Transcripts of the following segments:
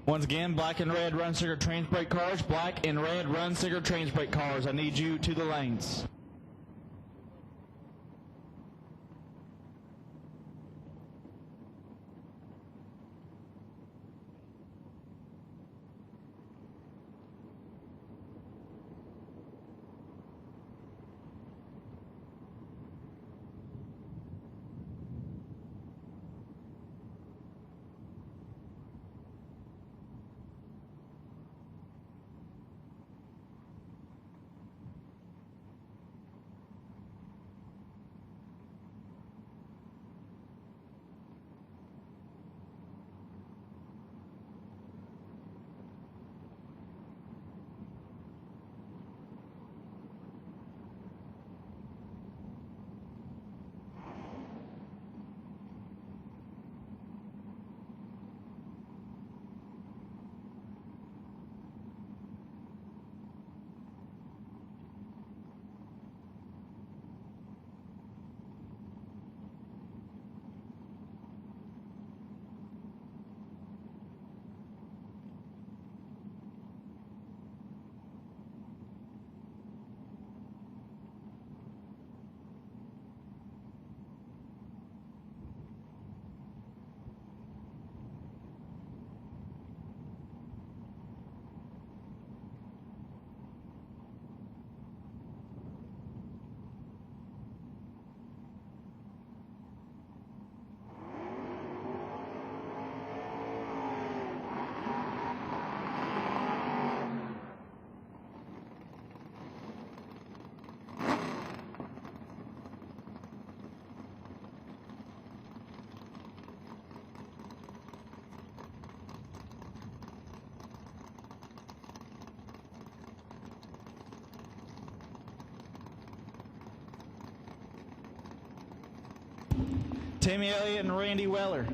Once again, black and red run sticker trans brake cars. Black and red run sticker trans brake cars. I need you to the lanes. Timmy Elliott and Randy Weller.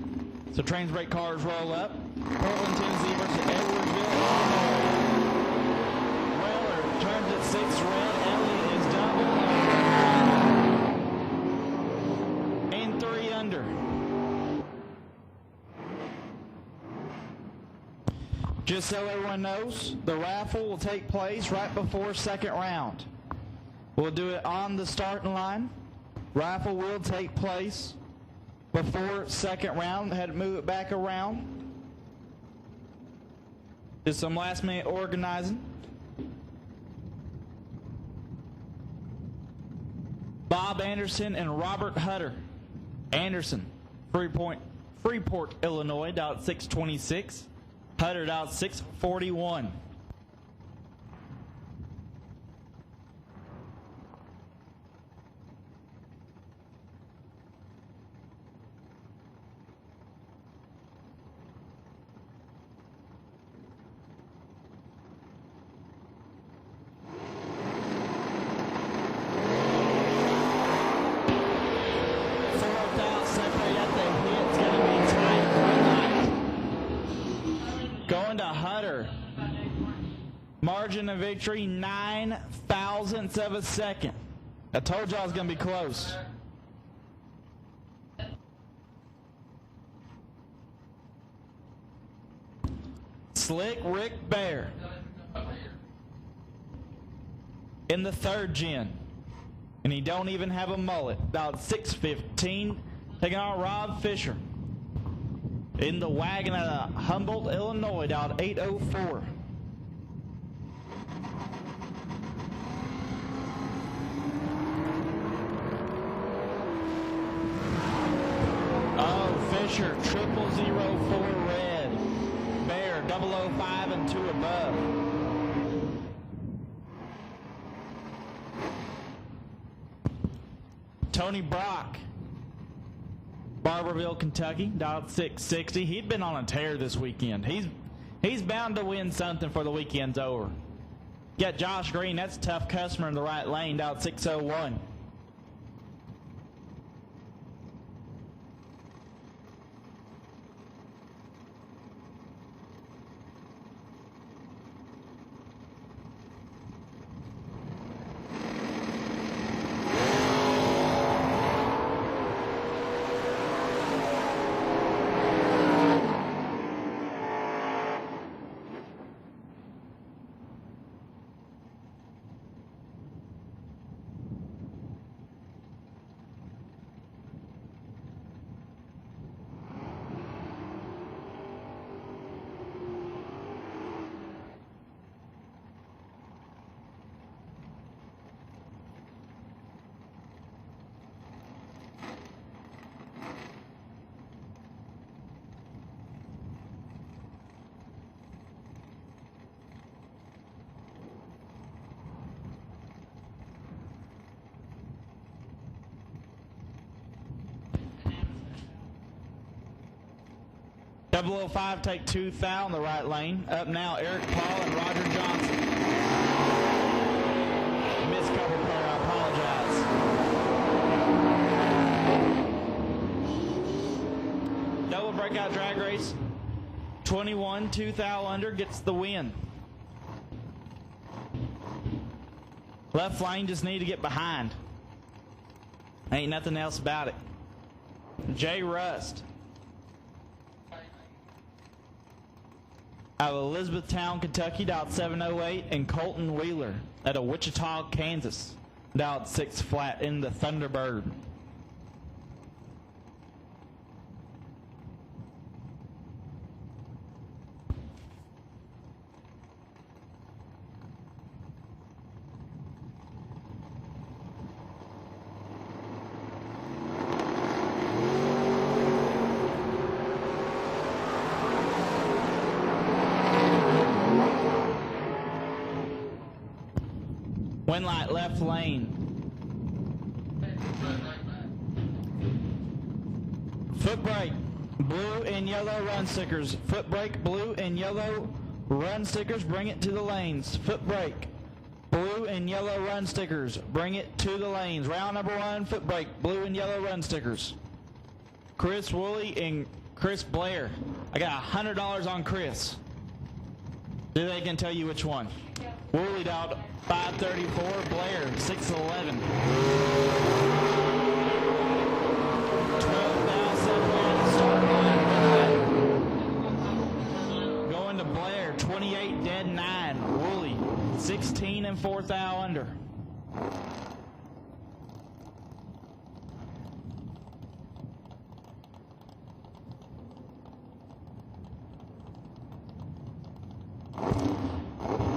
So trains brake cars roll up. Portland, Tennessee versus Edwardsville, Illinois. Weller turns at 6 red. Elliott is double. And 3 under. Just so everyone knows, the raffle will take place right before second round. We'll do it on the starting line. Raffle will take place before second round. Had to move it back around. Did some last minute organizing. Bob Anderson and Robert Hutter. Anderson, Freeport, Illinois, out 626. Hutter out 641. Margin of victory, 9 thousandths of a second. I told y'all it was going to be close. Slick Rick Bear in the third gen. And he don't even have a mullet. About 615. Taking on Rob Fisher. In the wagon out of Humboldt, Illinois, down 804. Fisher, 0004 red. Bear, 005 and 2 above. Tony Brock, Barberville, Kentucky, dialed 660. He'd been on a tear this weekend. He's bound to win something for the weekend's over. Got Josh Green, that's a tough customer in the right lane, dialed 601. 005 take 2 foul in the right lane. Up now, Eric Paul and Roger Johnson. Missed cover player, I apologize. Double breakout drag race. 21, 2 thou under, gets the win. Left lane just need to get behind. Ain't nothing else about it. Jay Rust out of Elizabethtown, Kentucky, dialed 708, and Colton Wheeler out of Wichita, Kansas, dialed 6 flat in the Thunderbird. Wind light left lane. Foot brake, blue and yellow run stickers. Foot brake, blue and yellow run stickers. Bring it to the lanes. Foot brake, blue and yellow run stickers. Bring it to the lanes. Round number 1, foot brake, blue and yellow run stickers. Chris Woolley and Chris Blair. I got $100 on Chris. They can tell you which one. Woolley dialed 534, Blair 611. 12 now separated the start line. Going to Blair, 28 dead 9. Woolley 16 and 4 thou under.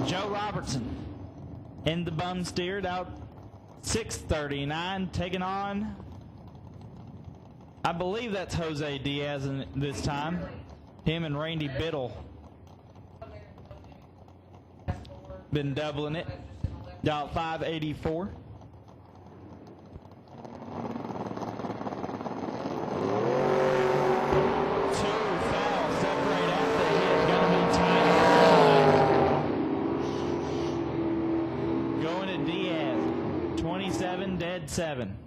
Joe Robertson in the bum steered out 639, taking on, I believe that's Jose Diaz this time. Him and Randy Biddle been doubling it. Dial 584. Diaz, 27 dead 7.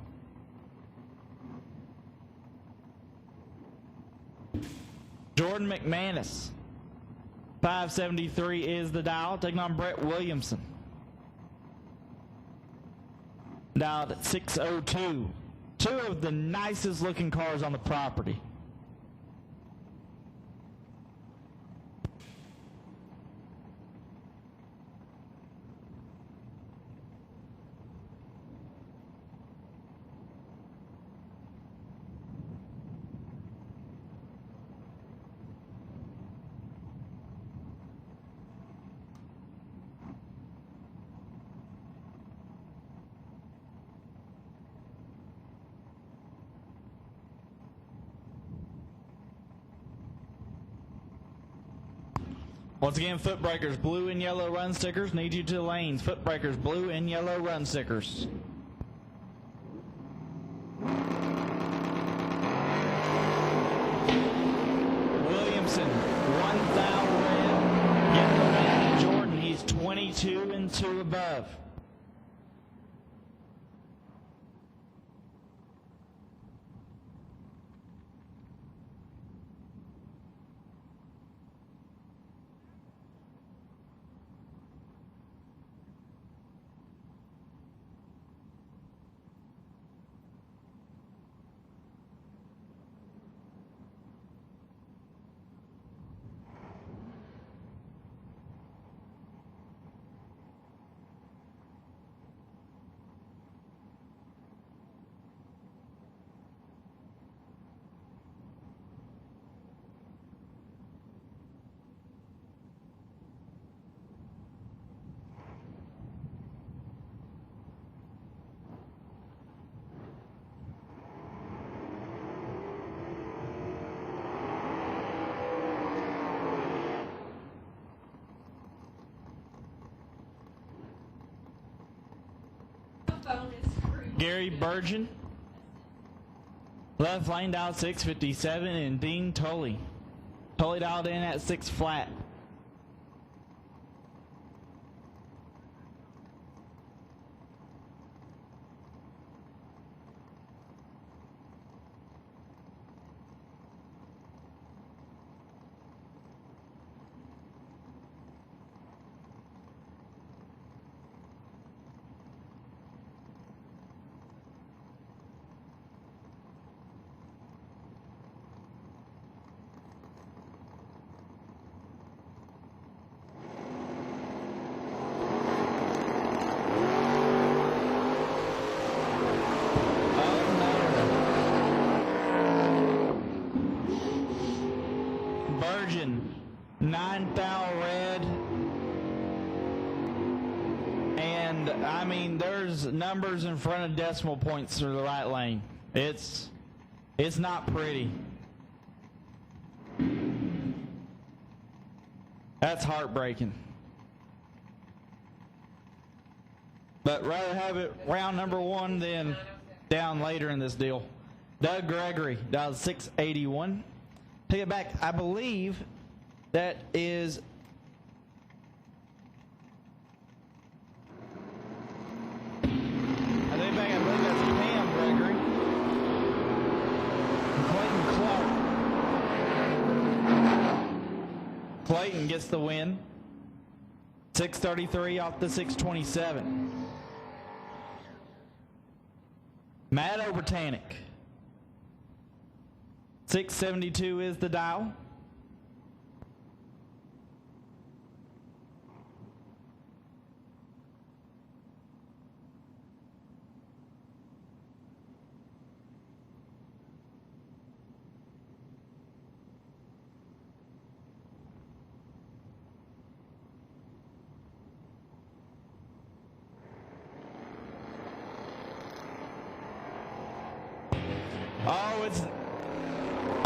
Jordan McManus, 573 is the dial, taking on Brett Williamson. Dialed at 602. 2 of the nicest looking cars on the property. Once again, foot breakers, blue and yellow run stickers. Need you to the lanes. Foot breakers, blue and yellow run stickers. Williamson, 1 thou red. Getting the man Jordan. He's 22 and 2 above. Gary Burgeon, left lane dial 657, and Dean Tully Totally dialed in at 6 flat. Virgin, 9 thou red, and I mean there's numbers in front of decimal points through the right lane. It's not pretty. That's heartbreaking. But rather have it round number 1 than down later in this deal. Doug Gregory dialed 681. Take it back. I believe that is I believe that's Pam Gregory. Clayton Clark. Clayton gets the win. 633 off the 627. Matt Obertanic. 672 is the dial.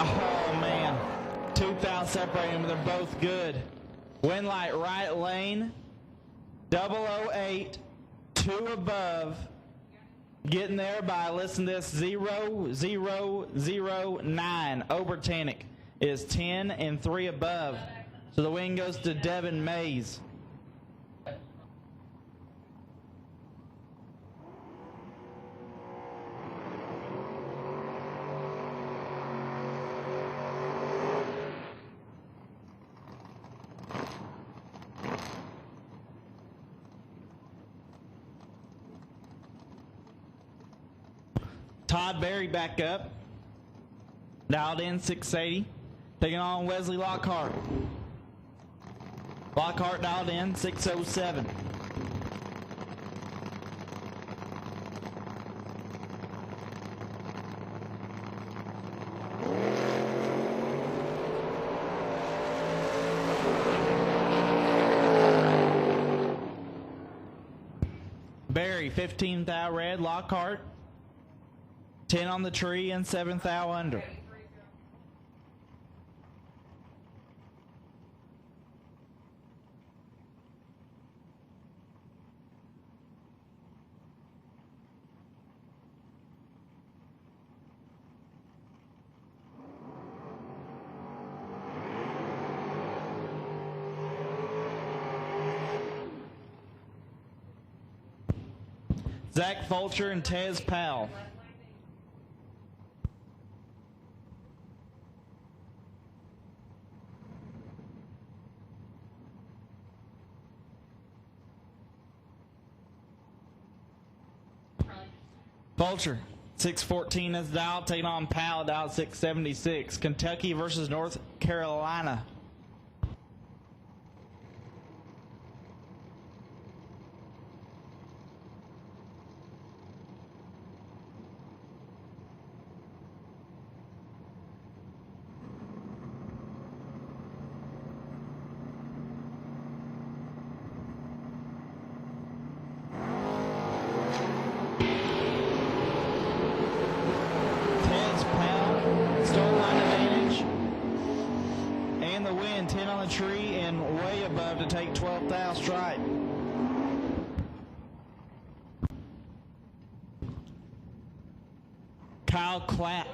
Oh man, 2,000 separating them. They're both good. Win light right lane, 008, 2 above. Getting there by, listen to this, 0009. Obertanic is 10 and 3 above. So the win goes to Devin Mays. Todd Berry back up. Dialed in 680. Taking on Wesley Lockhart. Lockhart dialed in 607. Berry 15 thou red. Lockhart 10 on the tree and 7 thou under. Zach Fulcher and Tez Powell. Fulcher, 614 is dialed, taking on Powell, dialed 676. Kentucky versus North Carolina. Tree and way above to take 12th thou stripe. Kyle Clapp,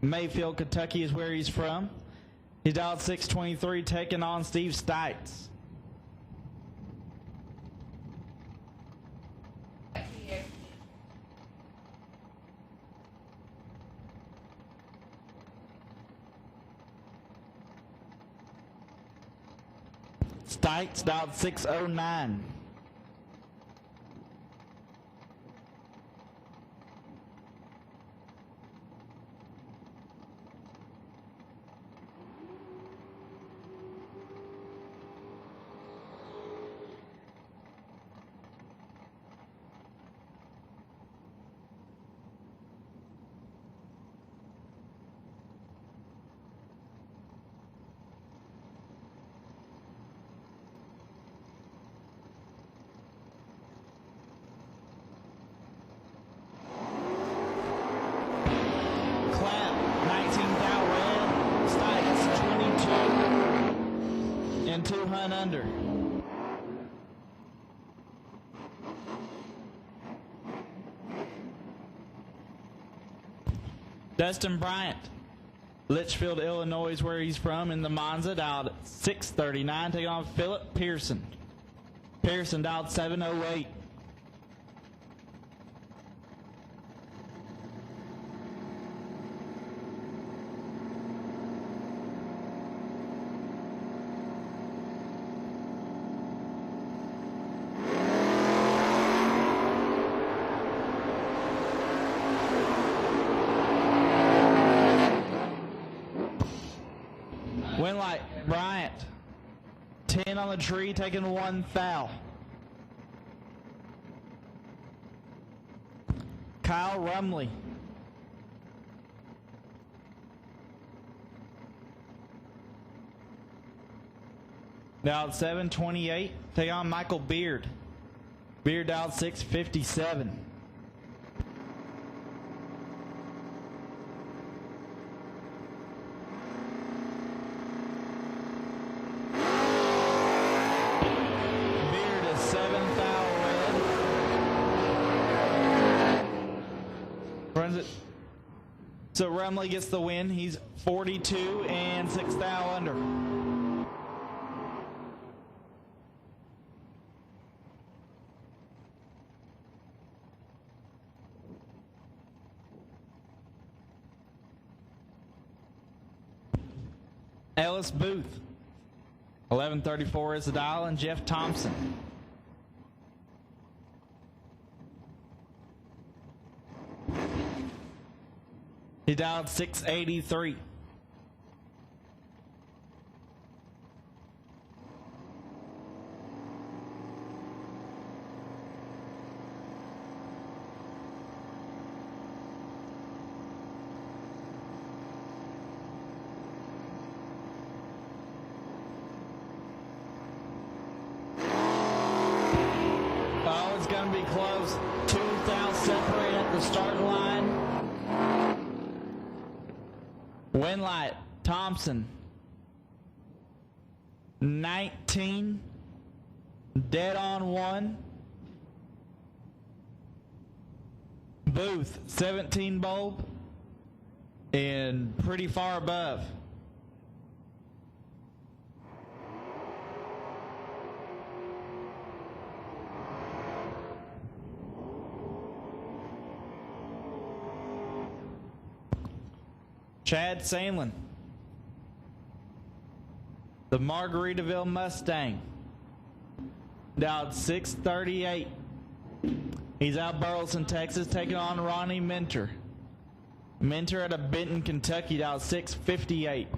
Mayfield, Kentucky is where he's from. He dialed 623, taking on Steve Stites. Stites dialed 609. And 2 hunt under. Dustin Bryant, Litchfield, Illinois is where he's from, in the Monza, dialed 639, taking on Philip Pearson. Pearson dialed 708. Winlight Bryant, 10 on the tree, taking 1 foul. Kyle Rumley, dialed 728, take on Michael Beard. Beard dialed 657. So Rumley gets the win. He's 42 and 6 foul under. Ellis Booth, 1134 is the dial, and Jeff Thompson. He dialed 683. Oh, it's going to be close. 2 fouls separate at the starting line. Winlight Thompson, 19, dead on 1. Booth, 17 bulb, and pretty far above. Chad Sandlin, the Margaritaville Mustang, dialed 638. He's out Burleson, Texas, taking on Ronnie Minter. Minter out of Benton, Kentucky, dialed 658.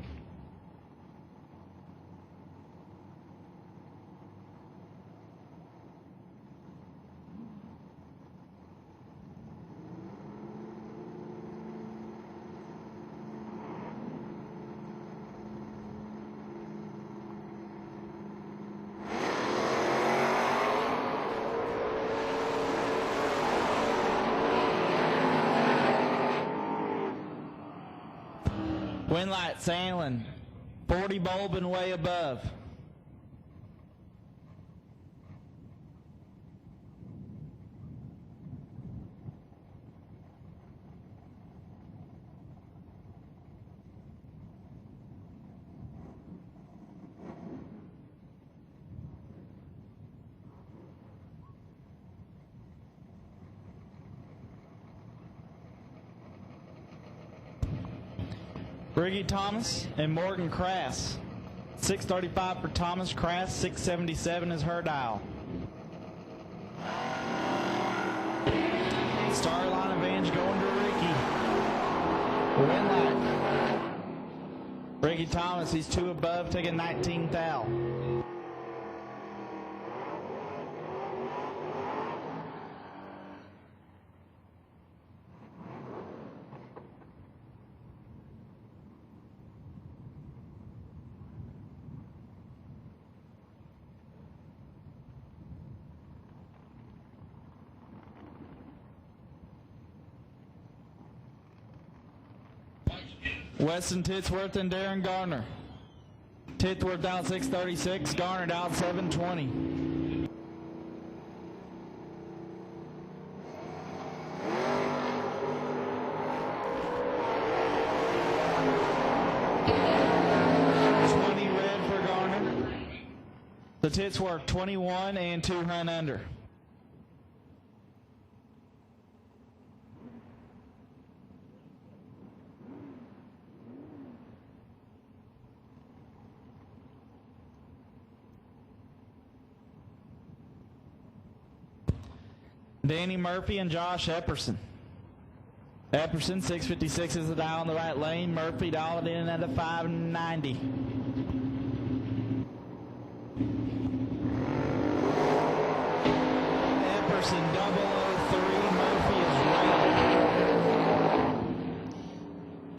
Winlight Sandlin, 40 bulb and way above. Ricky Thomas and Morgan Crass. 635 for Thomas. Crass, 677 is her dial. Star line advantage going to Ricky. Win light. Ricky Thomas, he's 2 above, taking 19 thou. Weston Titsworth and Darren Garner. Titsworth out 636, Garner out 720. Red for Garner. The Titsworth 21 and 2 hunt under. Danny Murphy and Josh Epperson. Epperson, 656 is the dial in the right lane. Murphy dialed in at a 590. Epperson, 003. Murphy is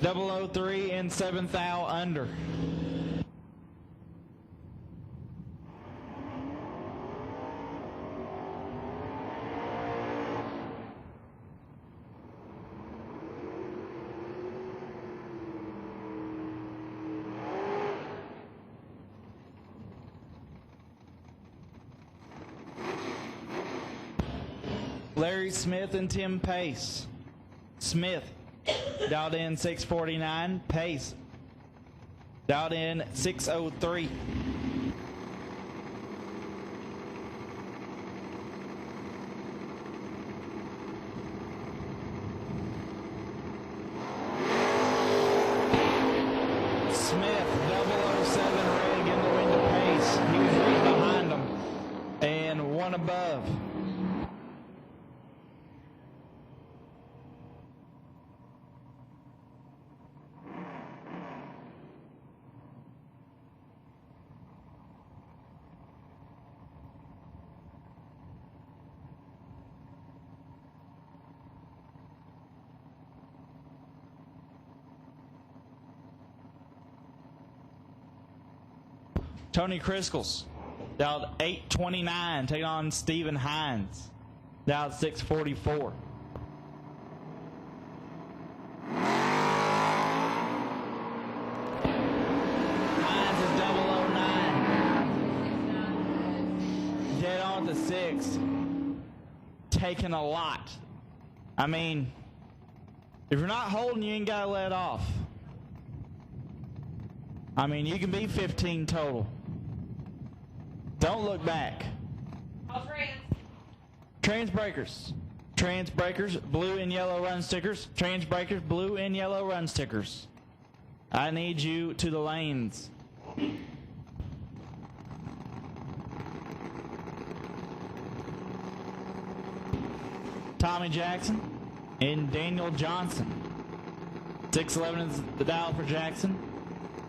right. 003 and 7 thou under. Larry Smith and Tim Pace. Smith dialed in 649. Pace dialed in 603. Smith, 007 rig in the wind to Pace. He was right behind him and 1 above. Tony Criskles, dialed 829, taking on Stephen Hines, dialed 644. Hines is 009. Dead on to 6. Taking a lot. I mean, if you're not holding, you ain't got to let off. I mean, you can be 15 total. Don't look back. Transbreakers. Transbreakers, blue and yellow run stickers. Transbreakers, blue and yellow run stickers. I need you to the lanes. Tommy Jackson and Daniel Johnson. 611 is the dial for Jackson.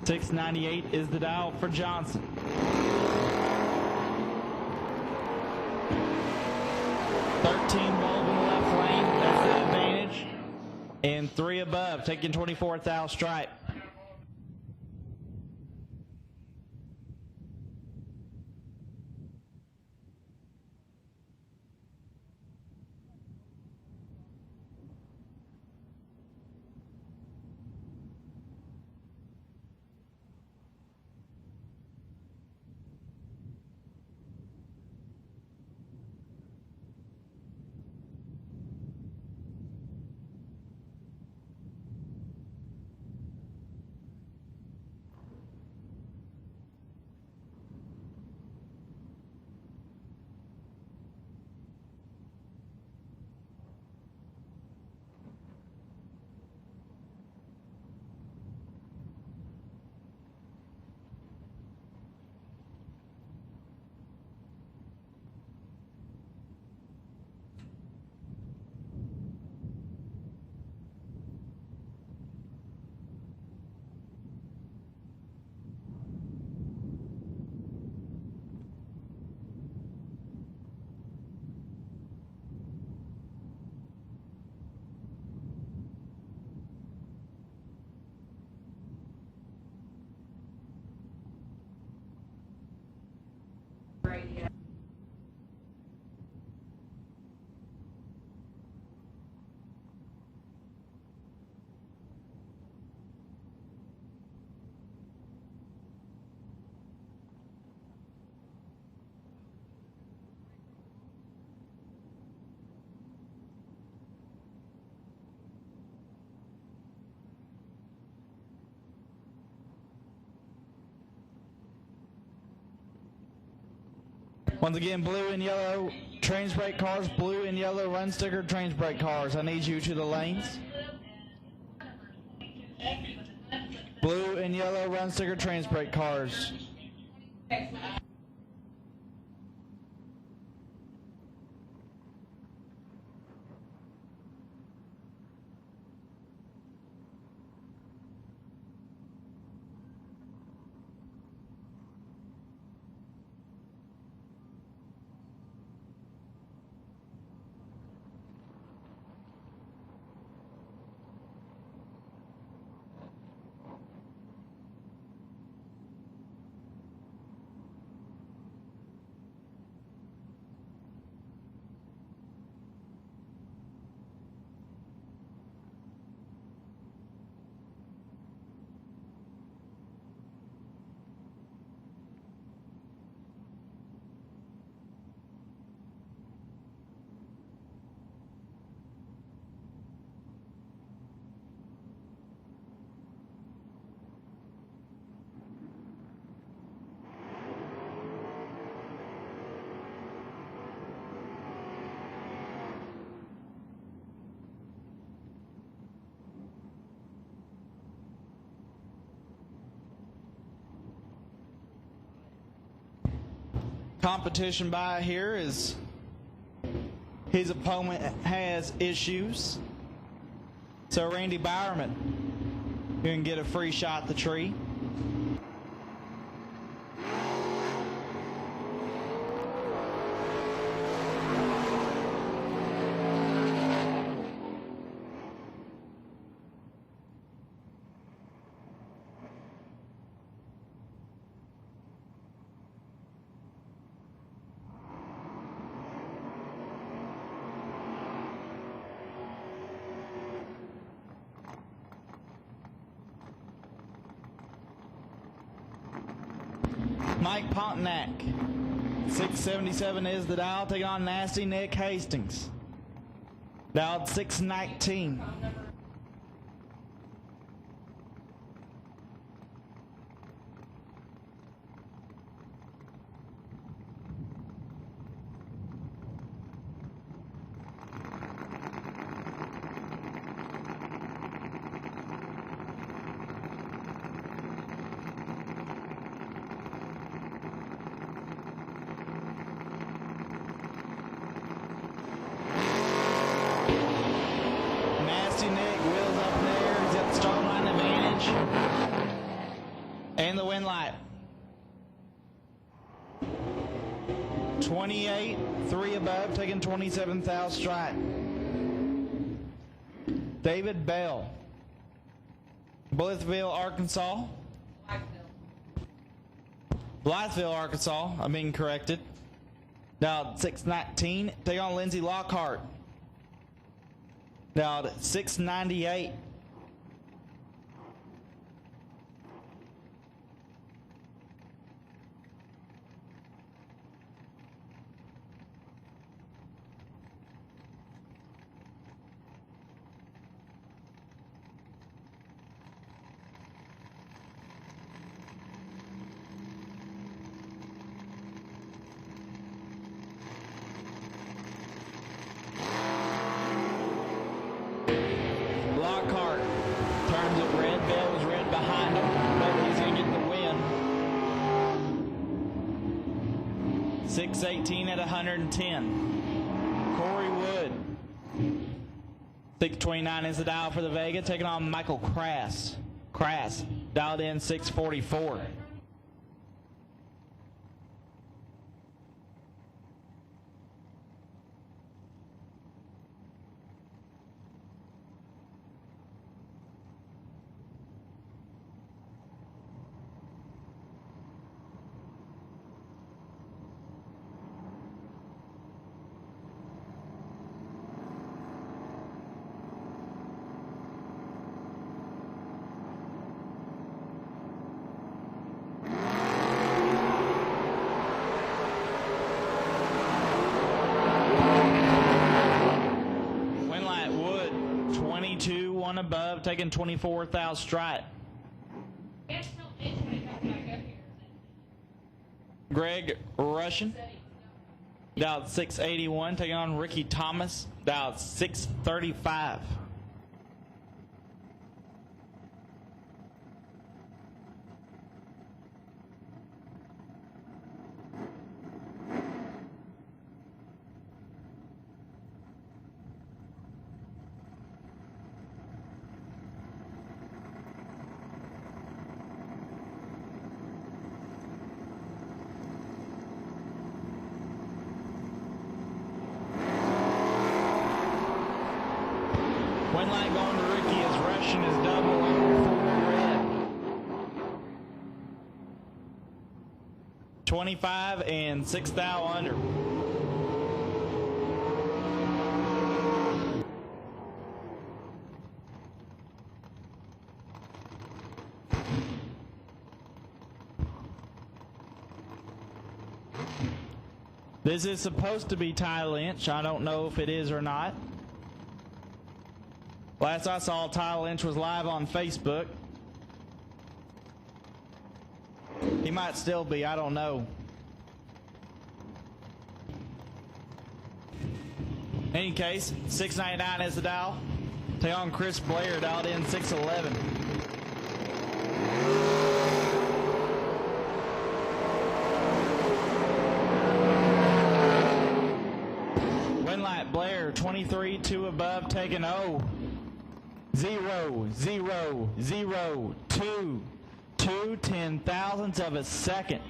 698 is the dial for Johnson. 13 bulb in the left lane, that's the advantage. And 3 above, taking 24 thou stripe. Once again, blue and yellow trains brake cars, blue and yellow run sticker trains brake cars. I need you to the lanes. Blue and yellow run sticker trains brake cars. Competition by here is his opponent has issues. So Randy Bowerman, you can get a free shot at the tree. Mike Pontiac, 677 is the dial, taking on Nasty Nick Hastings. Dialed 619. And the win light. 28, 3 above, taking 27,000 strike. David Bell, Blytheville, Arkansas. Blytheville, Arkansas, I'm being corrected. Now 619, take on Lindsey Lockhart. Now 698. Lockhart turns it red. Bell is red behind him, but he's going to get the win. 618 at 110. Corey Wood. 629 is the dial for the Vega, taking on Michael Crass. Crass dialed in 644. One above, taking 24,000 strike. Greg Russian, dialed 681, taking on Ricky Thomas, dialed 635. Win line going to Ricky as Russian is double under 4 red. 25 and 6 thou under. This is supposed to be Ty Lynch. I don't know if it is or not. Last I saw, Ty Lynch was live on Facebook. He might still be, I don't know. In any case, 699 is the dial. Take on Chris Blair, dialed in 611. Win light Blair, 23, 2 above, taking O. 0, 0, 0, 2, 2 10,000ths of a second.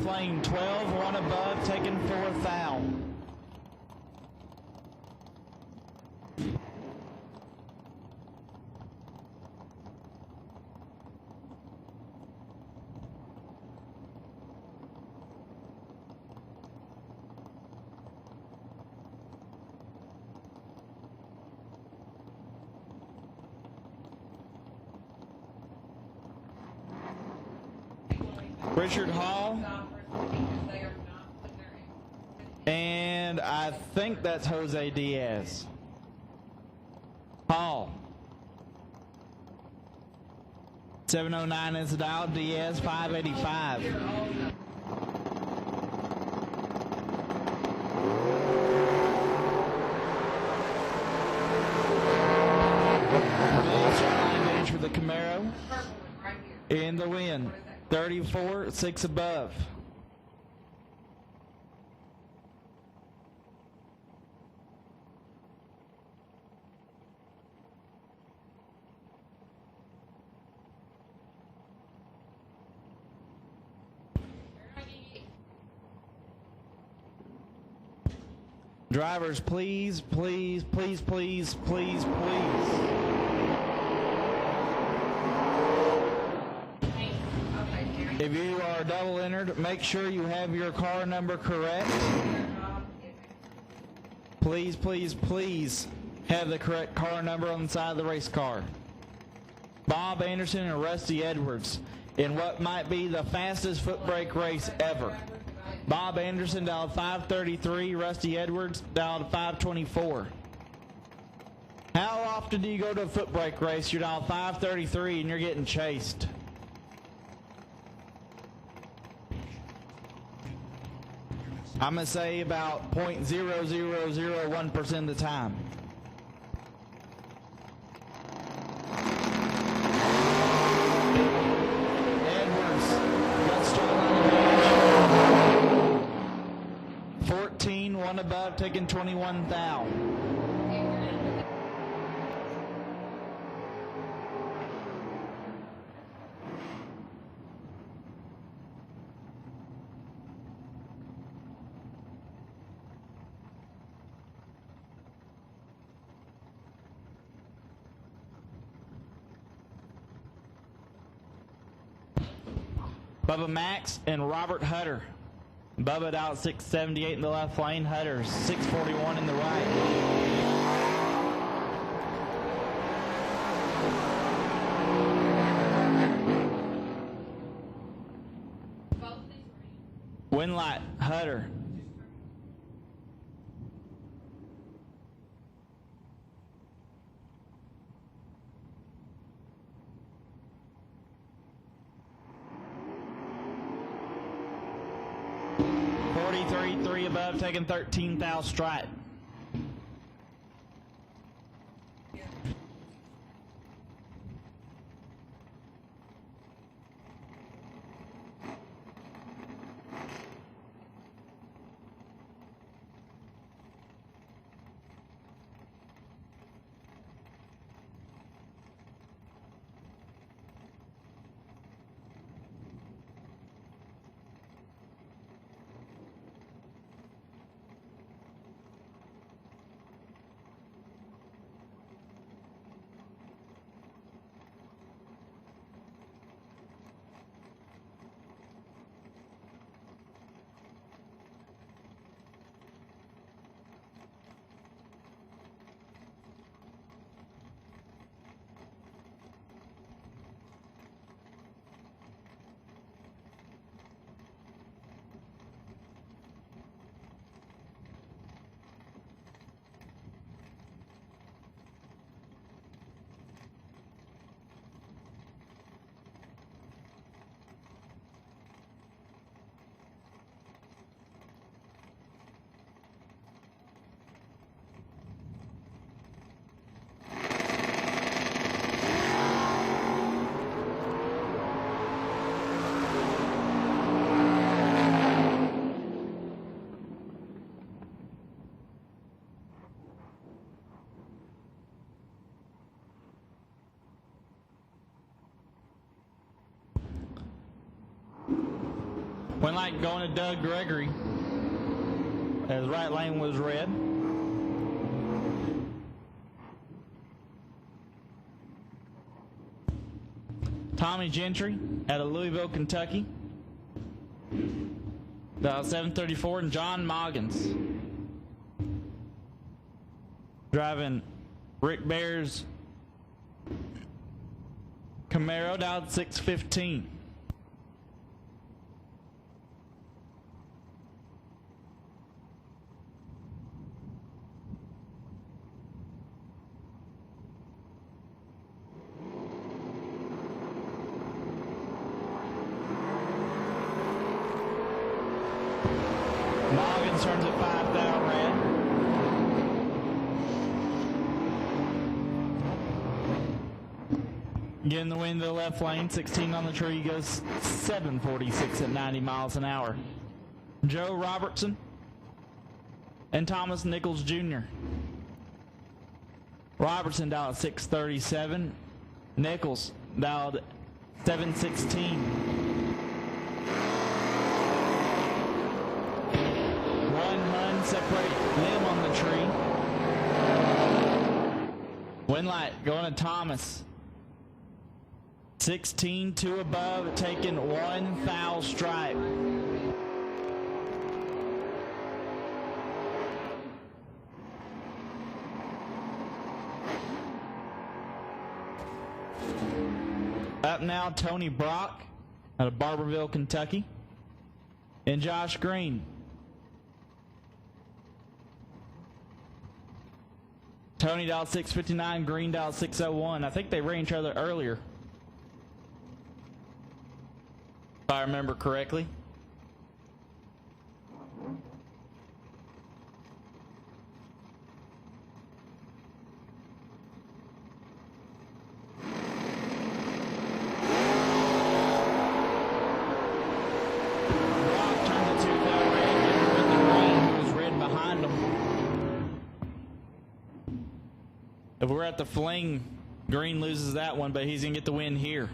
Lane 12, 1 above, taking 4 thou. Richard Hall. And I think that's Jose Diaz. Hall. 709 is the dial. Diaz 585. Range for the Camaro. In the win. 34, 6 above. Drivers, please, please, please, please, please, please. If you are double entered, make sure you have your car number correct. Please, please, please have the correct car number on the side of the race car. Bob Anderson and Rusty Edwards in what might be the fastest foot brake race ever. Bob Anderson dialed 533, Rusty Edwards dialed 524. How often do you go to a foot brake race, you're dialed 533 and you're getting chased? I'm going to say about 0.0001% of the time. Edwards, got started 14, one above, taking 21 thou. Bubba Max and Robert Hutter. Bubba out 678 in the left lane. Hutter 641 in the right. Winlight Hutter. Three above, taking 13 thou strike. Went like going to Doug Gregory as right lane was red. Tommy Gentry out of Louisville, Kentucky. 734, and John Moggins driving Rick Bear's Camaro down 615. Moggins turns at 5 thou red. Getting the wind to the left lane, 16 on the tree, goes 746 at 90 miles an hour. Joe Robertson and Thomas Nichols Jr. Robertson dialed 637. Nichols dialed 716. One Hun separate limb on the tree. Windlight going to Thomas. 16, 2 above, taking 1 foul stripe. Up now, Tony Brock out of Barberville, Kentucky, and Josh Green. Tony dialed 659, Green dialed 601. I think they ran each other earlier, if I remember correctly. If we're at the fling, Green loses that one, but he's going to get the win here.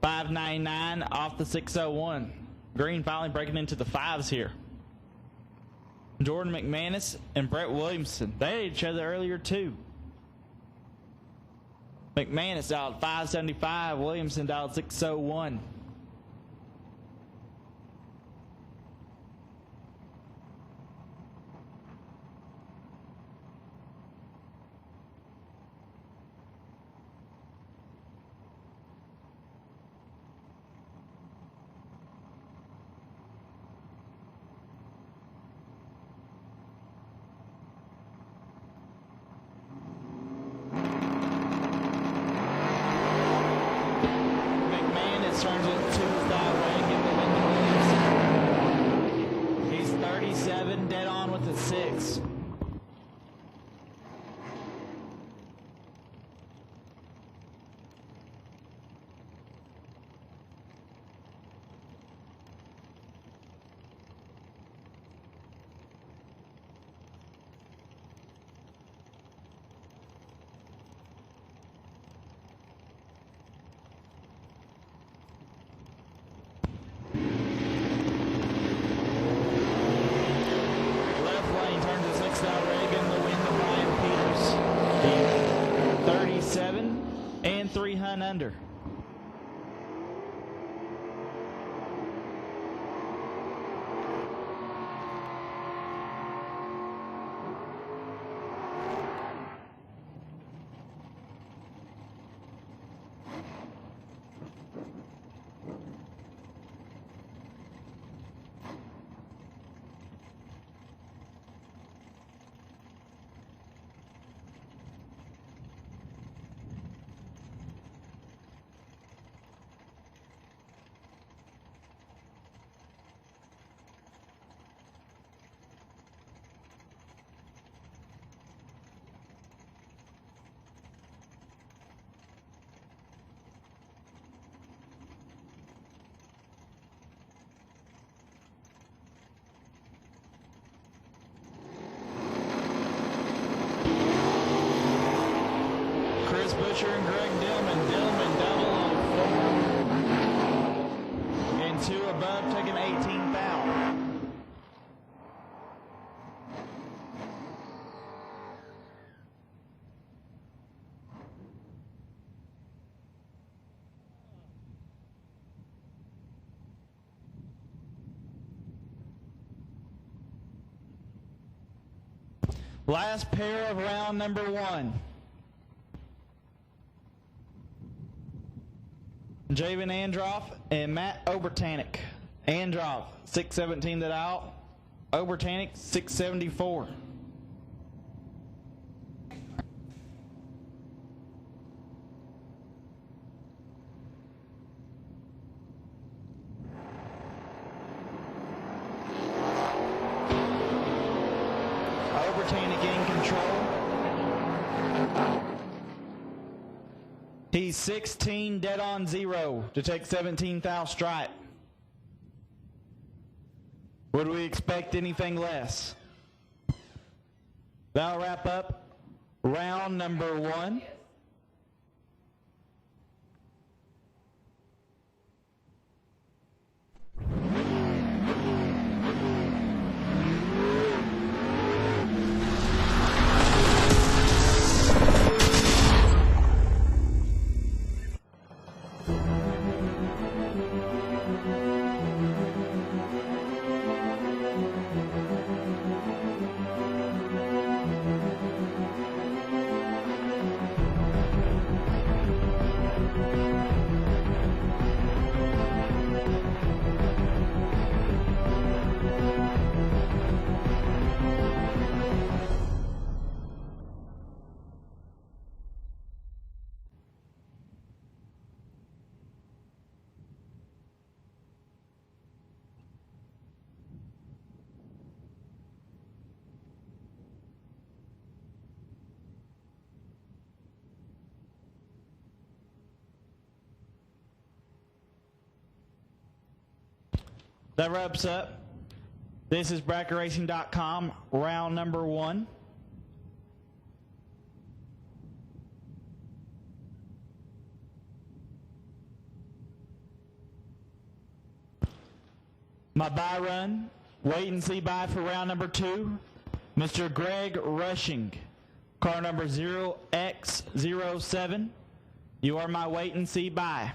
599 off the 601. Green finally breaking into the fives here. Jordan McManus and Brett Williamson. They had each other earlier too. McManus dialed 575, Williamson dialed 601. Turns it to that way, give the win to Williamson. He's 37, dead on with a 6. And 300 under. Busher and Greg Dillman. Dillman double on 4. And 2 above, taking 18 foul. Last pair of round number 1. Javen Androff and Matt Obertanic. Androff, 617 that out. Obertanic, 674. Obertanic in control. He's 16 dead on 0 to take 17 foul strike. Would we expect anything less? That'll wrap up round number 1. That wraps up. This is BrackeRacing.com, round number 1. My buy run, wait and see buy for round number 2, Mr. Greg Rushing, car number 0X07. You are my wait and see buy.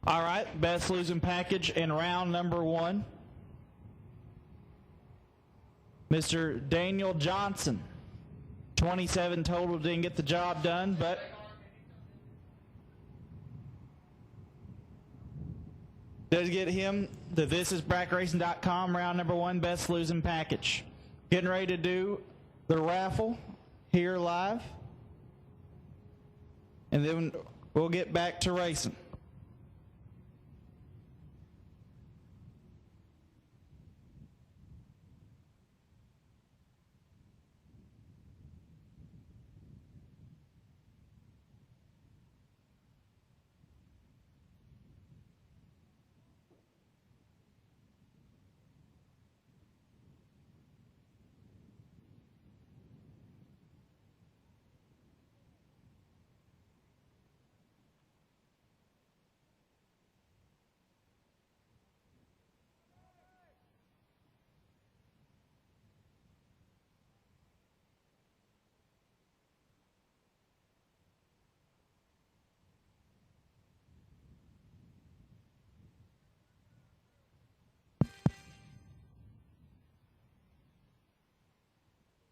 All right, best losing package in round number 1. Mr. Daniel Johnson, 27 total, didn't get the job done, but does get him the thisisbrackracing.com round number 1 best losing package. Getting ready to do the raffle here live, and then we'll get back to racing.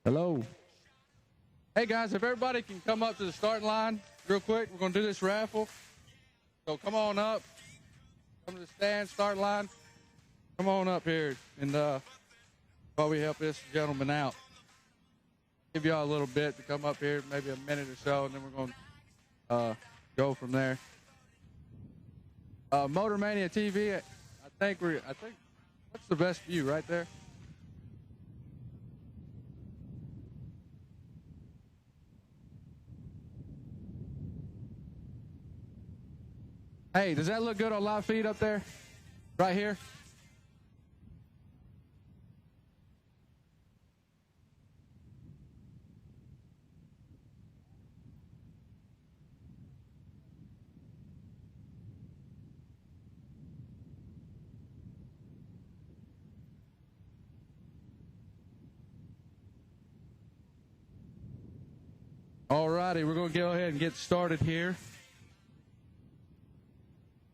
Hello. Hey guys, if everybody can come up to the starting line real quick, we're going to do this raffle. So come on up. Come to the stand, start line. Come on up here and while we help this gentleman out. Give y'all a little bit to come up here, maybe a minute or so, and then we're going to go from there. Motor Mania TV, I think that's the best view right there. Hey, does that look good on live feed up there? Right here? All righty, we're going to go ahead and get started here.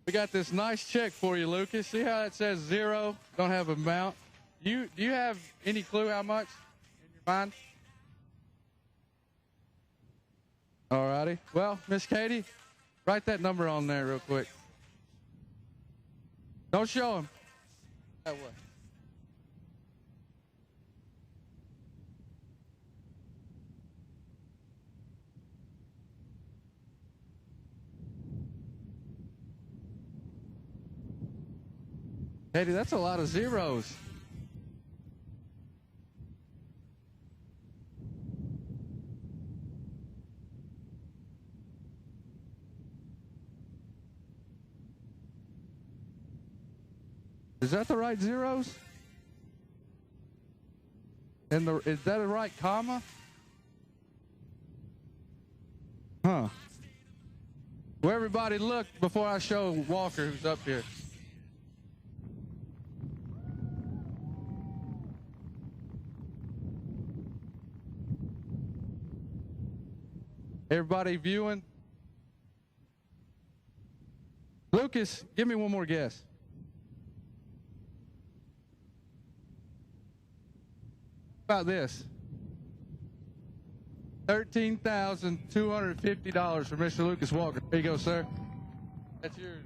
We got this nice check for you, Lucas. See how it says 0? Don't have amount. Do you have any clue how much in your mind? All righty. Well, Miss Katie, write that number on there real quick. Don't show him. That way. Katie, that's a lot of zeros. Is that the right zeros? And is that a right comma? Huh. Well, everybody look before I show Walker who's up here. Everybody viewing? Lucas, give me one more guess. How about this? $13,250 for Mr. Lucas Walker. There you go, sir. That's yours.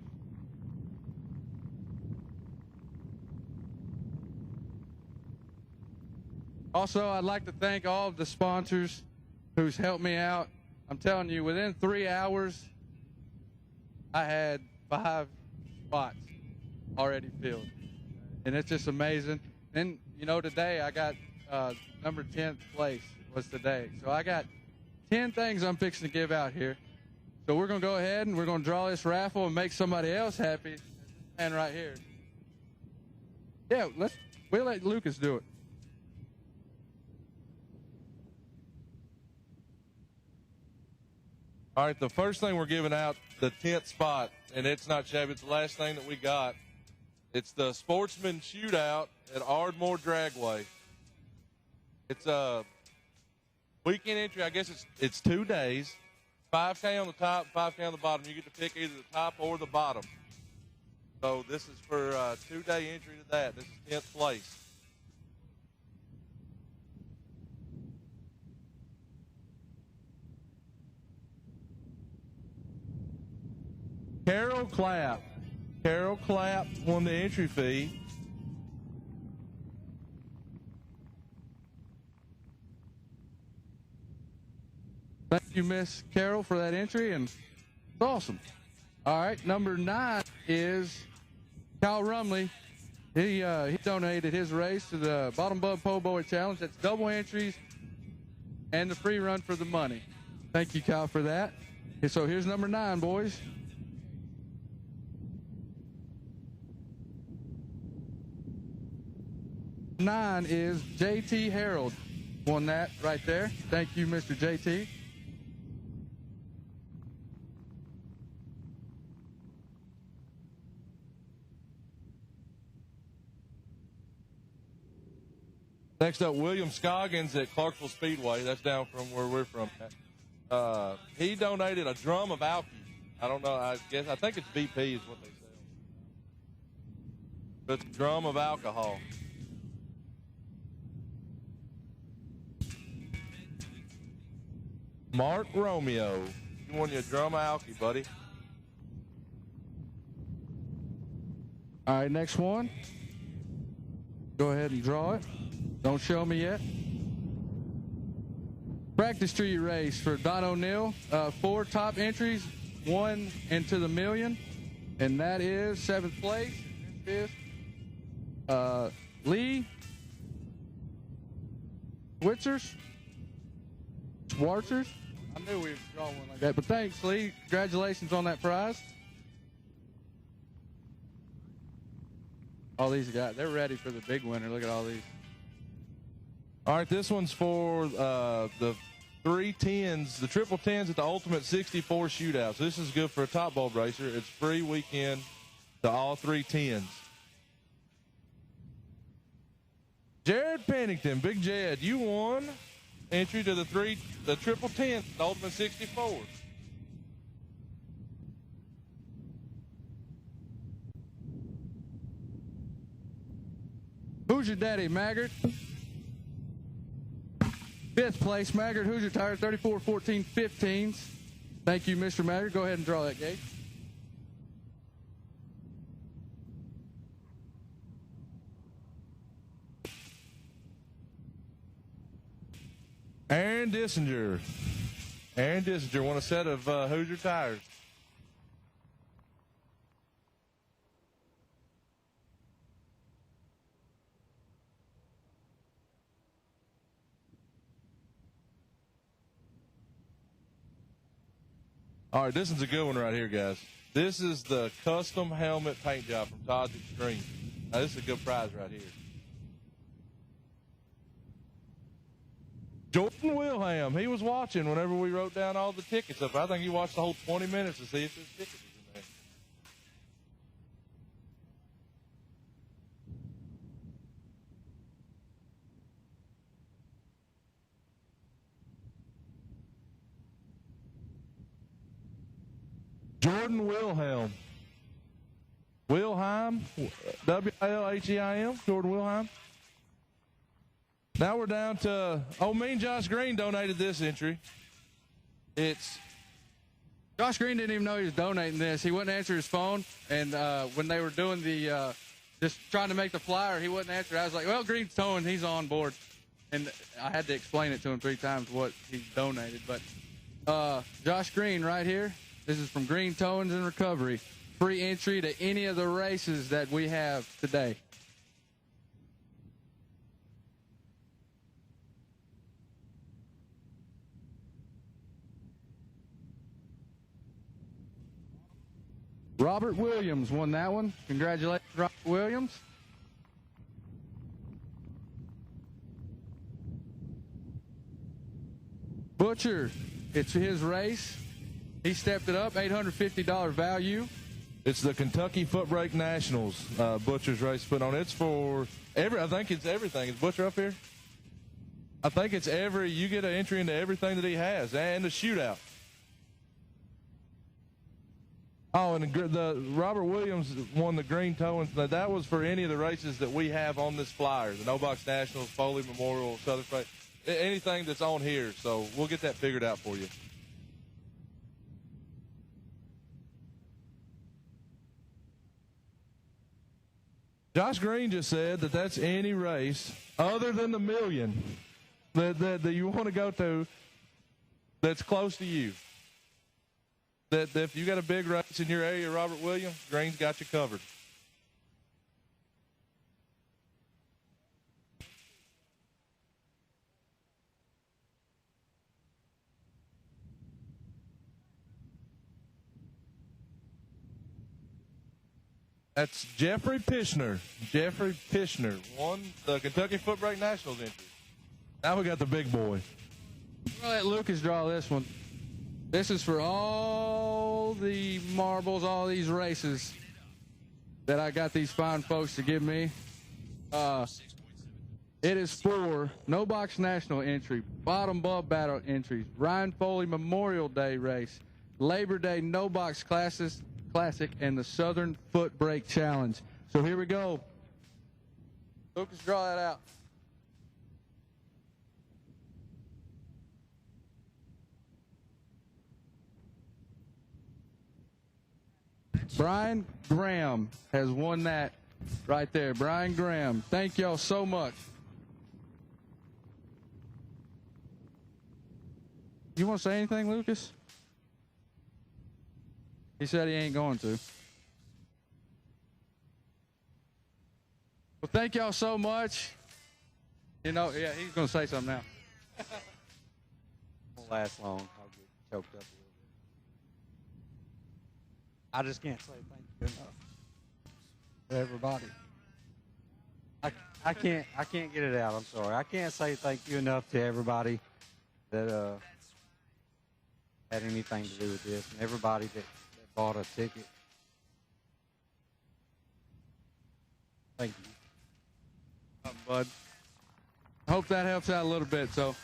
Also, I'd like to thank all of the sponsors who's helped me out. I'm telling you, within 3 hours, I had 5 spots already filled. And it's just amazing. And, you know, today I got number 10th place was today. So I got 10 things I'm fixing to give out here. So we're going to go ahead and we're going to draw this raffle and make somebody else happy. This man right here. Yeah, we'll let Lucas do it. All right, the first thing we're giving out, the 10th spot, and it's not shabby. It's the last thing that we got. It's the Sportsman Shootout at Ardmore Dragway. It's a weekend entry. I guess it's 2 days, 5K on the top, 5K on the bottom. You get to pick either the top or the bottom. So this is for 2-day entry to that. This is 10th place. Carol Clapp. Carol Clapp won the entry fee. Thank you, Miss Carol, for that entry, and it's awesome. All right, number 9 is Kyle Rumley. He donated his race to the Bottom Bub Po' Boy Challenge. That's double entries and the free run for the money. Thank you, Kyle, for that. So here's number 9, boys. Nine is JT Harold. Won that right there. Thank you, Mr. JT. Next up, William Scoggins at Clarksville Speedway. That's down from where we're from. He donated a drum of alky. I don't know. I think it's BP is what they sell. But it's a drum of alcohol. Mark Romeo. You won your drum of alky, buddy. All right, next one. Go ahead and draw it. Don't show me yet. Practice Street race for Don O'Neill. 4 top entries, 1 into the million, and that is 7th place. This is Lee Schwartzers. I knew we would draw one like that, but thanks, Lee. Congratulations on that prize. All these guys, they're ready for the big winner. Look at all these. All right, this one's for the 310s, the triple 10s at the Ultimate 64 Shootout. So this is good for a top bulb racer. It's free weekend to all 310s. Jared Pennington, Big Jed, you won entry to the triple 10, the Ultimate 64. Who's your daddy, Maggart? 5th place, Maggart. Who's your tire? 34, 14, 15s. Thank you, Mr. Maggart. Go ahead and draw that gate. Aaron Dissinger. Aaron Dissinger won a set of Hoosier tires. All right, this is a good one right here, guys. This is the custom helmet paint job from Todd's Extreme. Now, this is a good prize right here. Jordan Wilhelm, he was watching whenever we wrote down all the tickets up. I think he watched the whole 20 minutes to see if his ticket was in there. Jordan Wilhelm. Wilhelm, W-I-L-H-E-I-M, Jordan Wilhelm. Now we're down to, Mean Josh Green donated this entry. It's Josh Green didn't even know he was donating this. He wouldn't answer his phone, and when they were doing the just trying to make the flyer, he wouldn't answer. I was like, well, Green's towing, he's on board. And I had to explain it to him 3 times what he donated. But Josh Green right here, this is from Green Towings and Recovery. Free entry to any of the races that we have today. Robert Williams won that one. Congratulations, Robert Williams. Butcher, it's his race. He stepped it up, $850 value. It's the Kentucky Foot Brake Nationals Butcher's race put on. It's for I think it's everything. Is Butcher up here? I think it's you get an entry into everything that he has, and the shootout. Oh, and the Robert Williams won the Green Towings. That was for any of the races that we have on this flyer. The No Box Nationals, Foley Memorial, Southern Freight, anything that's on here. So we'll get that figured out for you. Josh Green just said that that's any race other than the million that you want to go to that's close to you. That if you got a big race in your area, Robert Williams, Green's got you covered. That's Jeffrey Pishner. Jeffrey Pishner won the Kentucky Foot Brake Nationals entry. Now we got the big boy. We'll let Lucas draw this one. This is for all the marbles, all these races that I got these fine folks to give me. It is for No Box National entry, Bottom Bub Battle entries, Ryan Foley Memorial Day race, Labor Day No Box Classic, and the Southern Foot Brake Challenge. So here we go. Lucas, draw that out. Brian Graham has won that right there. Brian Graham, thank y'all so much. You want to say anything, Lucas? He said he ain't going to. Well, thank y'all so much. You know, yeah, he's going to say something now. Won't last long. I'll get choked up a little bit. I just can't say thank you enough to everybody. I can't get it out. I'm sorry. I can't say thank you enough to everybody that had anything to do with this, and everybody that bought a ticket. Thank you. Bud. I hope that helps out a little bit. So.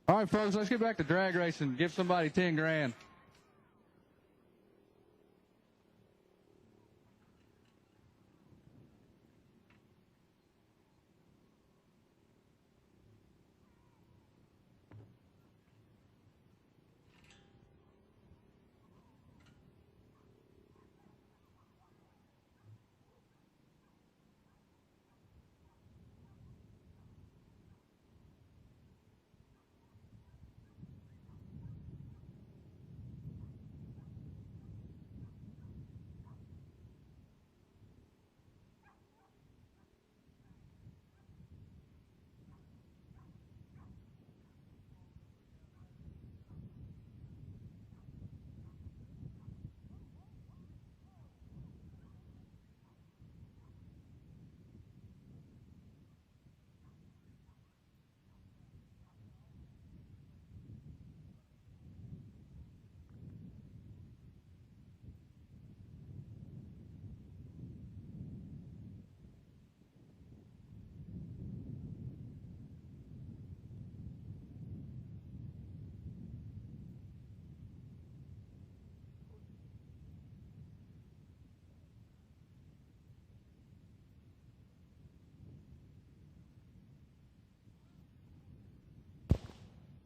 All right, folks, let's get back to drag racing. Give somebody 10 grand.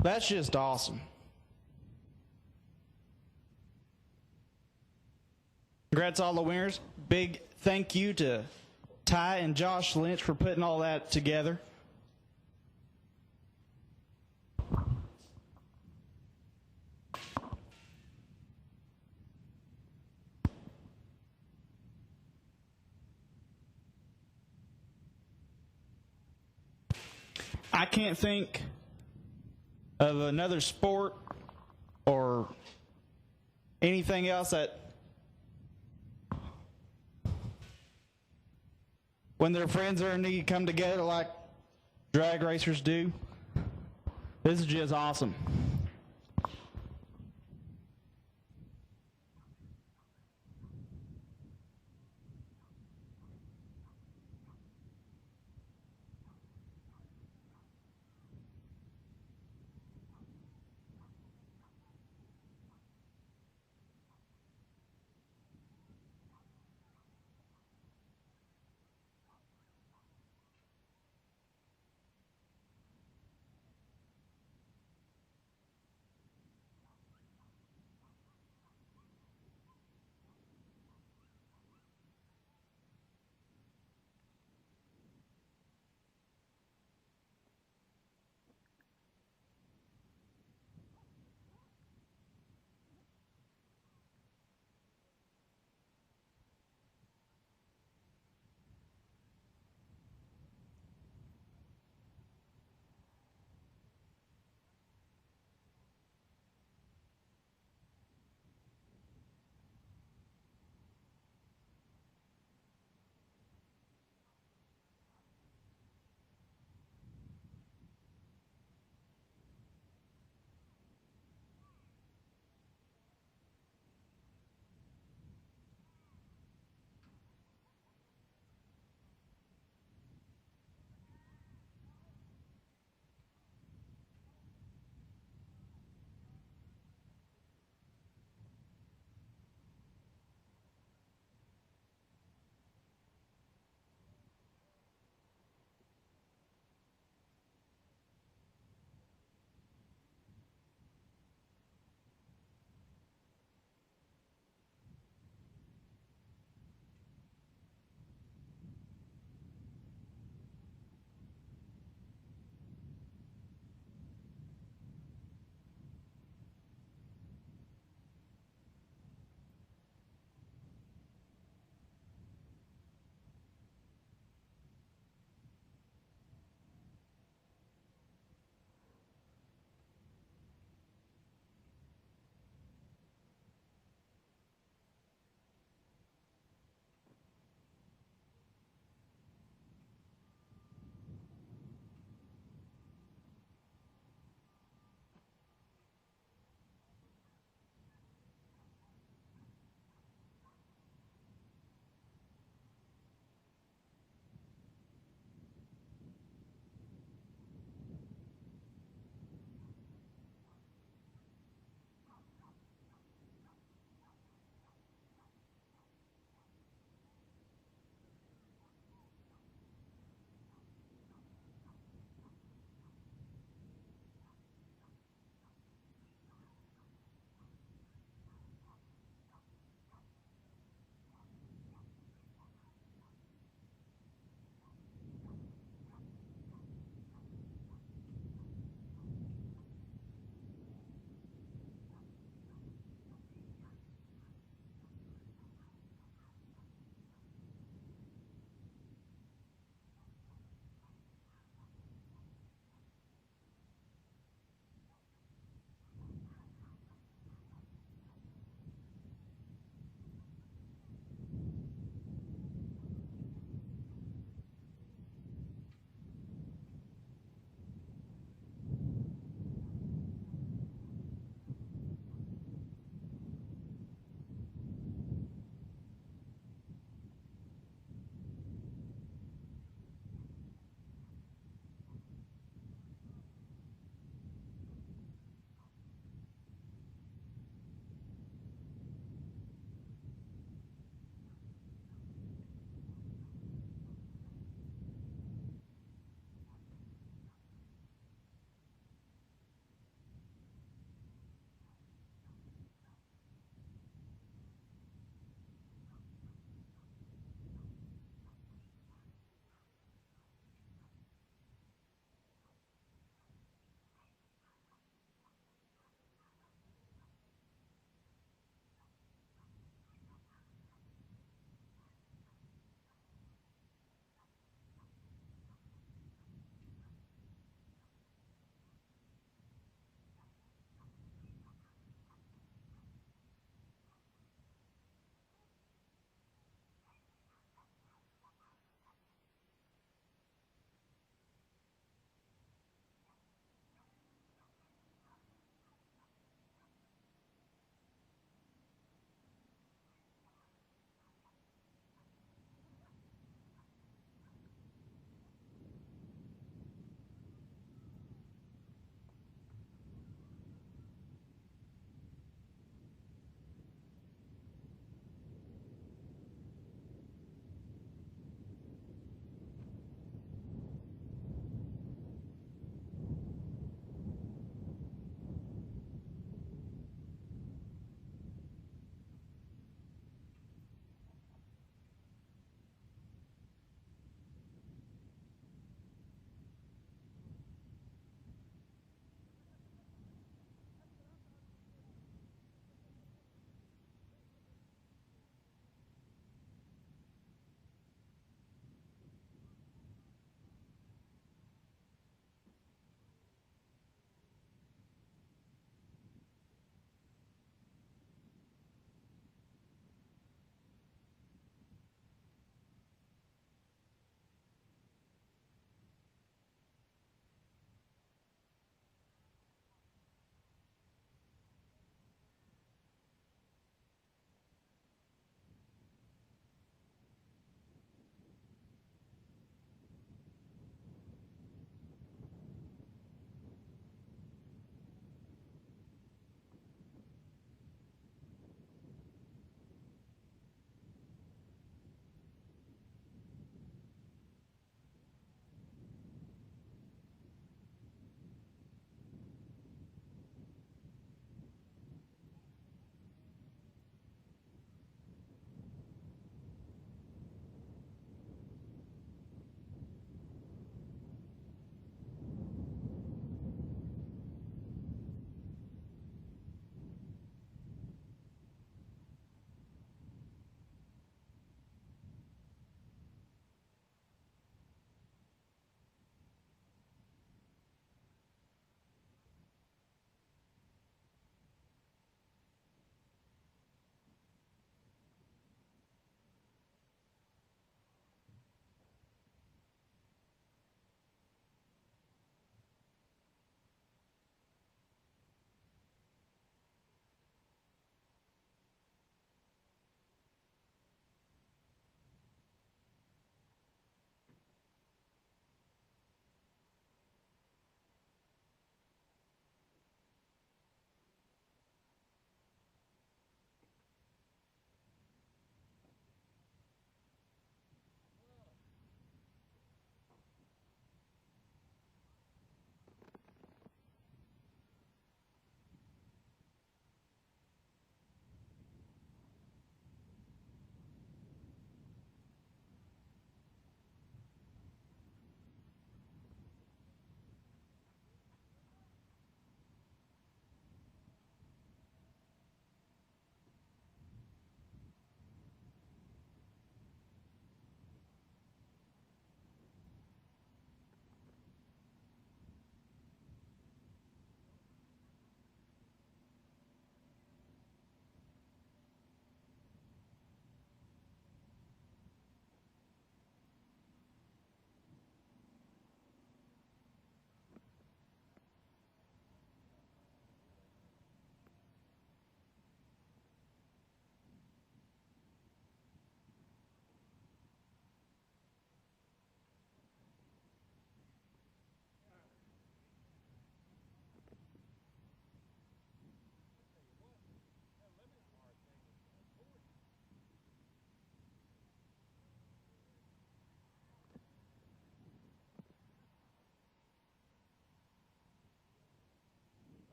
That's just awesome. Congrats all the winners. Big thank you to Ty and Josh Lynch for putting all that together. I can't think of another sport or anything else that when their friends are in need come together like drag racers do. This is just awesome.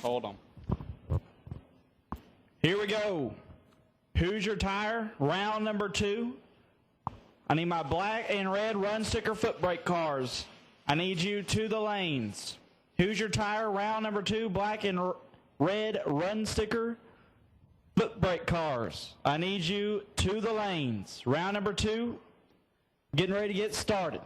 Hold on. Here we go. Hoosier Tire, round number 2. I need my black and red run sticker foot brake cars. I need you to the lanes. Hoosier Tire, round number 2, black and red run sticker foot brake cars. I need you to the lanes. Round number 2, getting ready to get started.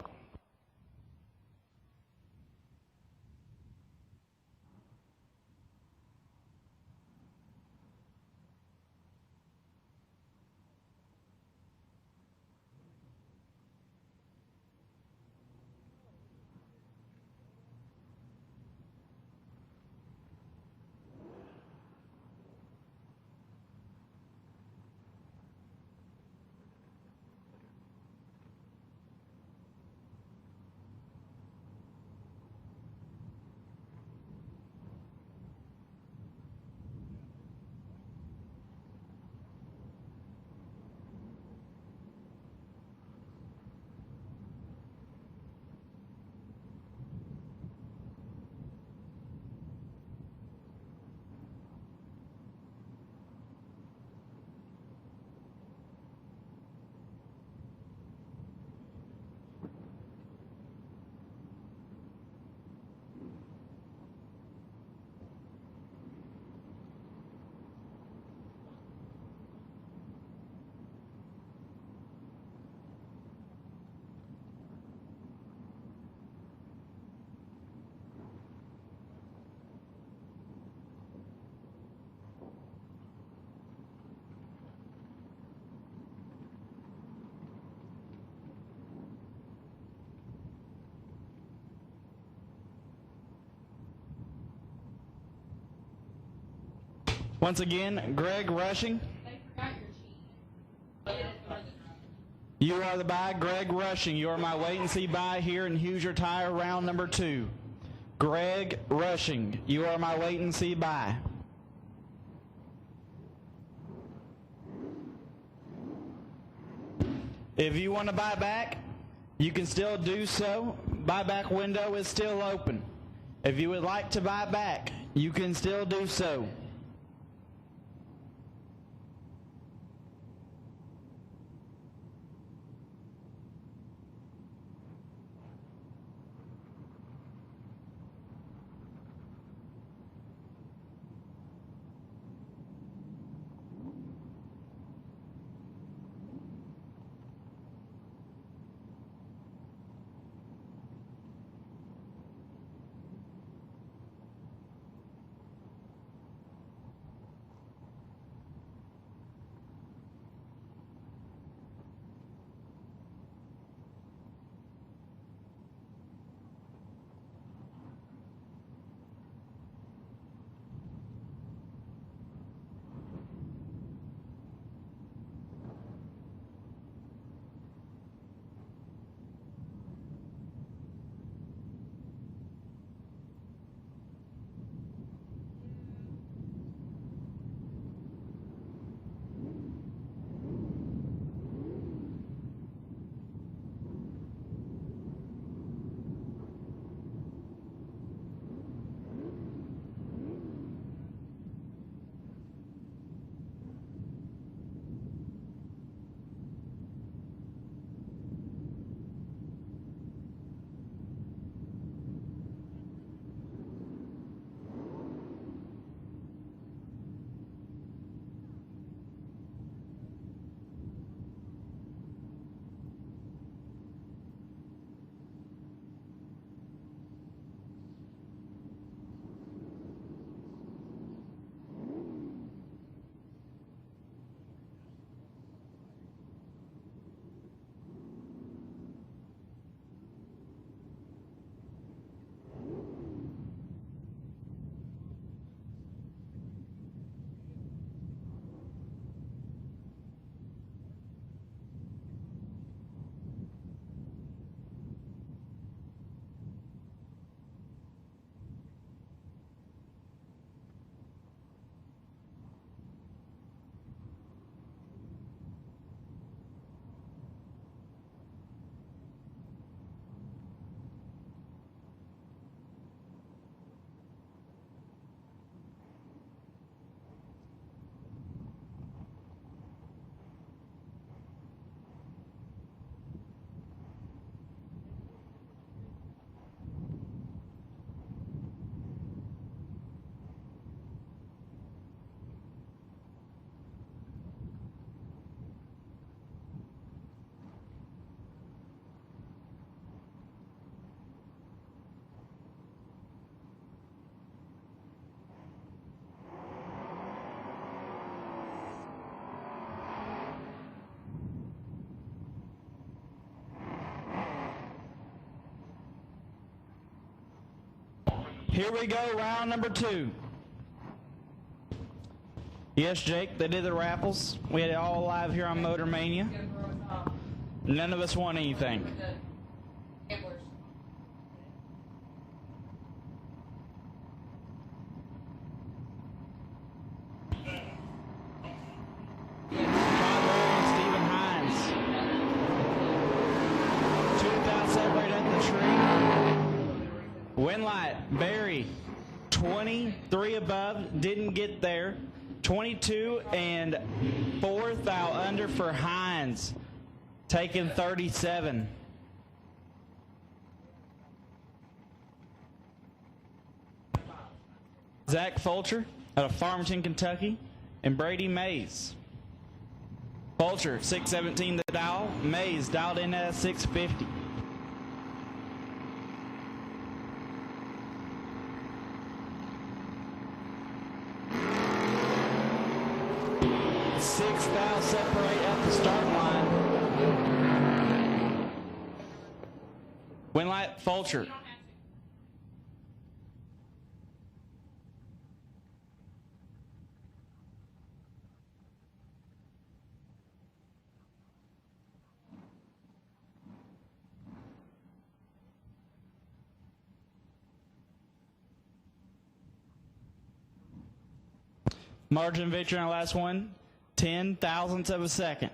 Once again, Greg Rushing. You are the buy, Greg Rushing. You are my wait and see buy here in Hoosier Tire, round number 2. Greg Rushing. You are my wait and see buy. If you want to buy back, you can still do so. Buyback window is still open. If you would like to buy back, you can still do so. Here we go, round number 2. Yes, Jake, they did the raffles. We had it all live here on Motor Mania. None of us won anything. Win light, Barry, 23 above, didn't get there. 22 and 4 thou under for Hines, taking 37. Zach Fulcher out of Farmington, Kentucky, and Brady Mays. Fulcher, 617 the dial. Mays dialed in at 650. Six thou separate at the start line. Win light, Fulcher. Margin of victory on the last one, 10 thousandths of a second.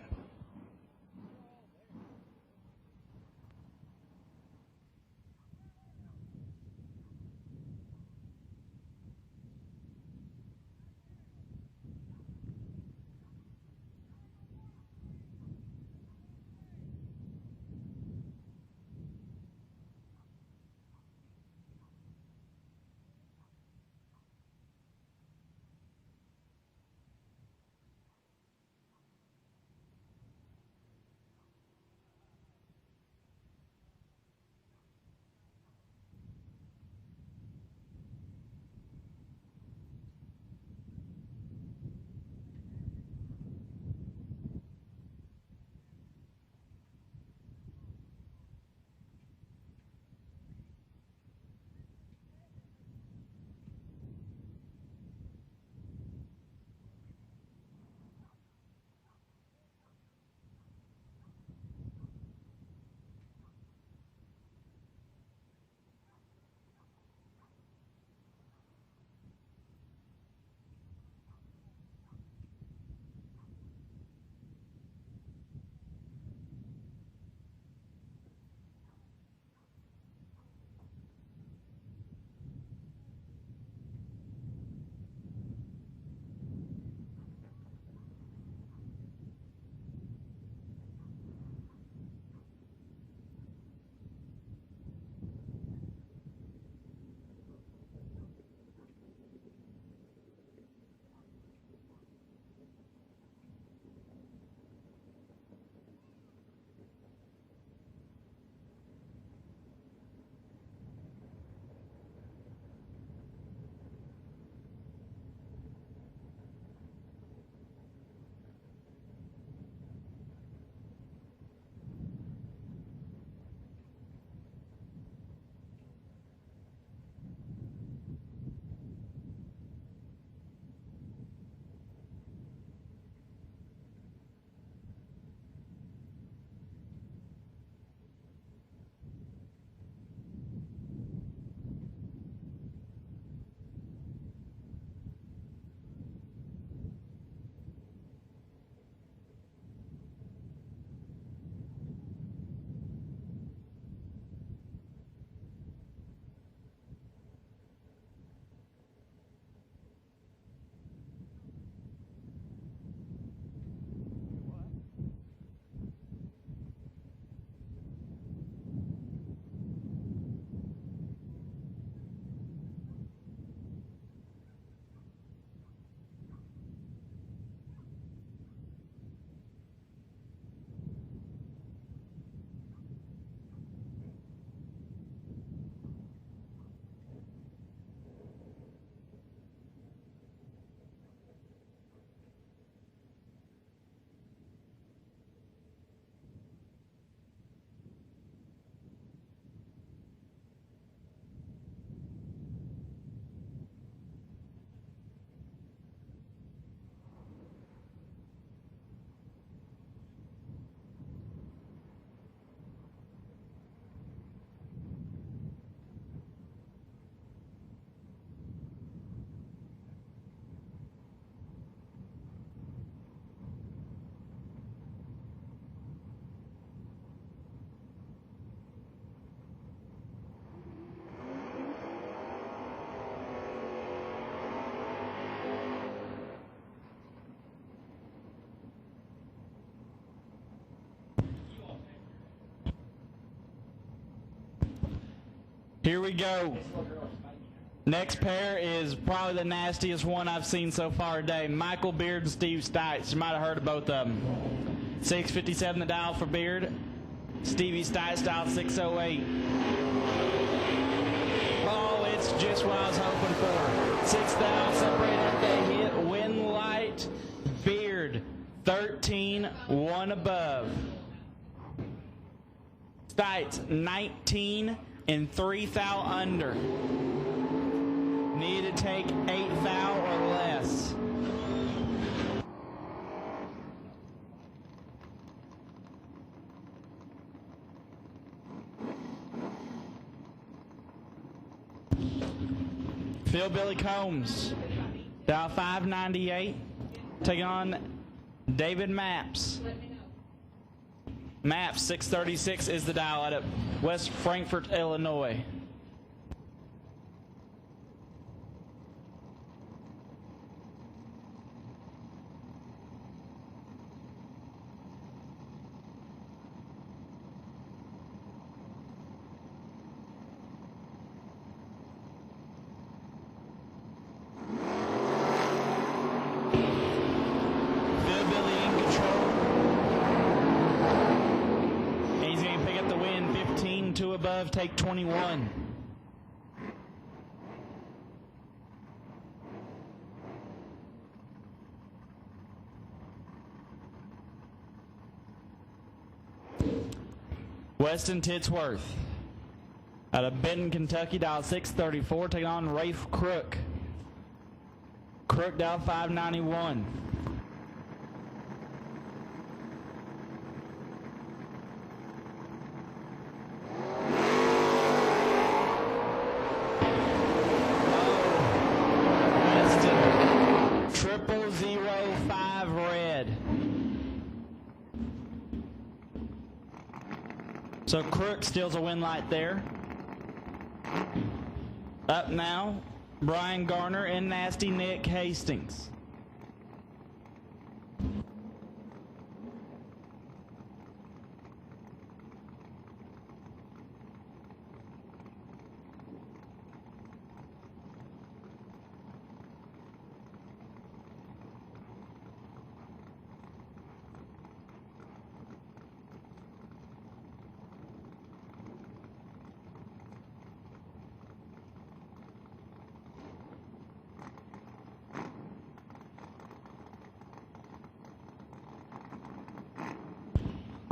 Here we go. Next pair is probably the nastiest one I've seen so far today. Michael Beard and Steve Stites. You might have heard of both of them. 657 the dial for Beard. Stevie Stites dial 608. Oh, it's just what I was hoping for. 6,000 separated at the hit. Win light. Beard 13, 1 above. Stites 19 and 3 thou under. Need to take 8 thou or less. Phil Billy Combs, dial 598, taking on David Maps. Maps 636 is the dial out of West Frankfort, Illinois. Above, take 21. Weston Titsworth out of Benton, Kentucky, dial 634, taking on Rafe Crook. Crook dial 591. So Crook steals a win light there. Up now, Brian Garner and Nasty Nick Hastings.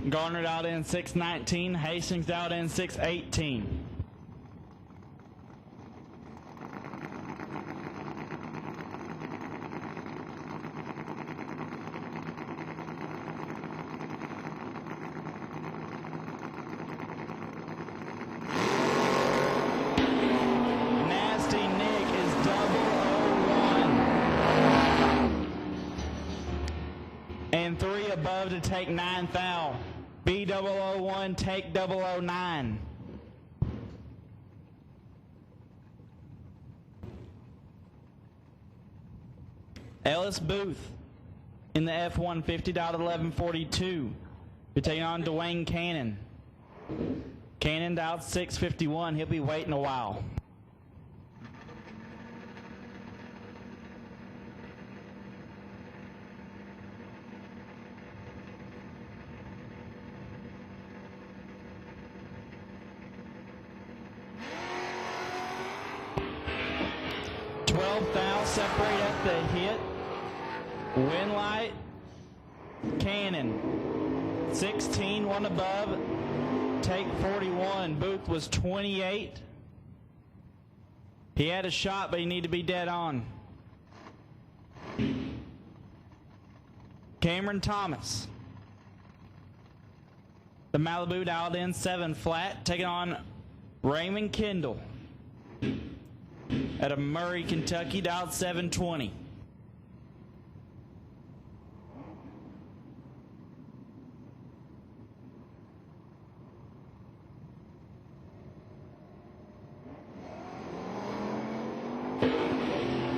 Garner out in 619, Hastings out in 618. Nasty Nick is 001. And 3 above to take 9 thou. B001, take 009. Ellis Booth in the F-150 dialed 1142. We're taking on Dwayne Cannon. Cannon dialed 651. He'll be waiting a while. Separate at the hit. Win light. Cannon 16, 1 above. Take 41. Booth was 28. He had a shot, but he needed to be dead on. Cameron Thomas. The Malibu dialed in 7 flat, taking on Raymond Kendall. Out of Murray, Kentucky, dialed 720.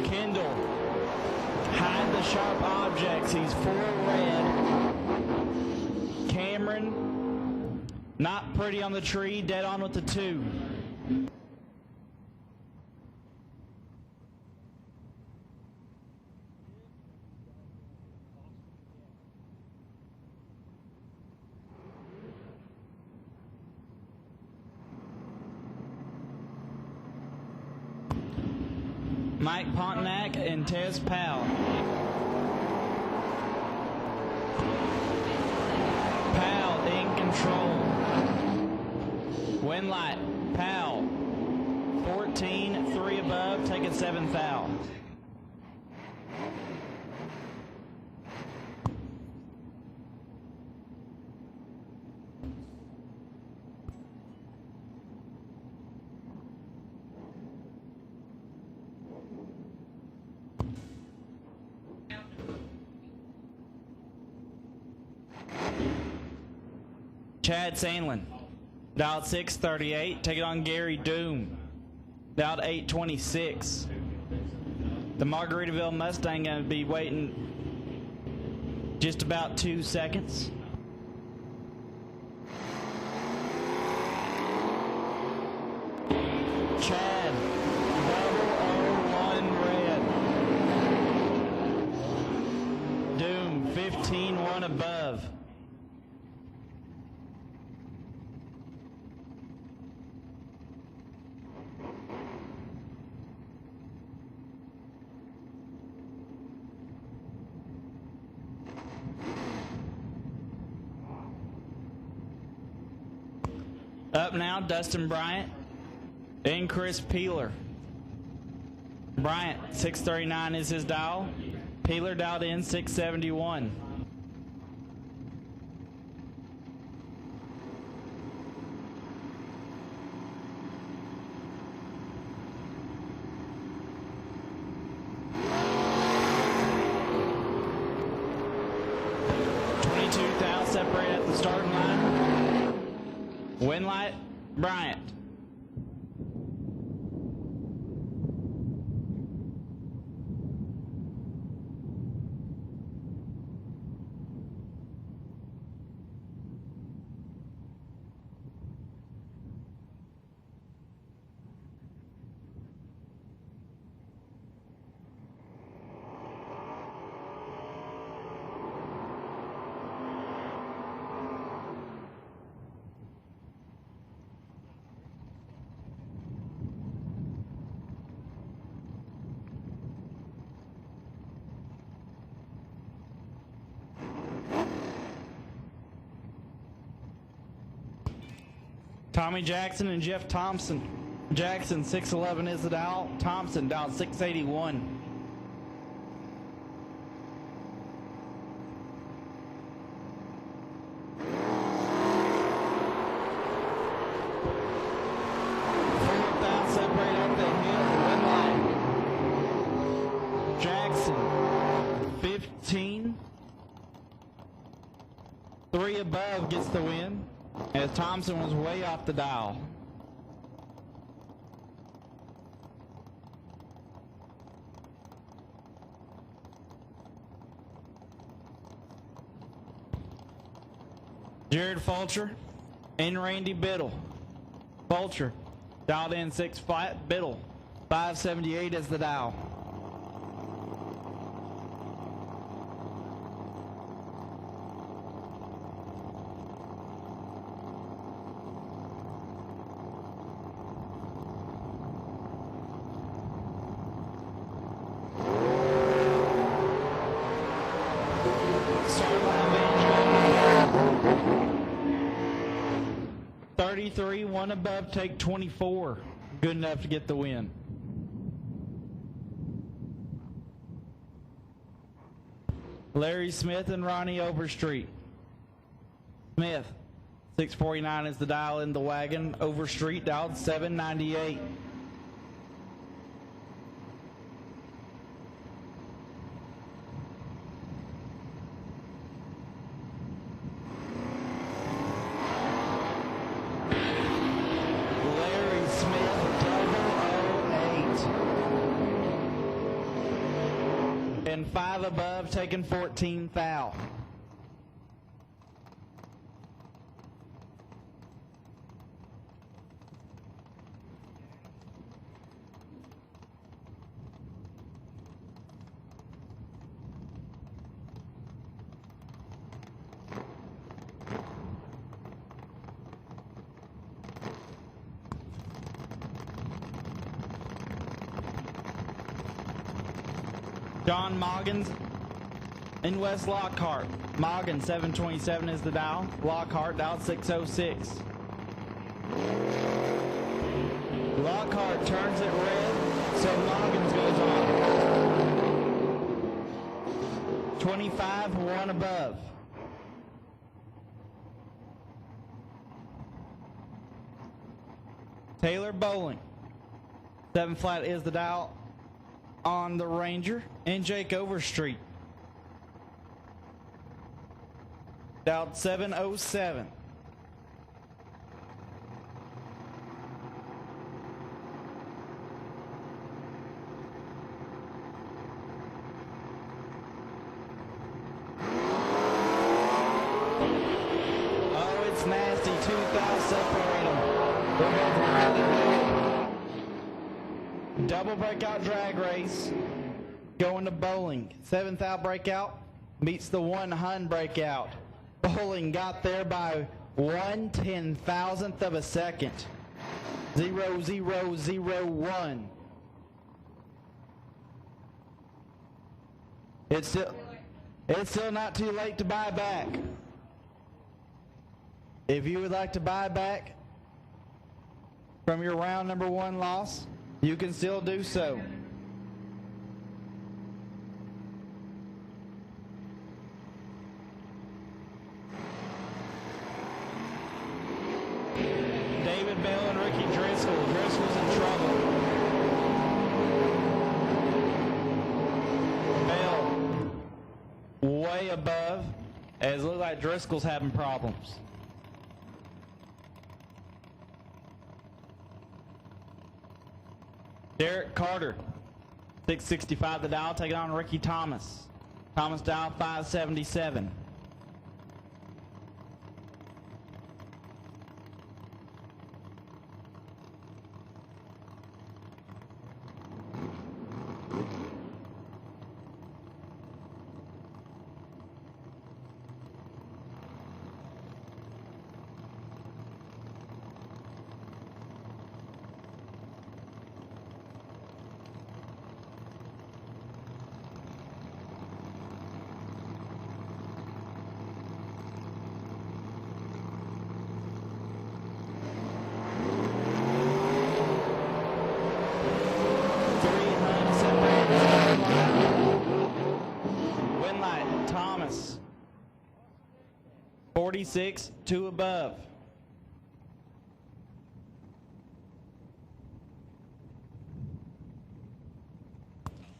Kendall, hide the sharp objects. He's 4 red. Cameron, not pretty on the tree, dead on with the 2. Mike Pontiac and Tez Powell. Powell in control. Win light. Powell. 14, 3 above, taking 7th out. Chad Sandlin, dialed 638, take it on Gary Doom, dialed 826. The Margaritaville Mustang going to be waiting just about 2 seconds. Chad, 001 red. Doom, 15-1 above. Up now, Dustin Bryant and Chris Peeler. Bryant, 639 is his dial. Peeler dialed in 671. Separate at the starting line. Win light, Bryant. Tommy Jackson and Jeff Thompson. Jackson, 611 is the dial. Thompson, dial 681. Separate up the hill, win line. Jackson, 15. 3 above gets the win, as Thompson was way off the dial. Jared Fulcher and Randy Biddle. Fulcher dialed in 6 flat. Biddle 578 is the dial. One above, take 24. Good enough to get the win. Larry Smith and Ronnie Overstreet. Smith, 649 is the dial in the wagon. Overstreet dialed 798. And 5 above, taking 14 foul. John Moggins in West Lockhart. Moggins 727 is the dial. Lockhart dial 606. Lockhart turns it red, so Moggins goes on. 25, 1 above. Taylor Bowling. 7 flat is the dial on the Ranger. And Jake Overstreet. Dialed 707. Oh, it's nasty. 2 fouls separate them. Double breakout drag race. Going to Bowling. 7th out breakout meets the 1 Hun breakout. Bowling got there by 1/10,000th of a second. 0-0-0-1. It's still not too late to buy back. If you would like to buy back from your round number 1 loss, you can still do so. David Bell and Ricky Driscoll. Driscoll's in trouble. Bell way above, as it looks like Driscoll's having problems. Derek Carter, 665 the dial, taking on Ricky Thomas. Thomas dial 577. Thomas, 46, 2 above.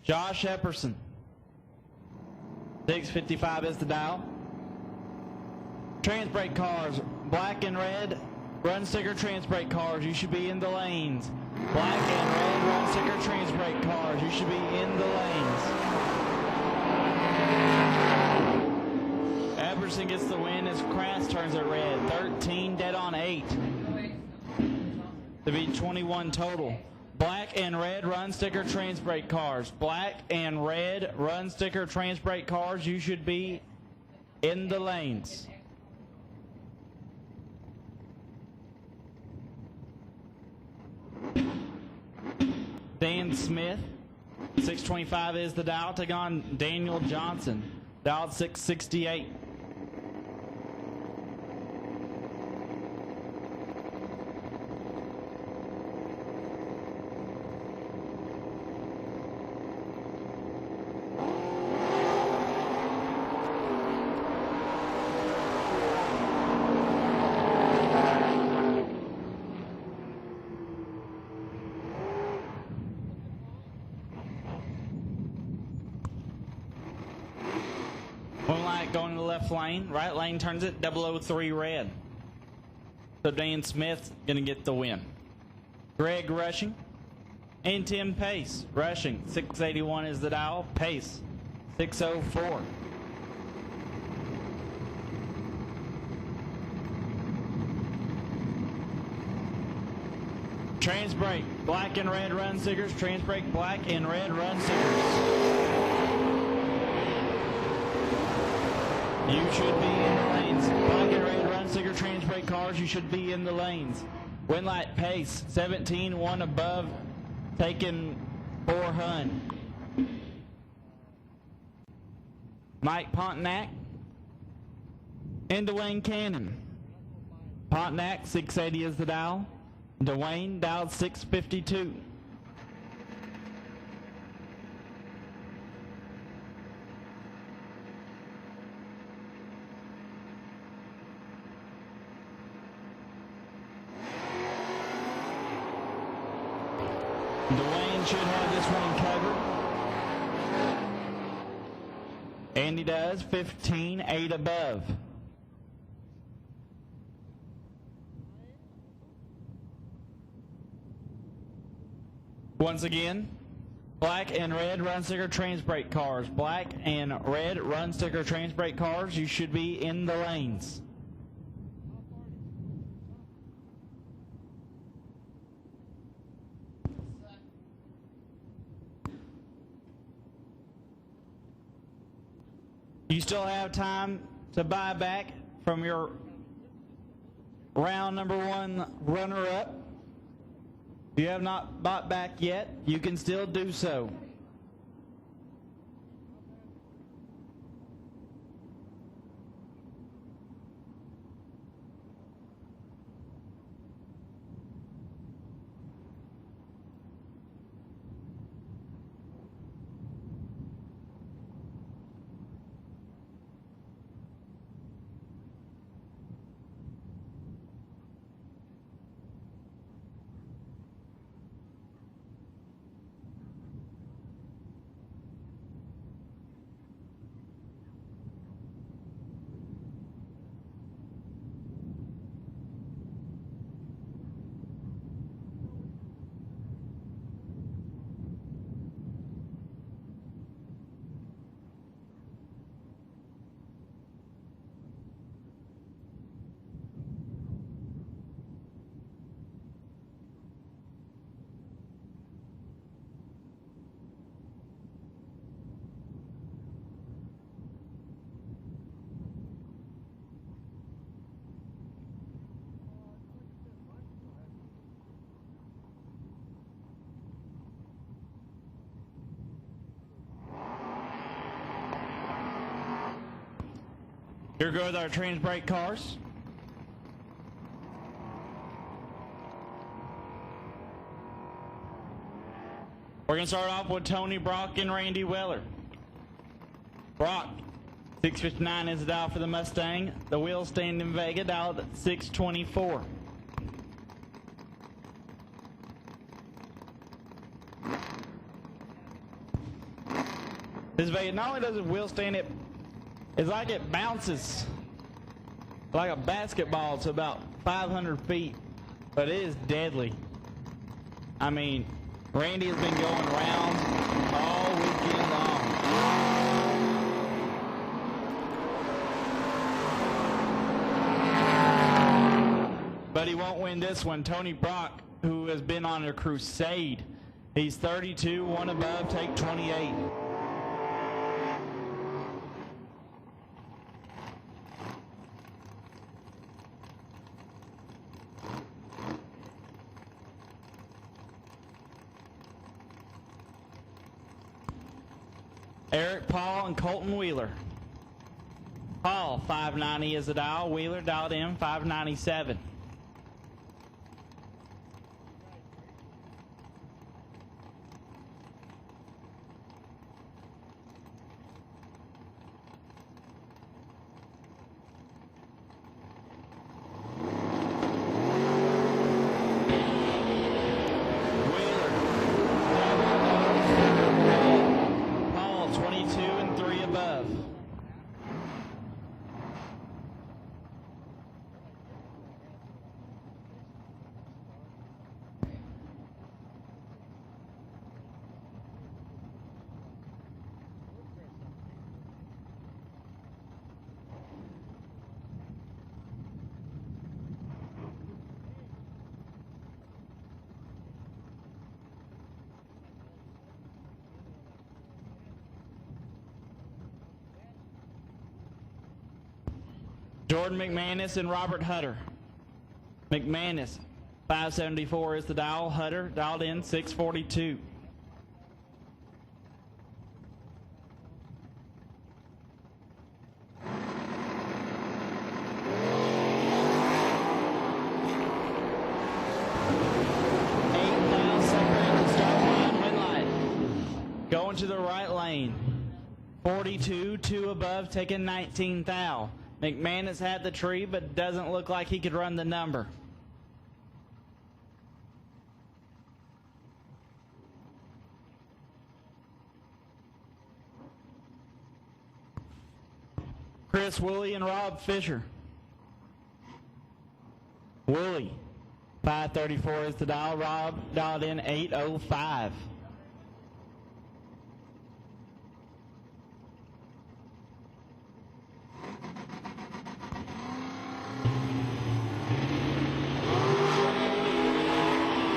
Josh Epperson, 655 is the dial. Transbrake cars, black and red, run sticker transbrake cars, you should be in the lanes. Black and red run sticker transbrake cars, you should be in the lanes. Epperson gets the win as Krass turns it red. 13 dead on 8. To be 21 total. Black and red run sticker transbrake cars. Black and red run sticker transbrake cars. You should be in the lanes. Dan Smith, 625 is the dial. Take on Daniel Johnson. Dialed 668. Moonlight going to the left lane. Right lane turns it 003 red. So Dan Smith's going to get the win. Greg rushing. And Tim Pace rushing. 681 is the dial. Pace 604. Transbrake, black and red run stickers. Transbrake, black and red run stickers. You should be in the lanes. Black and red run sticker transbrake cars, you should be in the lanes. Winlight Pace, 17, 1 above, taking 4 Hun. Mike Pontiac, and Dwayne Cannon. Pontiac, 680 is the dial. Dwayne dialed 652. Dwayne should have this one covered. And he does, 15, 8 above. Once again, black and red run sticker trans brake cars. Black and red run sticker trans brake cars, you should be in the lanes. You still have time to buy back from your round number 1 runner-up. If you have not bought back yet, you can still do so. Here goes our trans brake cars. We're going to start off with Tony Brock and Randy Weller. Brock, 659 is the dial for the Mustang. The wheel stand in Vega, dialed at 624. This Vega, not only does the wheel stand, it's like it bounces like a basketball to about 500 feet, but it is deadly. I mean, Randy has been going rounds all weekend long. But he won't win this one. Tony Brock, who has been on a crusade, he's 32, 1 above, take 28. Eric Paul and Colton Wheeler. Paul, 590 is the dial. Wheeler dialed in 597. Jordan McManus and Robert Hutter. McManus, 574 is the dial. Hutter dialed in 642. going to the right lane. 42, 2 above, taking 19 thou. McManus had the tree, but doesn't look like he could run the number. Chris Woolley and Rob Fisher. Woolley, 534 is the dial. Rob dialed in 805.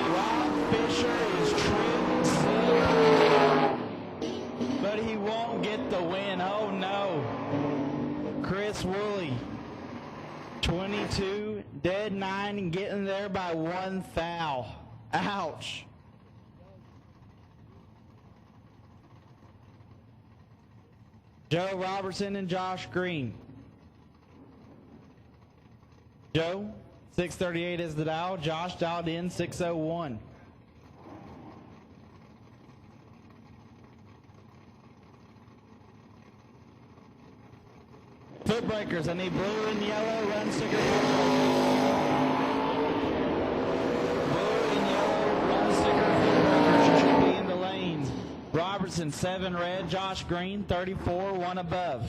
Rob Fisher is trimmed silver, but he won't get the win. Oh no. Chris Woolley, 22, dead 9, and getting there by 1 thou. Ouch. Joe Robertson and Josh Green. Joe, 638 is the dial. Josh dialed in 601. Foot breakers, I need blue and yellow, run sticker. Blue and yellow, run sticker, foot breakers should be in the lanes. Robertson, 7 red, Josh Green, 34, 1 above.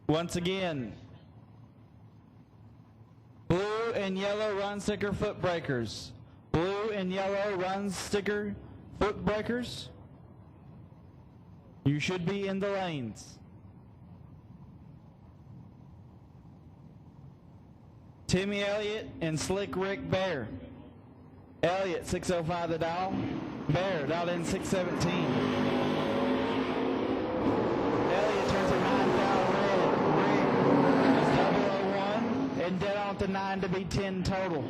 Once again, blue and yellow, run sticker, foot breakers. Blue and yellow, run sticker, foot breakers. You should be in the lanes. Timmy Elliott and Slick Rick Bear. Elliott, 605 the dial. Bear, dialed in 617. Elliott turns a 9 thou red. Rick is 001 and dead on to 9 to be 10 total.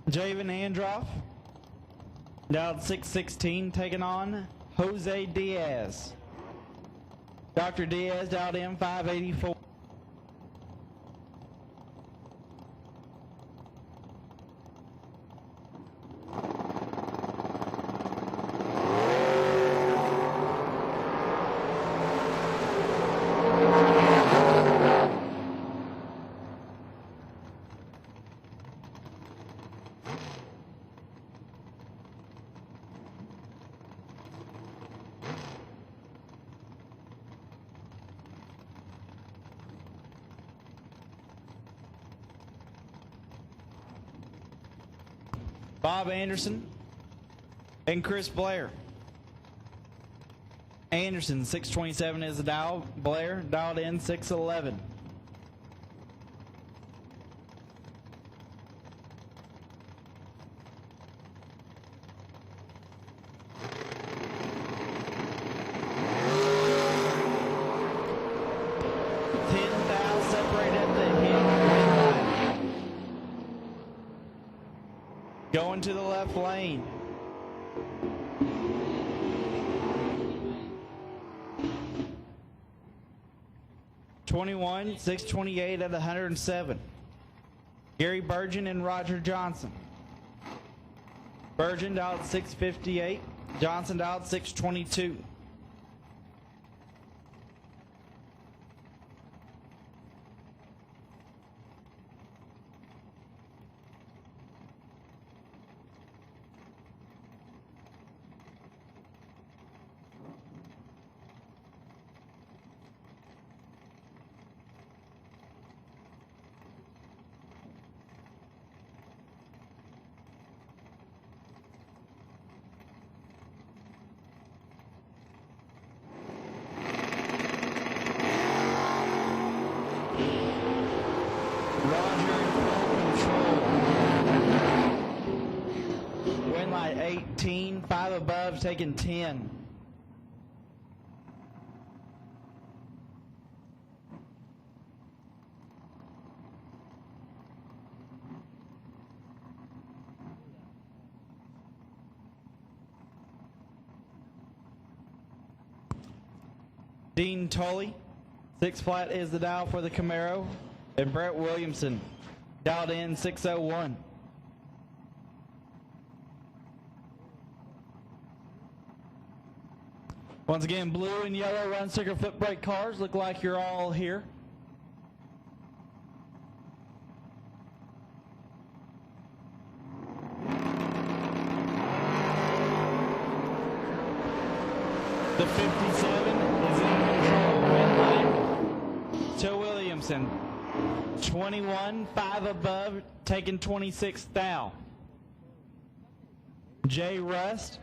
Javen Androff, dialed 616, taking on Jose Diaz. Dr. Diaz dialed in 584. Bob Anderson and Chris Blair. Anderson, 627 is the dial. Blair dialed in 611. Going to the left lane. (21) 628 at 107. Gary Burgeon and Roger Johnson. Burgeon dialed 658. Johnson dialed 622. Win light 18, 5 above, taking 10. Dean Tully, 6 flat is the dial for the Camaro. And Brett Williamson, dialed in 601. Once again, blue and yellow run sticker foot brake cars. Look like you're all here. The 57 is in control. Red line to Williamson. 21, 5 above, taking 26th thou. Jay Rust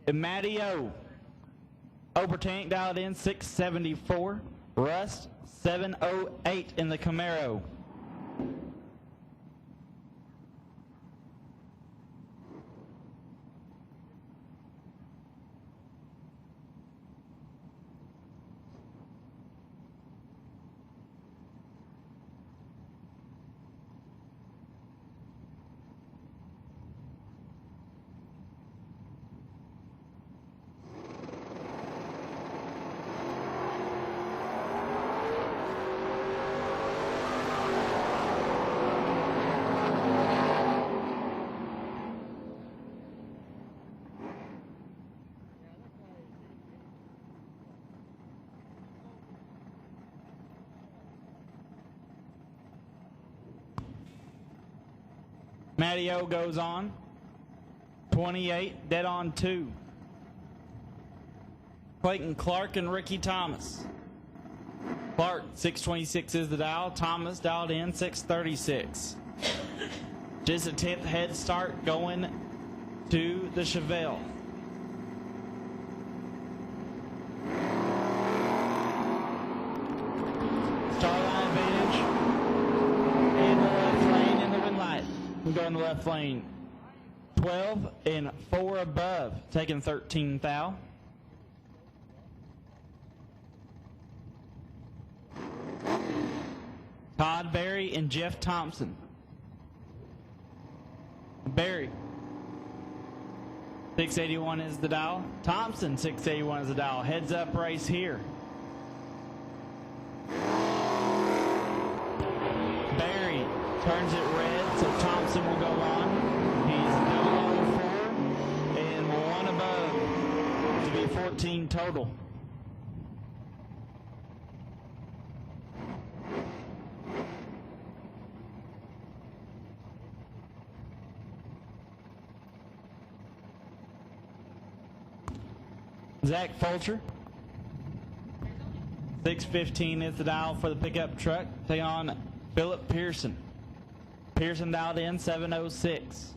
and Matty O. Obertank dialed in 674. Rust 708 in the Camaro. Matty O goes on. 28, dead on 2. Clayton Clark and Ricky Thomas. Clark, 626 is the dial. Thomas dialed in 636. Just a 10th head start going to the Chevelle. Starline advantage in the left lane in the red light. We go in the left lane. 12 and 4 above, taking 13th thou. Todd Berry and Jeff Thompson. Berry, 681 is the dial. Thompson, 681 is the dial. Heads up race here. Berry turns it red, so Thompson will go on. He's double 4 and 1 above to be 14 total. Zach Fulcher, 615 is the dial for the pickup truck. Taking on Philip Pearson. Pearson dialed in 706.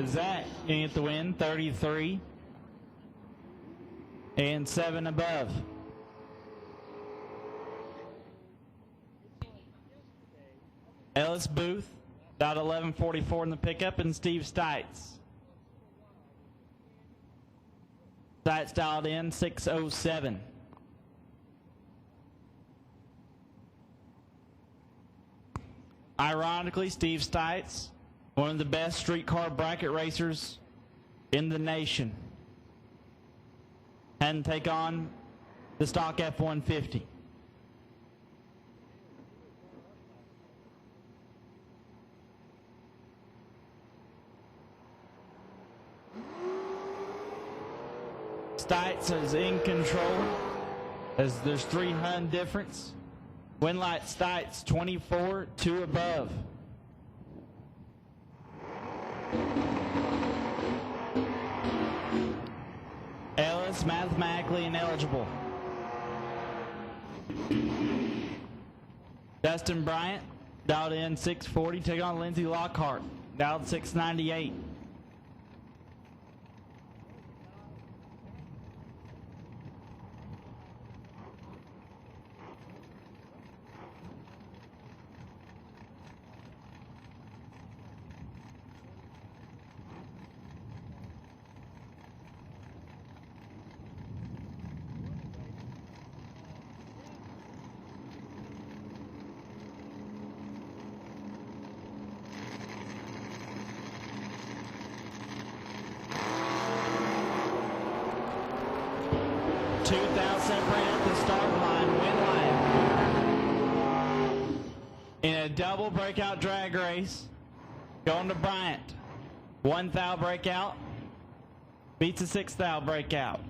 Zach getting it the win, 33 and 7 above. Ellis Booth, about 1144 in the pickup, and Steve Stites. Stites dialed in 607. Ironically, Steve Stites, one of the best streetcar bracket racers in the nation, and take on the stock F-150. Stites is in control as there's 3 hun difference. Winlight Stites 24, 2 above. Ellis mathematically ineligible. Dustin Bryant dialed in 640, take on Lindsey Lockhart, dialed 698. separate at the start line. Win line. In a double breakout drag race. Going to Bryant. 1 thou breakout. Beats a 6 thou breakout.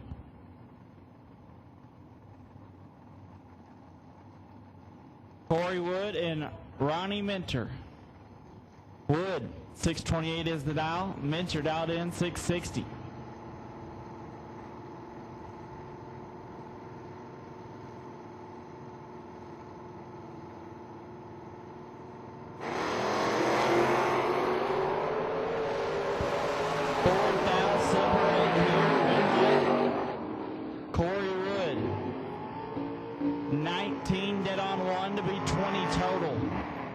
Corey Wood and Ronnie Minter. Wood, 628 is the dial. Minter dialed in 660. Corey Wood, 19 dead on 1 to be 20 total.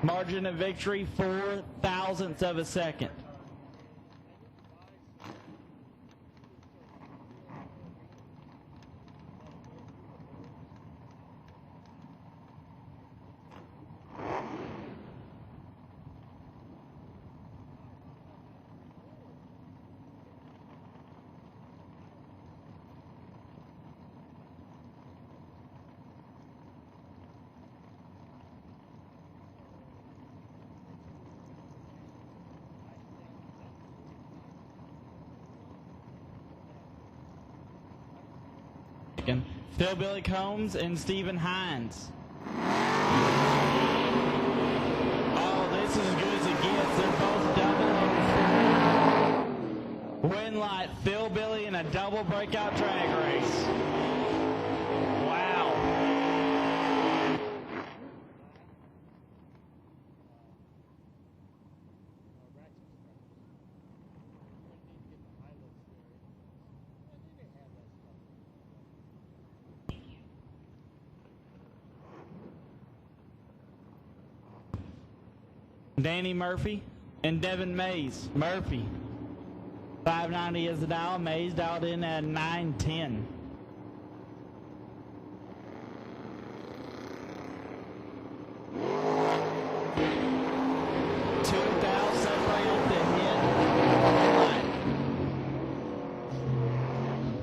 Margin of victory, 4 thousandths of a second. Phil Billy Combs and Stephen Hines. Oh, this is as good as it gets. They're both double. Win light, Phil Billy in a double breakout drag race. Wow. Danny Murphy and Devin Mays. Murphy, 590 is the dial. Mays dialed in at 910.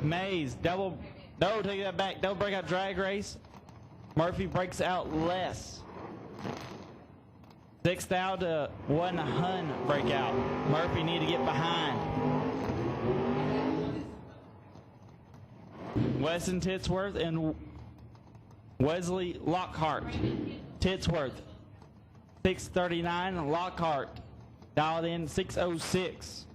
Mays, double, no, take that back, double breakout drag race. Murphy breaks out less. 6 thou to 1 hun breakout. Murphy need to get behind. Weston Titsworth and Wesley Lockhart. Titsworth, 639. Lockhart dialed in 606.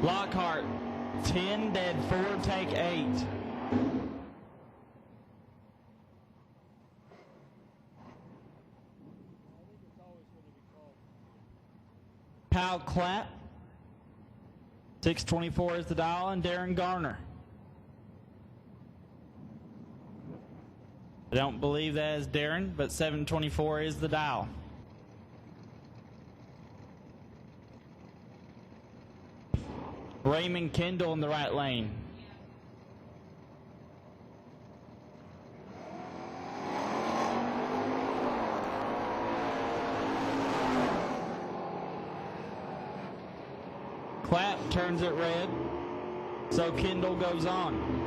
Lockhart, 10 dead, 4 take 8. Powell Clapp, 624 is the dial, and Darren Garner. I don't believe that is Darren, but 724 is the dial. Raymond Kendall in the right lane. Clapp turns it red, so Kendall goes on.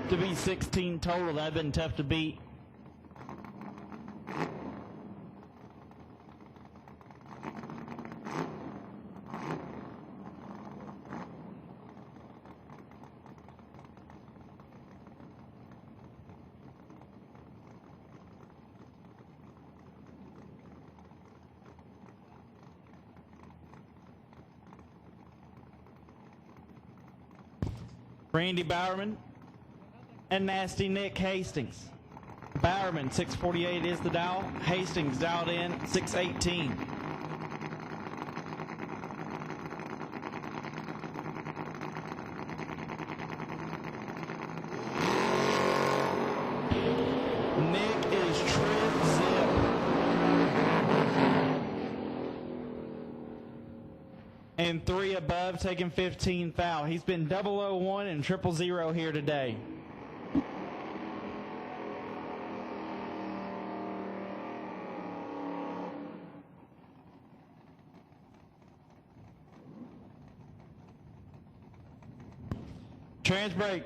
To be 16 total, that'd been tough to beat. Randy Bowerman, and Nasty Nick Hastings. Bowerman, 648 is the dial. Hastings dialed in, 618. Nick is trip zip. And 3 above, taking 15 foul. He's been 001 and 000 here today. Trans break.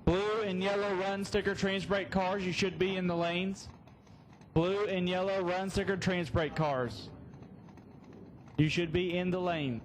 Blue and yellow run sticker trans break cars. You should be in the lanes. Blue and yellow run sticker trans break cars. You should be in the lane.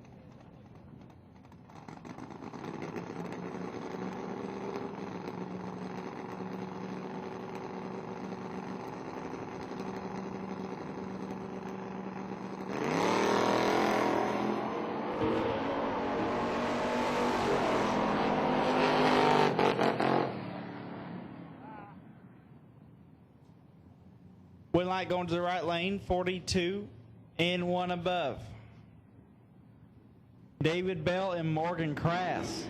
Win light going to the right lane, 42 and 1 above. David Bell and Morgan Crass.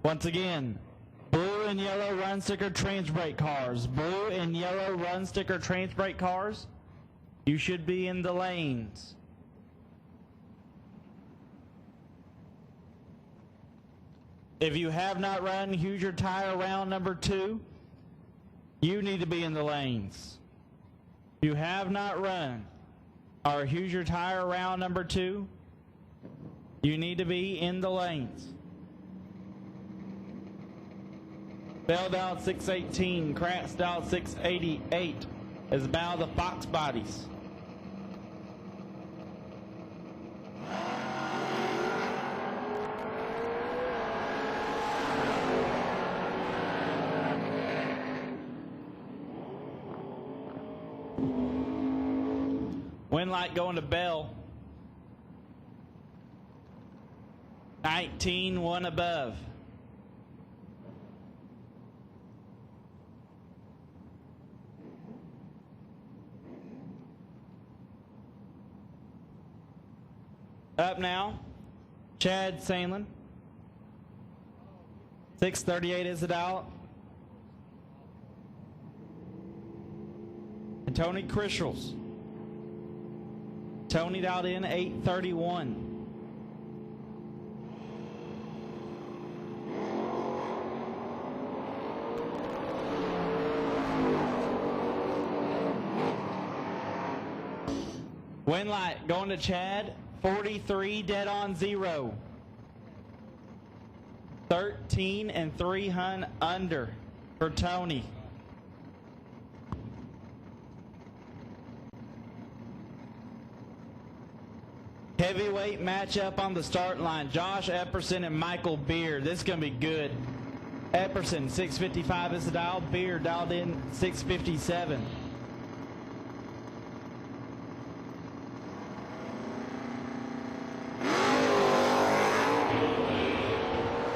Once again, blue and yellow run sticker trans brake cars. Blue and yellow run sticker trans brake cars. You should be in the lanes. If you have not run Hoosier Tire round number 2, you need to be in the lanes. If you have not run our Hoosier Tire round number 2, you need to be in the lanes. Bell dialed 618, Kratz dialed 688 is about the Fox bodies. Win light going to Bell. 19, 1 above. Up now, Chad Sandlin. 638 is the dial. And Tony Christials. Tony dialed in 831. Win light going to Chad, 43 dead on 0. 13 and 3 hun under for Tony. Heavyweight matchup on the start line. Josh Epperson and Michael Beard. This is going to be good. Epperson, 655 is the dial. Beard dialed in 657.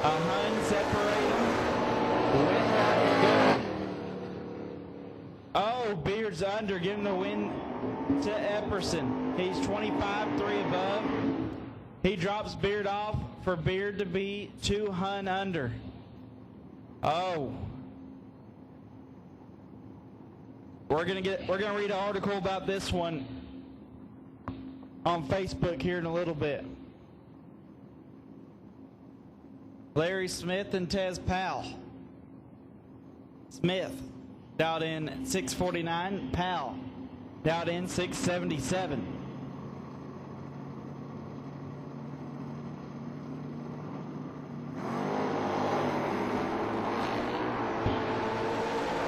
A hun separate them. Oh, Beard's under, giving the win to Epperson. He's 25, 3 above. He drops Beard off for Beard to be 2 hun under. Oh. We're gonna read an article about this one on Facebook here in a little bit. Larry Smith and Tez Powell. Smith dialed in 649. Powell dialed in 677.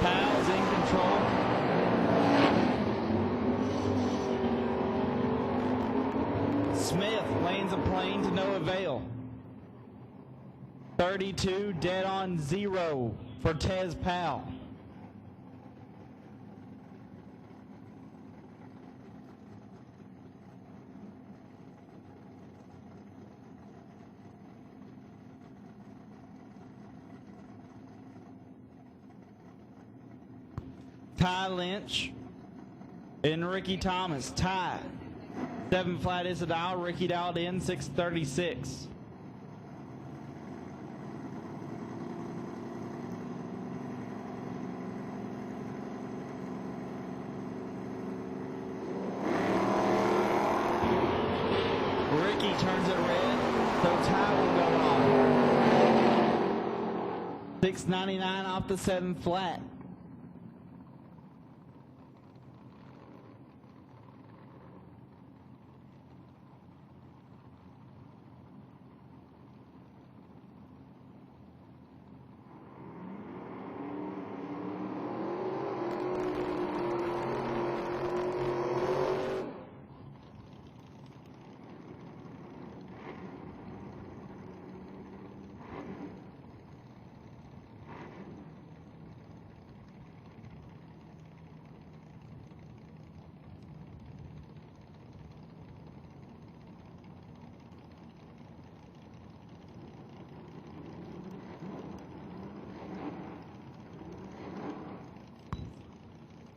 Powell's in control. Smith lanes a plane to no avail. 32 dead on 0 for Tez Powell. Ty Lynch, and Ricky Thomas. Ty, 7 flat is the dial. Ricky dialed in 636. Ricky turns it red, so Ty will go on. 699 off the 7 flat.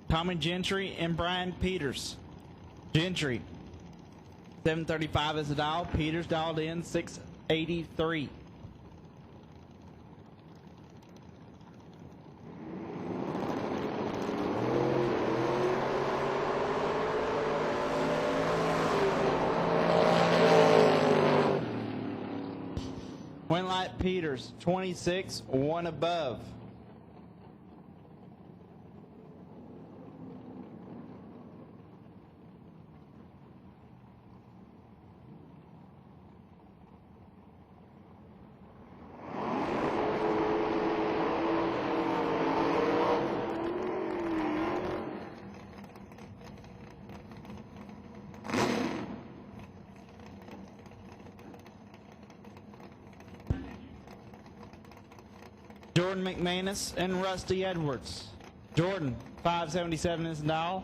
Tommy Gentry and Brian Peters. Gentry, 735 is the dial. Peters dialed in 683. Winlight Peters, 26, 1 above. Jordan McManus and Rusty Edwards. Jordan, 577 is the dial.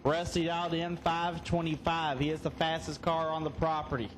Rusty dialed in 525. He is the fastest car on the property.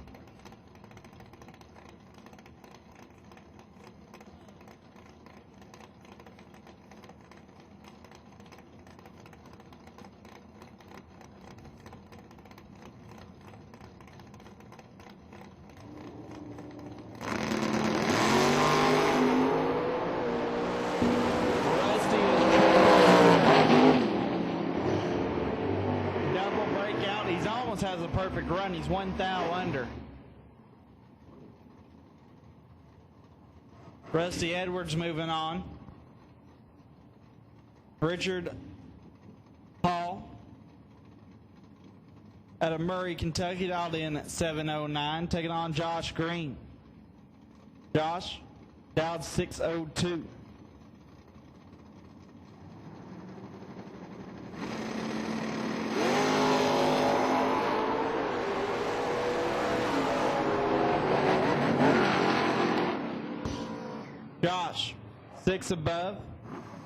Has a perfect run. He's 1 thou under. Rusty Edwards moving on. Richard Hall out of Murray, Kentucky, dialed in at 709, taking on Josh Green. Josh dialed 602. Josh, 6 above,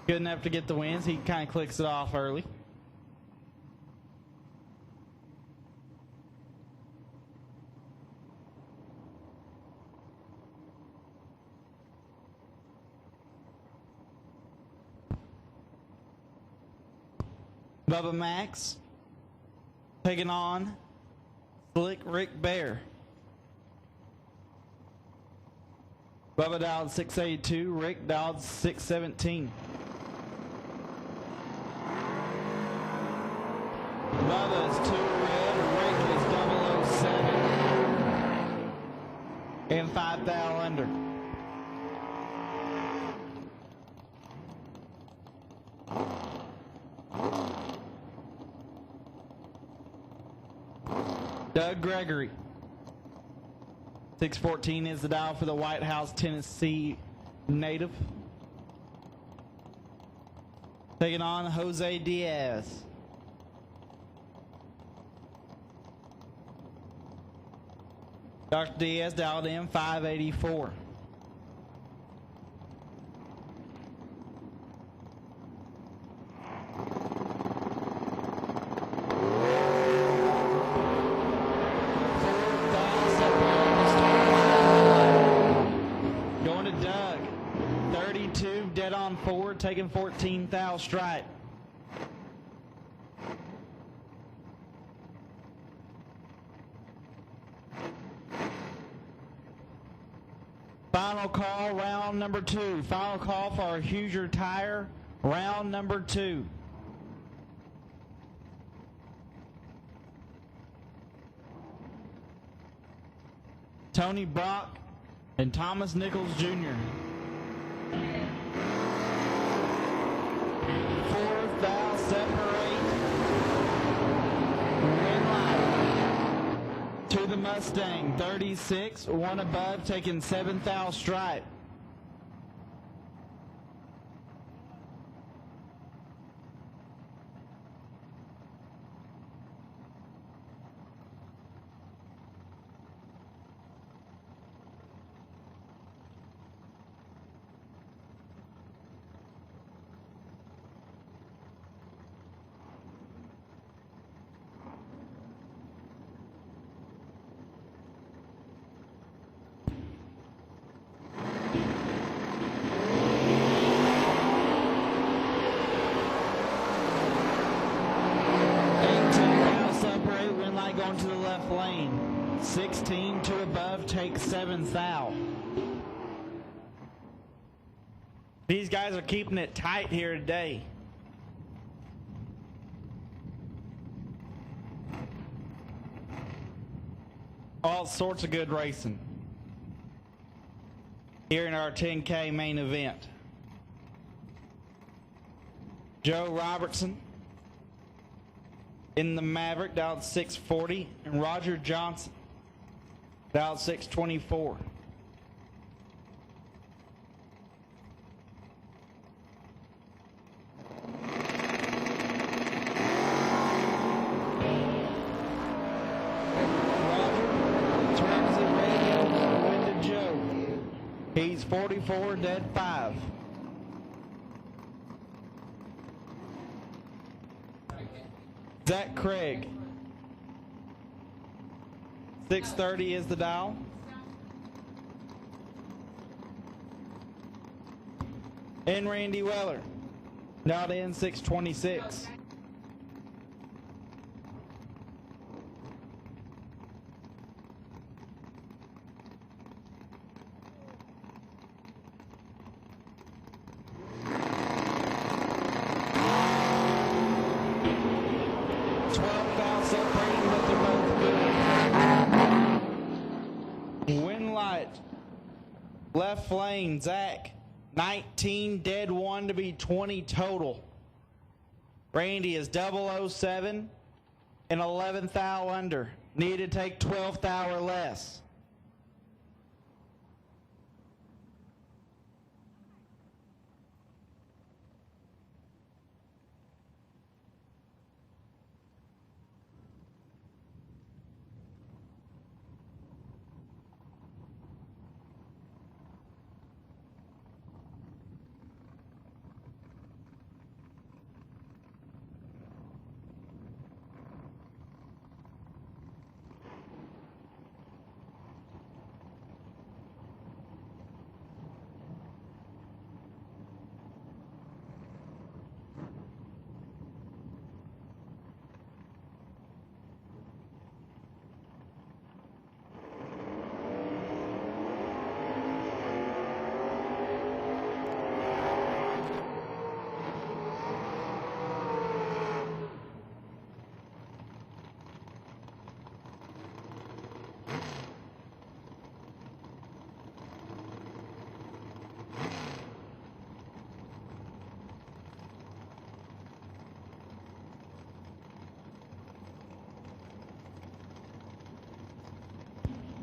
good enough to get the wins. He kind of clicks it off early. Bubba Max taking on Slick Rick Bear. Bubba dialed 682, Rick dialed 617. Bubba is 2 red, Rick is 007. And 5 thou under. Doug Gregory. 614 is the dial for the White House, Tennessee native. Taking on Jose Diaz. Dr. Diaz dialed in 584. Taking 14 thou strike. Final call, round number 2. Final call for our Hoosier Tire, round number 2. Tony Brock and Thomas Nichols Jr. Fourth thou separate. Win line to the Mustang, 36, one above, taking 7th thou stripe. Going to the left lane. 16 to above, takes 7th thou. These guys are keeping it tight here today. All sorts of good racing here in our 10K main event. Joe Robertson in the Maverick, down 640, and Roger Johnson, down 624. Roger turns it radio into Joe. He's 44, dead 5. Zach Craig, 630 is the dial. And Randy Weller, dialed in 626. Left lane, Zach, 19, dead 1 to be 20 total. Randy is 007 and 11th thou under. Need to take 12th thou or less.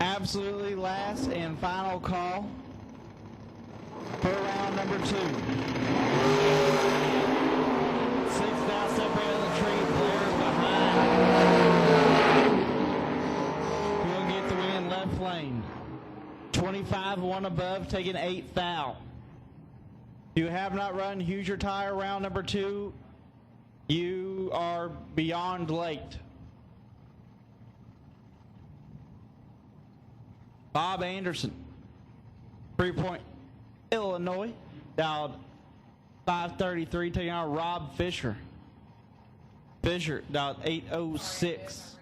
Absolutely last and final call for round number 2. 6th thou separated on the tree, players behind. We'll get the win, left lane. 25, 1 above, taking 8th thou. If you have not run Hoosier Tire round number 2, you are beyond late. Bob Anderson, Freeport, Illinois, dialed 533, taking out Rob Fisher. Fisher dialed 806.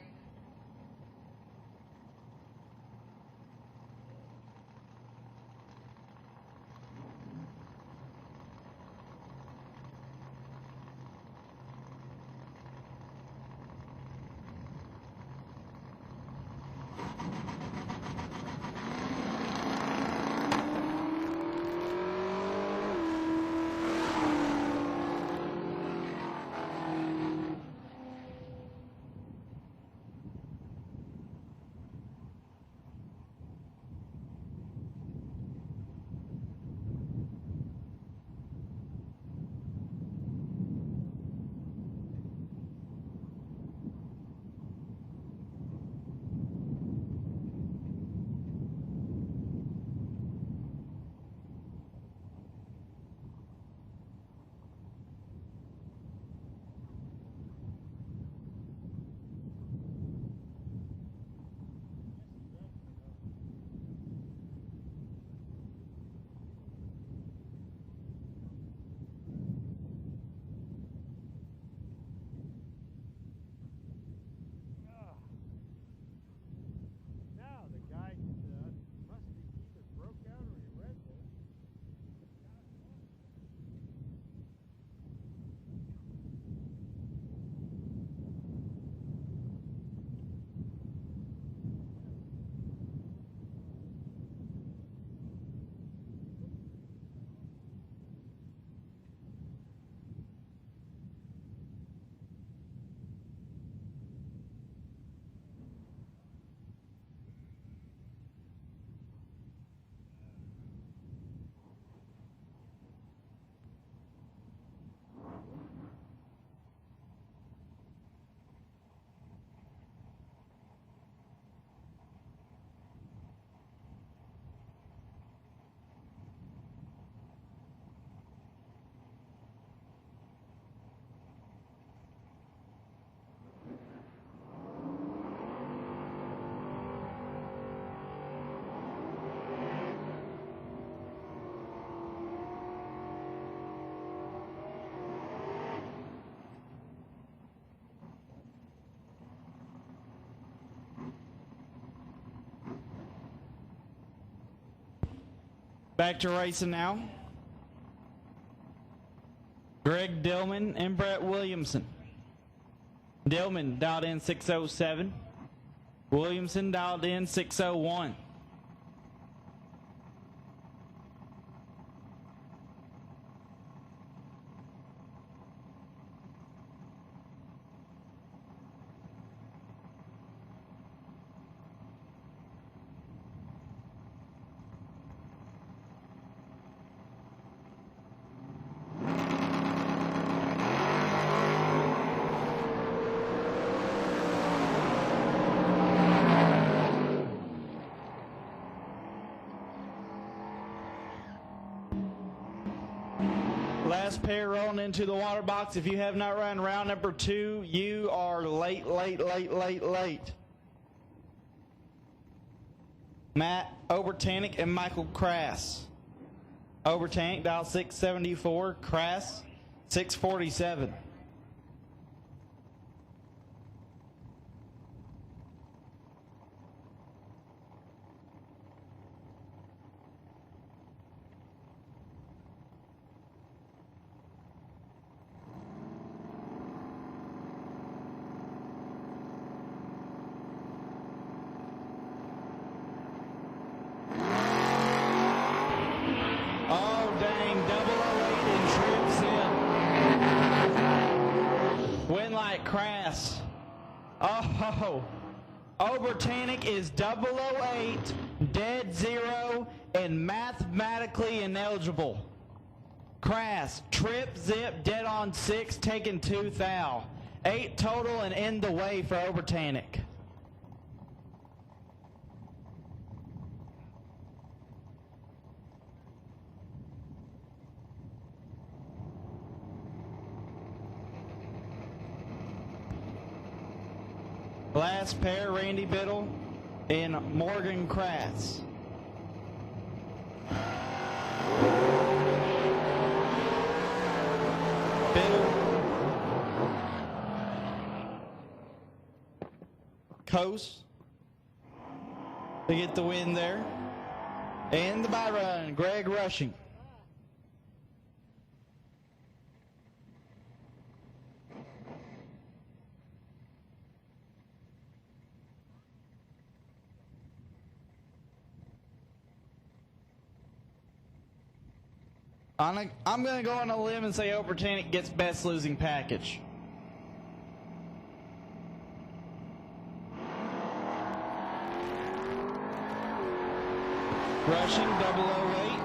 Back to racing now. Greg Dillman and Brett Williamson. Dillman dialed in 607. Williamson dialed in 601. Last pair rolling into the water box. If you have not run round number 2, you are late. Matt Obertanic and Michael Crass. Obertanic dial 674, Crass 647. Crass. Oh, Obertanic is 008, dead zero, and mathematically ineligible. Crass, trip, zip, dead on 6, taking 2 thou. 8 total and in the way for Obertanic. Last pair, Randy Biddle and Morgan Crass. Biddle Coast to get the win there. And the bye run, Greg Rushing. I'm going to go on a limb and say Obertanic gets best losing package. Rushing 008.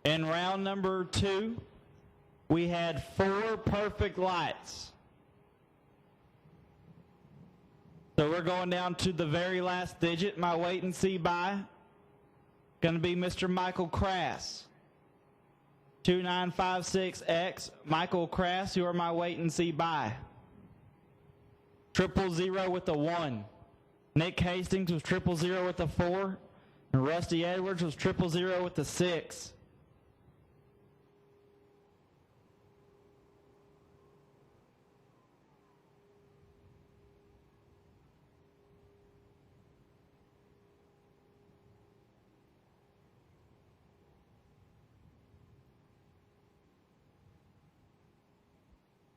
In round number 2, we had 4 perfect lights. So we're going down to the very last digit. My wait and see buy going to be Mr. Michael Crass. 2956X. Michael Crass, you are my wait and see buy. 000 with a 1. Nick Hastings was 000 with a 4. And Rusty Edwards was 000 with a 6.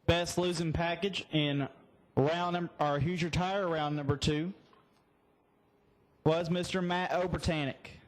Best losing package in Hoosier Tire round number 2 was Mr. Matt Obertanic.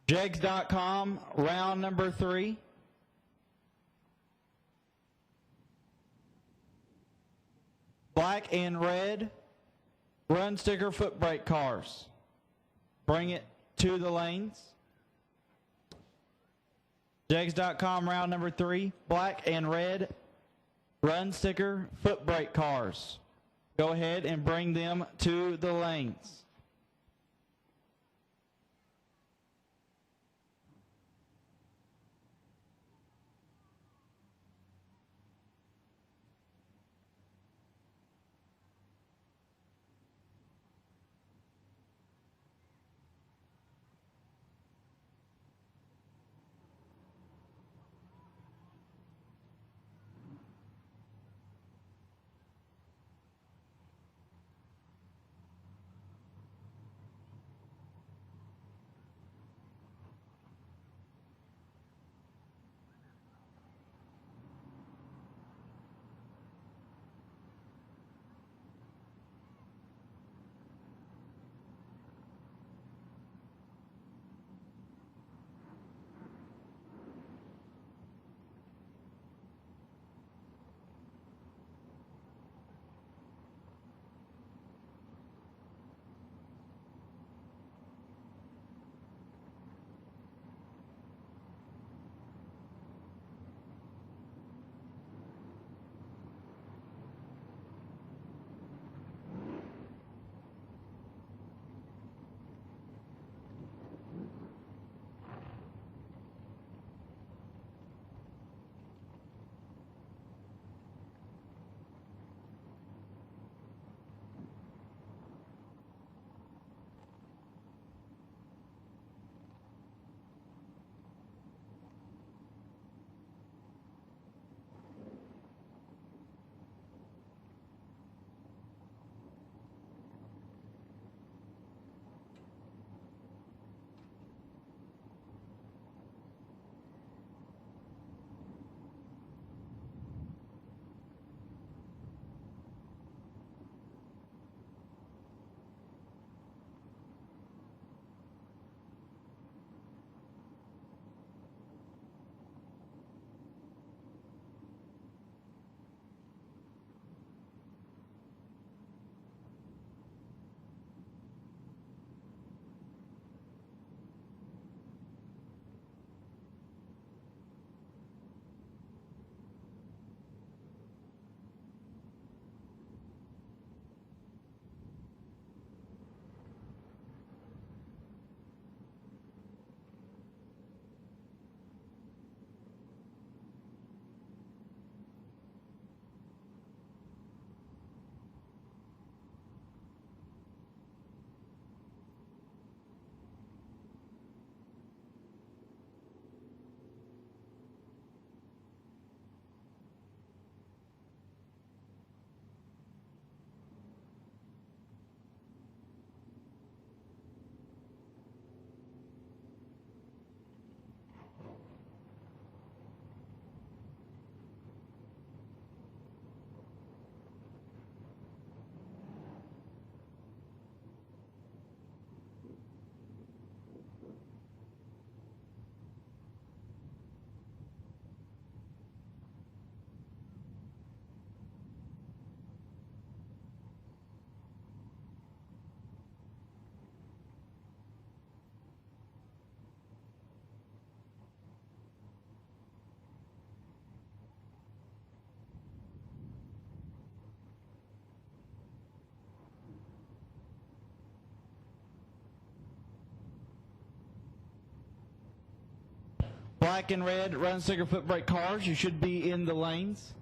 Jegs.com, round number 3. Black and red run sticker foot brake cars. Bring it to the lanes. Jegs.com, round number 3. Black and red run sticker foot brake cars. Go ahead and bring them to the lanes. Black and red run sticker foot brake cars. You should be in the lanes.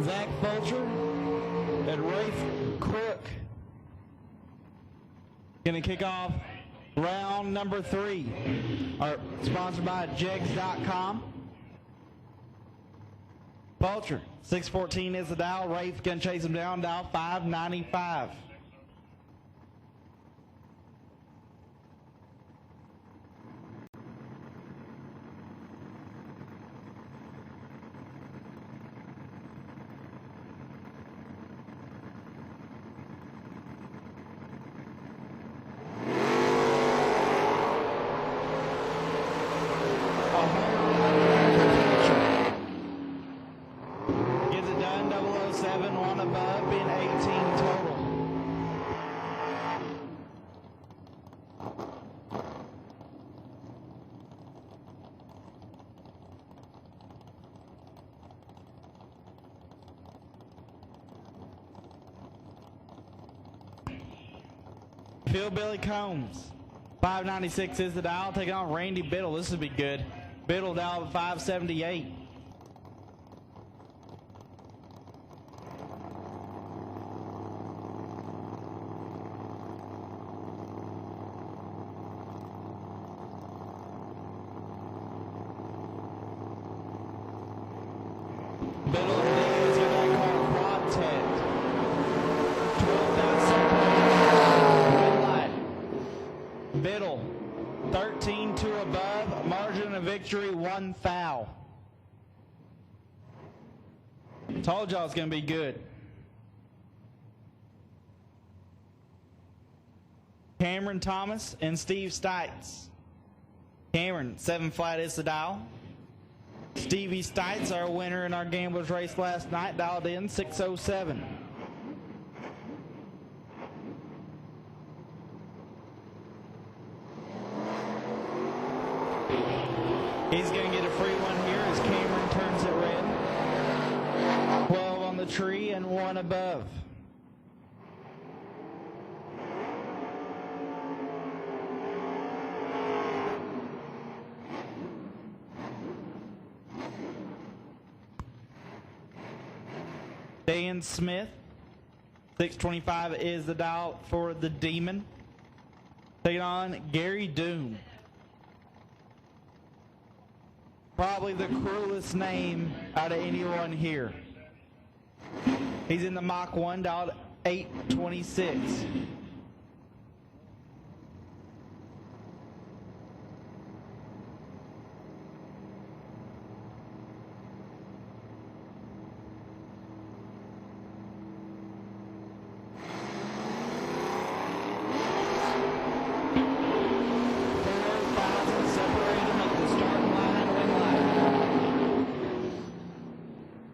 Zach Fulcher and Rafe Crook. Gonna kick off round number 3. Sponsored by Jegs.com. Fulcher, 614 is the dial. Rafe gonna chase him down, dial 595. Gets it done, 007, one above, being 18 total. Phil Billy Combs, 596 is the dial. Taking on Randy Biddle. This would be good. Biddle dial at 578. Biddle is going to call quad tech. 12 down separate. Red light. Biddle, 13-2 above. Margin of victory, 1 foul. Told y'all it's going to be good. Cameron Thomas and Steve Stites. Cameron, 7 flat is the dial. Stevie Stites, our winner in our gamblers race last night, dialed in 607. He's going to get a free one here as Cameron turns it red. 12 on the tree and 1 above. Dan Smith, 625 is the dial for the Demon. Taking on Gary Doom. Probably the cruelest name out of anyone here. He's in the Mach 1, dialed 826.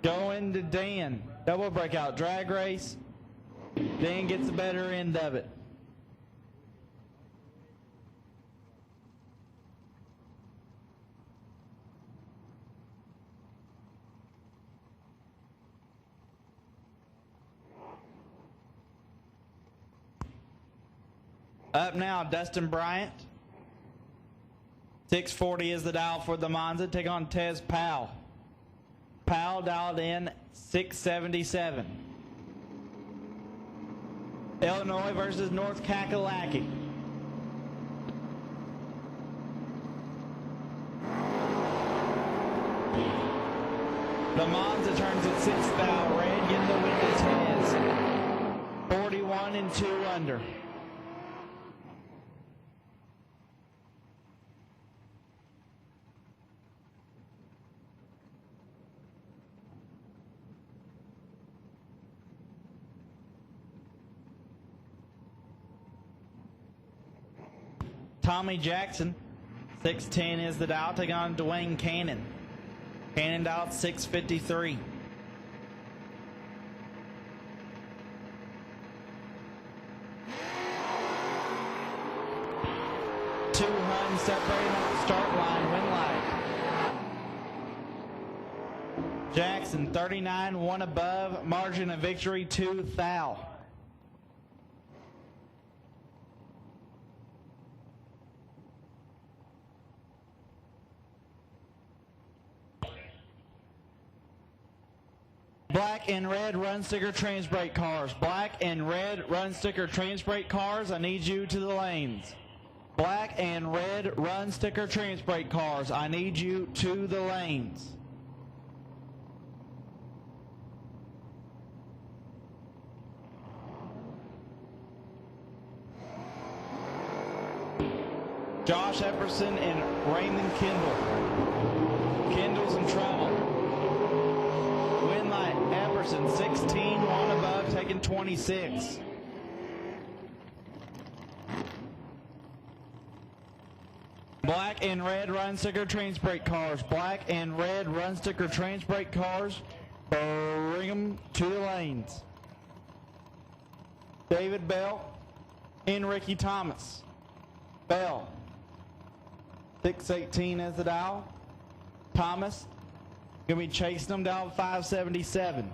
Going to Dan. Double breakout drag race. Dan gets the better end of it. Up now, Dustin Bryant. 640 is the dial for the Monza. Take on Tez Powell. Powell dialed in 677. Illinois versus North Kakalaki. The Monza turns at 6 thou. Red getting the win to Tez. 41 and 2 under. Tommy Jackson, 610 is the dial. Taking on Dwayne Cannon. Cannon dialed 653. Two Huns separating at the start line, win light. Jackson, 39, 1 above. Margin of victory, 2 thou. Black and red run sticker trans brake cars. Black and red run sticker trans brake cars, I need you to the lanes. Black and red run sticker trans brake cars, I need you to the lanes. Josh Epperson and Raymond Kendall. Kendall's in trouble. Win light, Epperson, 16, one above, taking 26. Black and red run sticker trans brake cars. Black and red run sticker trans brake cars. Bring them to the lanes. David Bell and Ricky Thomas. Bell. 618 as the dial. Thomas, gonna be chasing them down 577.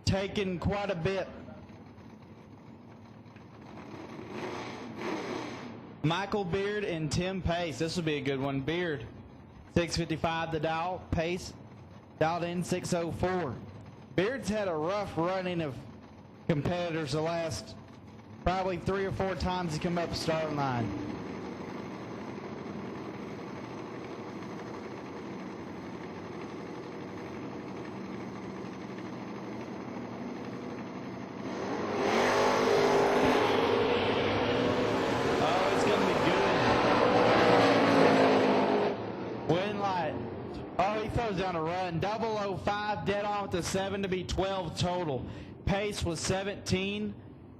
Taking quite a bit. Michael Beard and Tim Pace. This will be a good one. Beard, 655 the dial. Pace, dialed in 604. Beard's had a rough running of competitors the last probably 3 or 4 times he come up the starting line. Down a run, 005, dead on with the 7 to be 12 total. Pace was 17,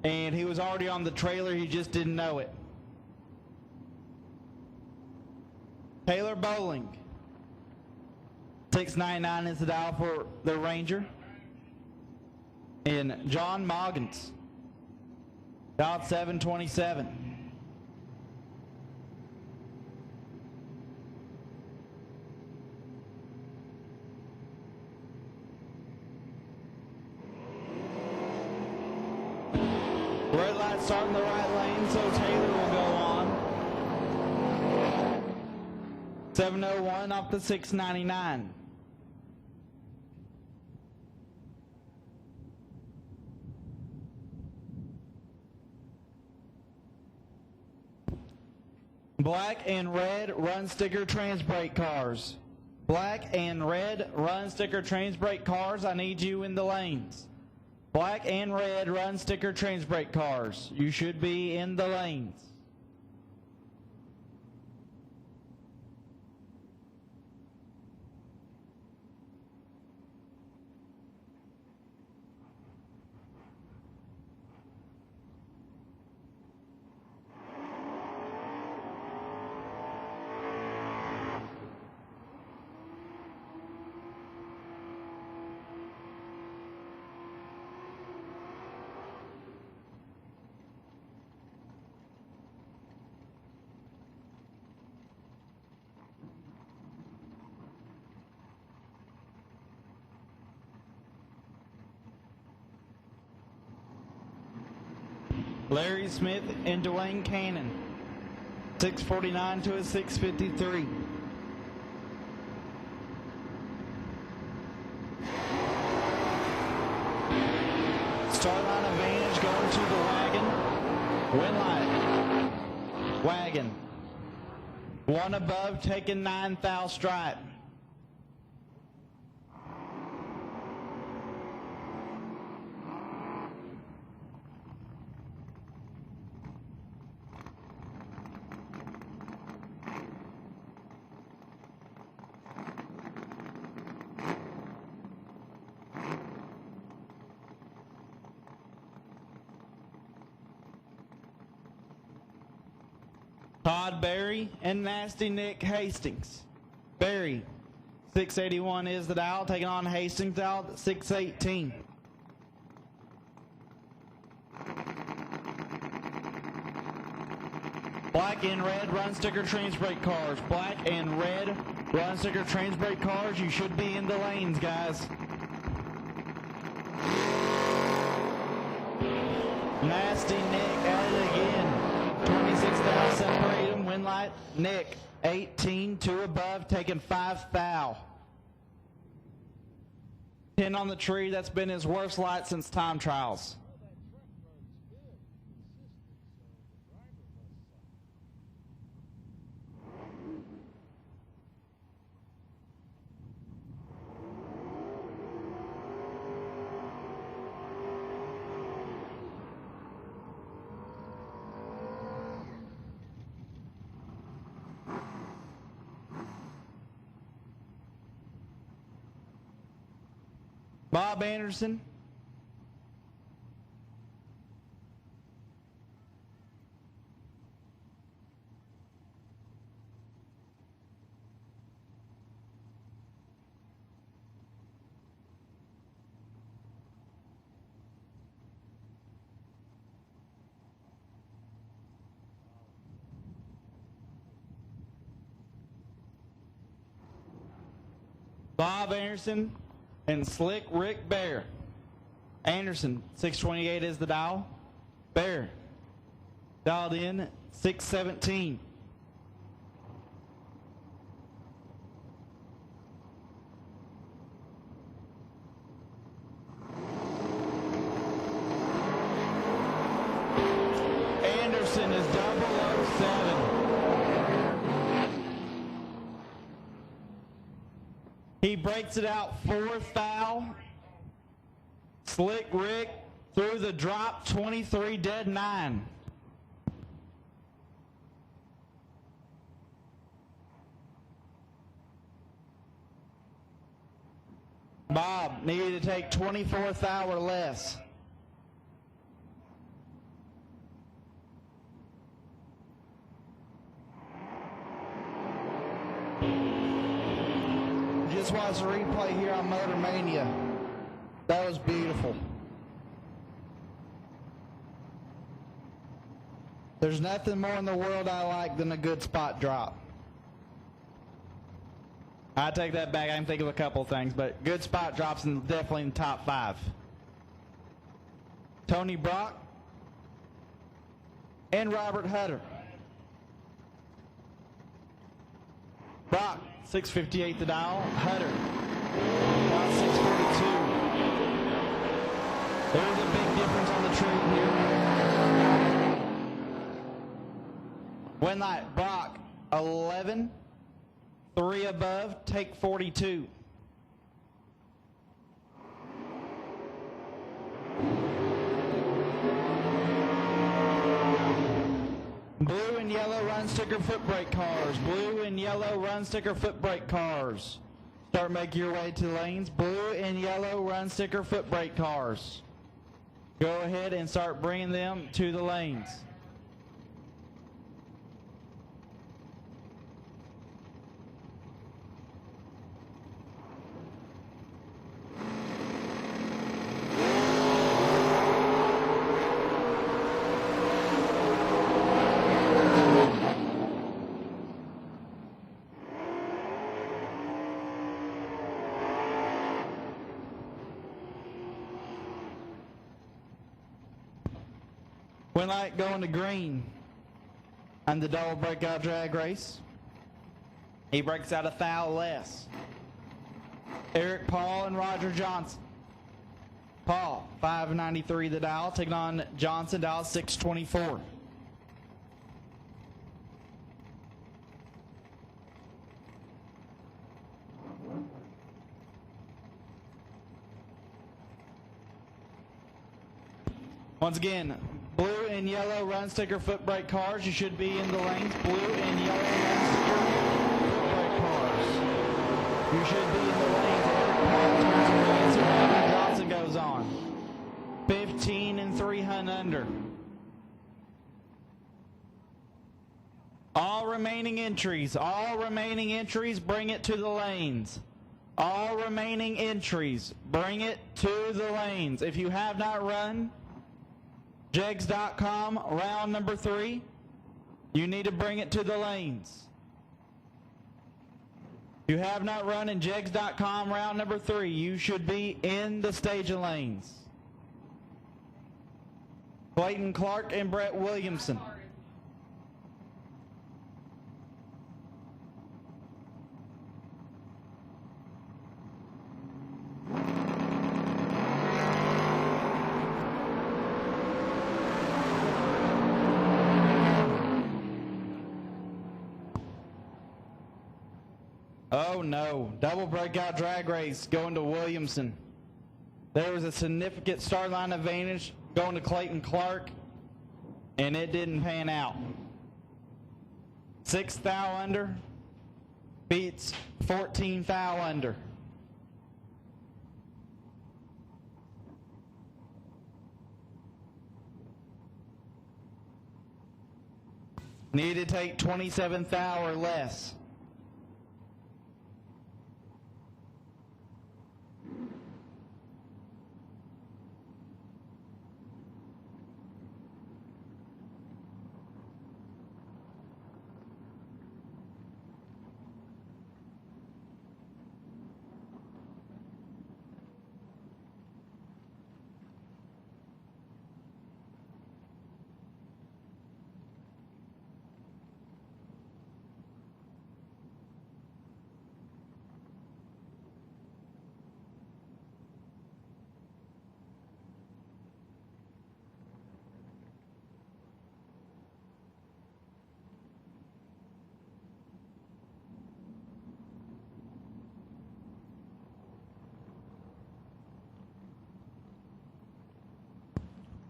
and he was already on the trailer, he just didn't know it. Taylor Bowling, 699 is the dial for the Ranger. And John Moggins, dial 727. Red light starting the right lane, so Taylor will go on. 701 off the 699. Black and red run sticker trans brake cars. Black and red run sticker trans brake cars, I need you in the lanes. Black and red run sticker trans brake cars. You should be in the lanes. Larry Smith and Dwayne Cannon, 649 to a 653. Start line advantage going to the wagon. Win light. Wagon. One above taking 9,000 stripe. Todd Berry and Nasty Nick Hastings. Berry, 681 is the dial, taking on Hastings dial at 618. Black and red run sticker trains brake cars. Black and red run sticker trains brake cars. You should be in the lanes, guys. Nasty Nick at it again. 26 thou separate him. Win light Nick 18, 2 above, taking 5 thou. 10 on the tree. That's been his worst light since time trials. Bob Anderson. Bob Anderson and Slick Rick Bear. Anderson, 628 is the dial. Bear, dialed in, 617. Anderson is 007. He breaks it out 4 thou. Slick Rick through the drop, 23 dead 9. Bob needed to take 24 thou or less. Just watch the replay here on Motor Mania. That was beautiful. There's nothing more in the world I like than a good spot drop. I take that back. I can think of a couple of things, but good spot drops and definitely in the top 5. Tony Brock and Robert Hutter. Brock, 658 the dial. Hutter, about 642. There's a big difference on the trade here. Win light, Brock, 11. 3 above, take 42. Blue and yellow run sticker foot brake cars. Blue and yellow run sticker foot brake cars. Start making your way to lanes. Blue and yellow run sticker foot brake cars. Go ahead and start bringing them to the lanes. Win light going to green on the double breakout drag race. He breaks out a thou less. Eric Paul and Roger Johnson. Paul, 593 the dial, taking on Johnson, dial 624. Once again, blue and yellow run sticker foot brake cars. You should be in the lanes. Blue and yellow run sticker foot brake cars. You should be in the lanes. Eric Paul turns away, so Roger Johnson goes on. 15 and 3 hunt under. All remaining entries, bring it to the lanes. All remaining entries, bring it to the lanes. If you have not run jegs.com round number 3, you need to bring it to the lanes. If you have not run in jegs.com round number 3, you should be in the staging lanes. Clayton Clark and Brett Williamson. Oh no, double breakout drag race going to Williamson. There was a significant start line advantage going to Clayton Clark, and it didn't pan out. 6 thou under beats 14 thou under. Need to take 27 thou or less.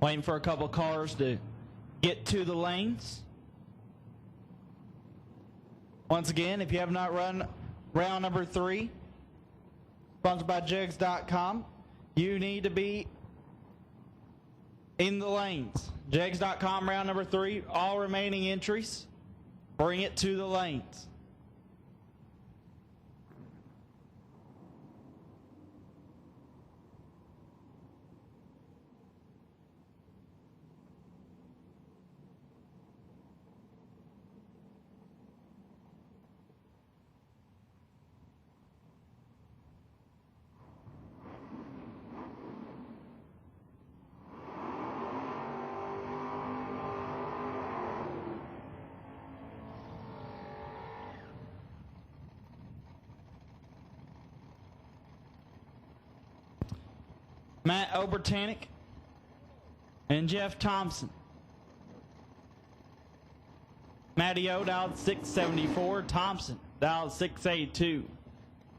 Waiting for a couple cars to get to the lanes. Once again, if you have not run round number 3, sponsored by jegs.com, you need to be in the lanes. jegs.com round number 3, all remaining entries, bring it to the lanes. Matt Obertanic and Jeff Thompson. Matty O dialed 674, Thompson dialed 682.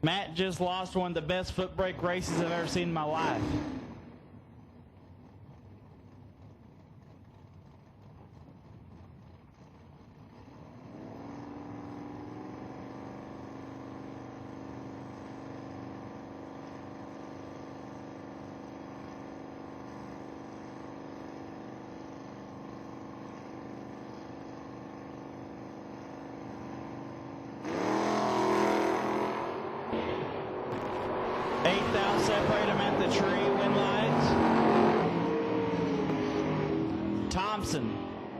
Matt just lost one of the best foot brake races I've ever seen in my life. Separate him at the tree, win lights. Thompson,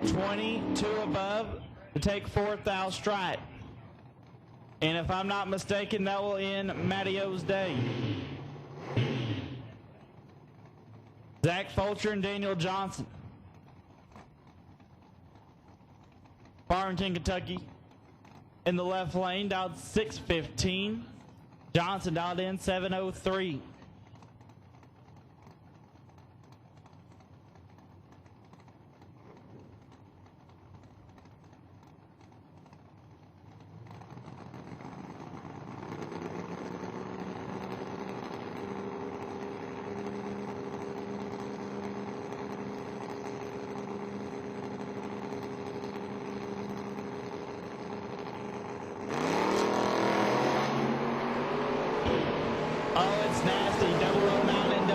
22 above to take 4th thou stripe. And if I'm not mistaken, that will end Matty O's day. Zach Fulcher and Daniel Johnson. Farmington, Kentucky, in the left lane, dialed 615. Johnson dialed in 703. Oh, it's nasty. 009 and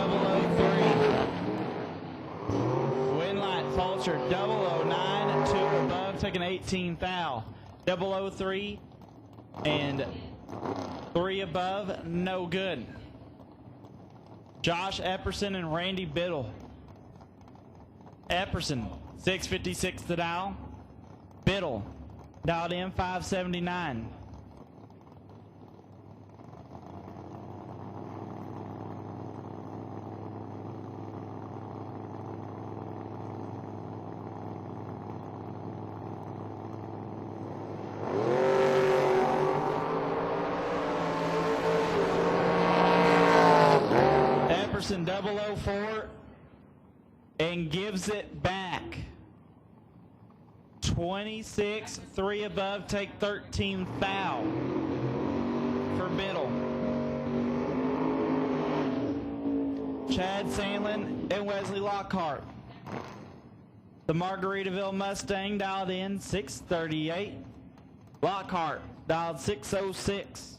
003. Win light, Fulcher, 009, 2 above, taking 18 thou. 003 and 3 above, no good. Josh Epperson and Randy Biddle. Epperson, 656 to dial. Biddle, dialed in 579. Epperson 004 and gives it back. 26, 3 above, take 13 foul for Biddle. Chad Sandlin and Wesley Lockhart. The Margaritaville Mustang dialed in 638. Lockhart dialed 606.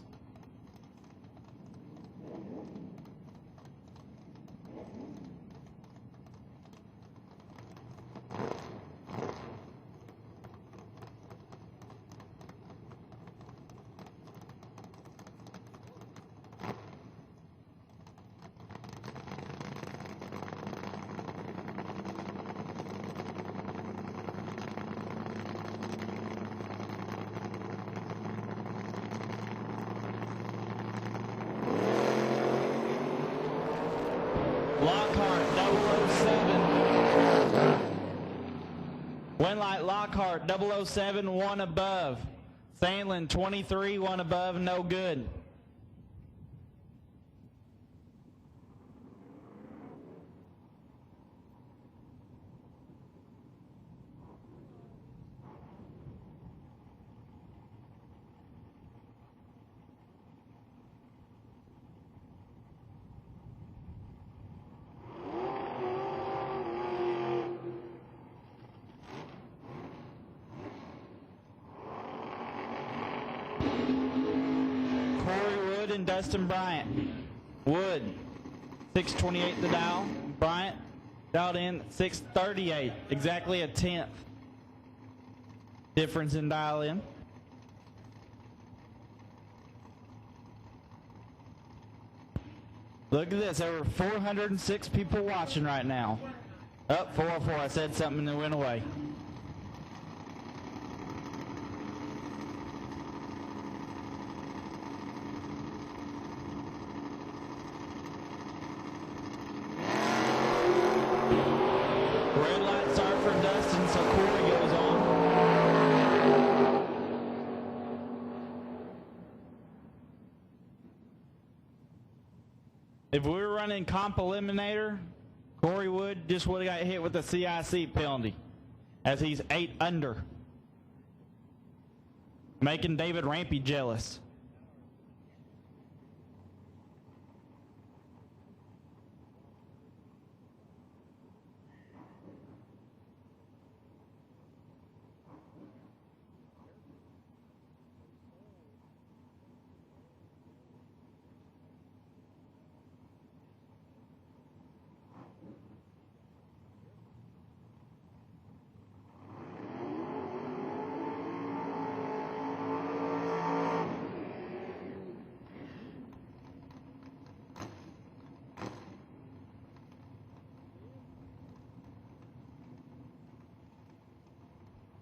Lockhart 007. Winlight Lockhart 007, 1 above. Sandlin 23, 1 above, no good. And Dustin Bryant. Wood, 628 the dial. Bryant dialed in 638, exactly a 10th difference in dial in. Look at this, over 406 people watching right now. Up 404, I said something that went away. Red light start for Dustin, so Corey goes on. If we were running comp eliminator, Corey Wood just would have got hit with a CIC penalty, as he's 8 under, making David Rampy jealous.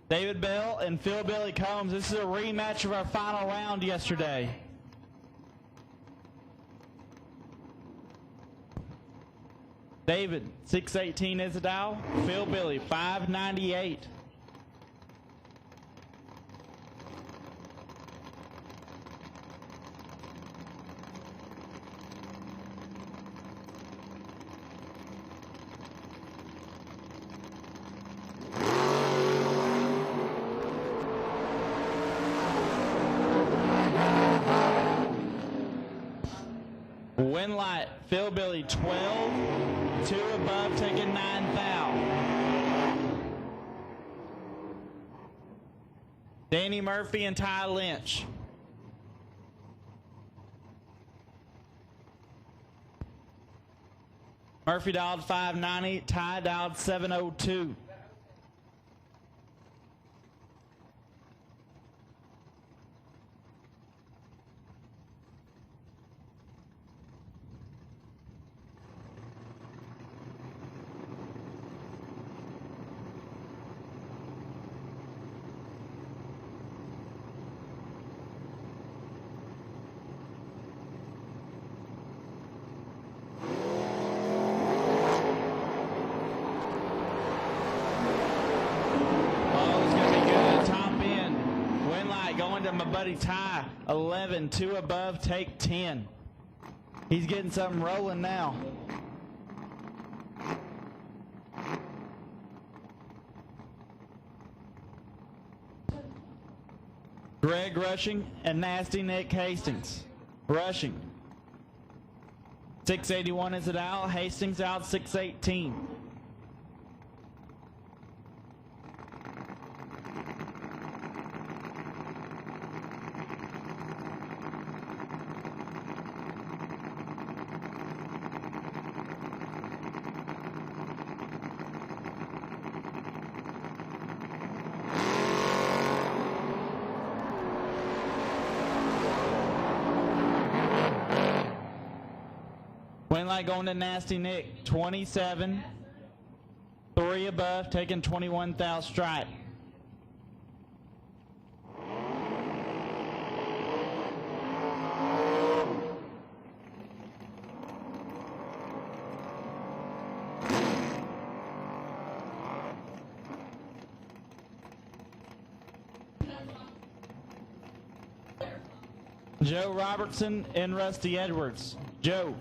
David Bell and Phil Billy Combs. This is a rematch of our final round yesterday. David, 618 is the dial. Phil Billy, 598. Win light, Phil Billy 12, 2 above, taking 9 foul. Danny Murphy and Ty Lynch. Murphy dialed 590, Ty dialed 702. light going to my buddy Ty. 11, 2 above, take 10. He's getting something rolling now. Greg rushing and Nasty Nick Hastings rushing. 681 is it out. Hastings out 618. Win light going to Nasty Nick, 27, 3 above, taking 21 thou stripe. Joe Robertson and Rusty Edwards. Joe.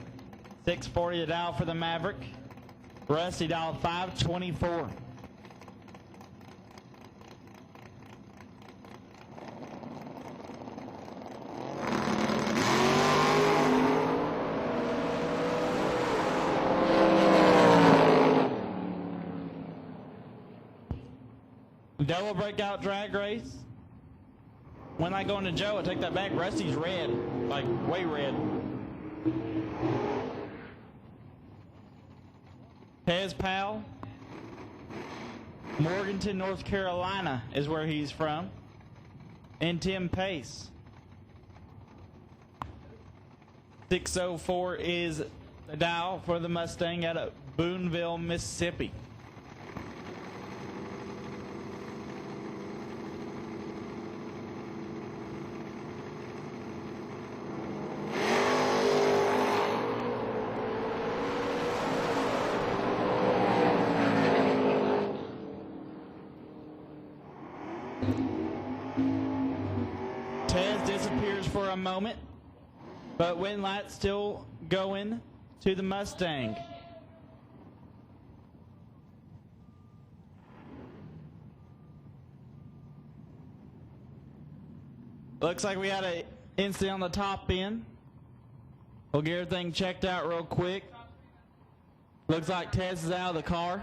640 it out for the Maverick. Rusty dialed 524. Double breakout drag race. When I go into Joe, I take that back. Rusty's red, like way red. Tez Powell, Morganton, North Carolina is where he's from. And Tim Pace. 604 is the dial for the Mustang out of Boonville, Mississippi. Tez disappears for a moment, but wind light still going to the Mustang. Looks like we had an incident on the top end. We'll get everything checked out real quick. Looks like Tez is out of the car.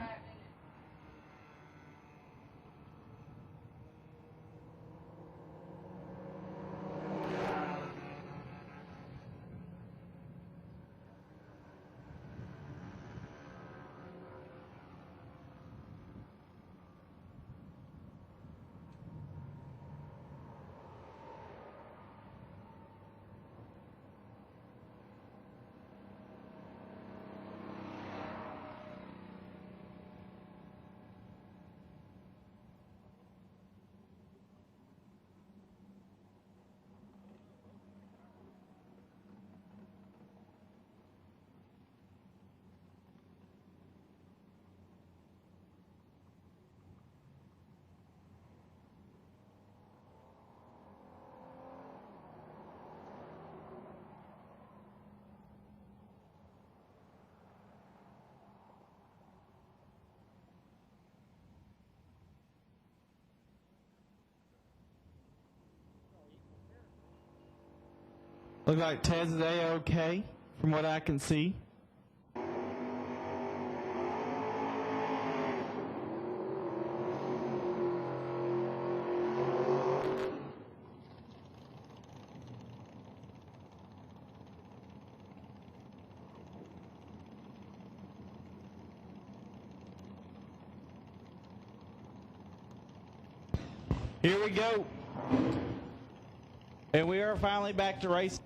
Look like Tez is A-OK from what I can see. Here we go. And we are finally back to racing.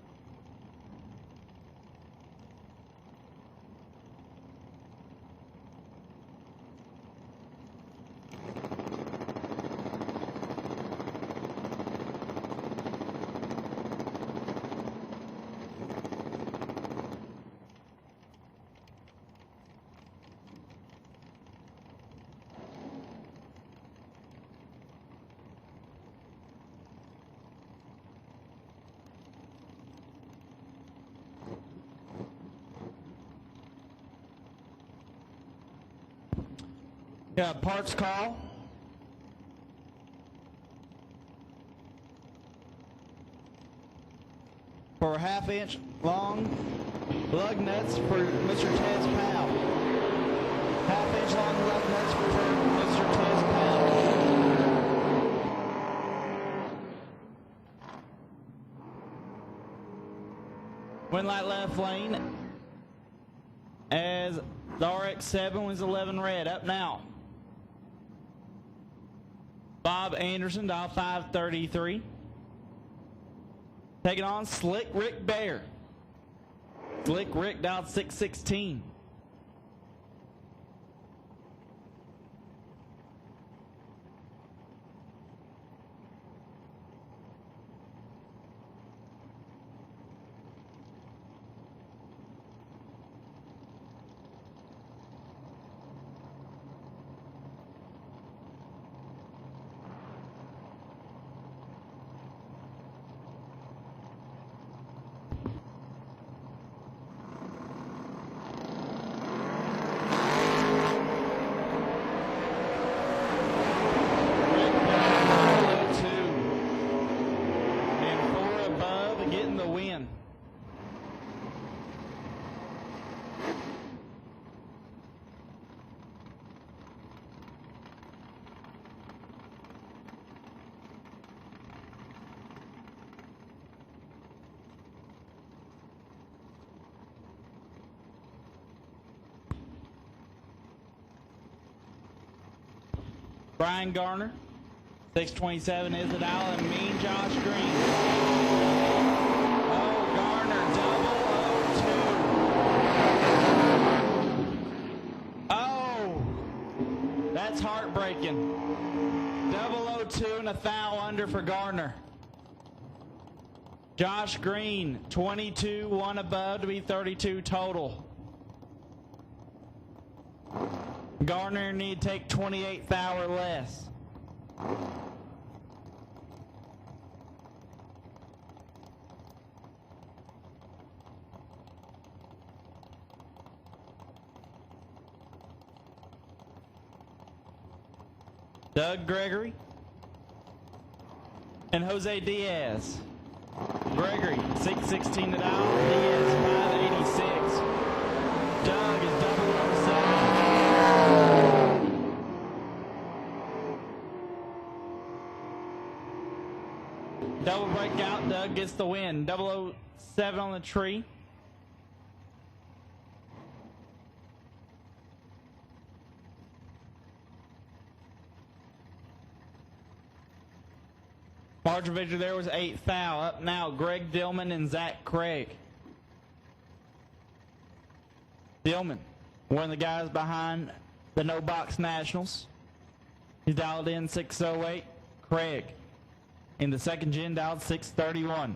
Got a parts call. For 1/2 inch long lug nuts for Mr. Tez Powell. 1/2 inch long lug nuts for Mr. Tez Powell. Wind light left lane as the RX-7 was 11 red. Up now. Bob Anderson, dial 533. Taking on Slick Rick Bear. Slick Rick, dial 616. Brian Garner, 627 is the dial, and Mean Josh Green. Oh, Garner, 002. Oh, that's heartbreaking. 002 and a foul under for Garner. Josh Green, 22, one above to be 32 total. Garner need to take 28th hour less. Doug Gregory and Jose Diaz. Gregory, 616 to dial. Diaz, 586. Doug is 007. Double breakout, Doug gets the win. 007 on the tree. Margin victory there was 8 foul. Up now, Greg Dillman and Zach Craig. Dillman, one of the guys behind the No Box Nationals. He's dialed in 608. Craig, in the second gen, dialed 631.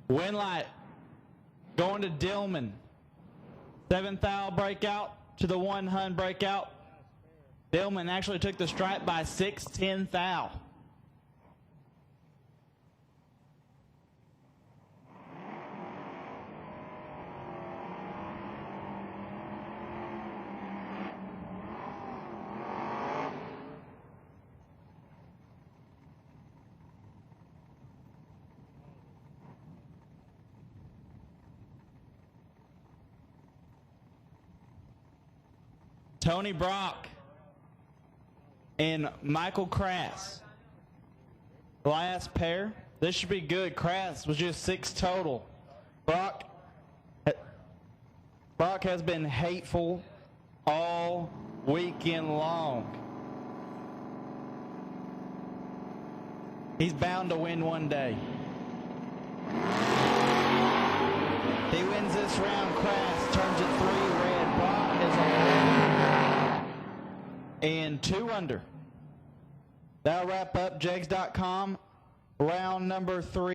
Win light going to Dillman. 7th foul breakout to the 1 Hun breakout. Dillman actually took the stripe by 6-10 foul. Tony Brock and Michael Crass. Last pair. This should be good. Crass was just 6 total. Brock has been hateful all weekend long. He's bound to win one day. He wins this round. Crass turns it 3 red. Brock is 11 and 2 under. That'll wrap up Jegs.com round number 3.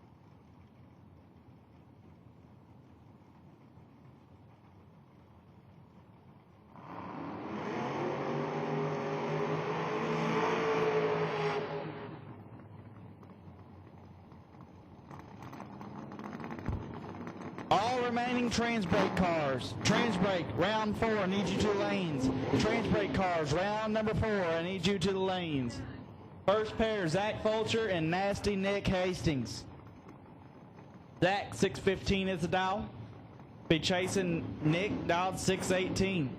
remaining trans brake cars. Trans brake, round 4, I need you to the lanes. Trans brake cars, round number 4, I need you to the lanes. First pair, Zach Fulcher and Nasty Nick Hastings. Zach, 615 is the dial. Be chasing Nick, dialed 618.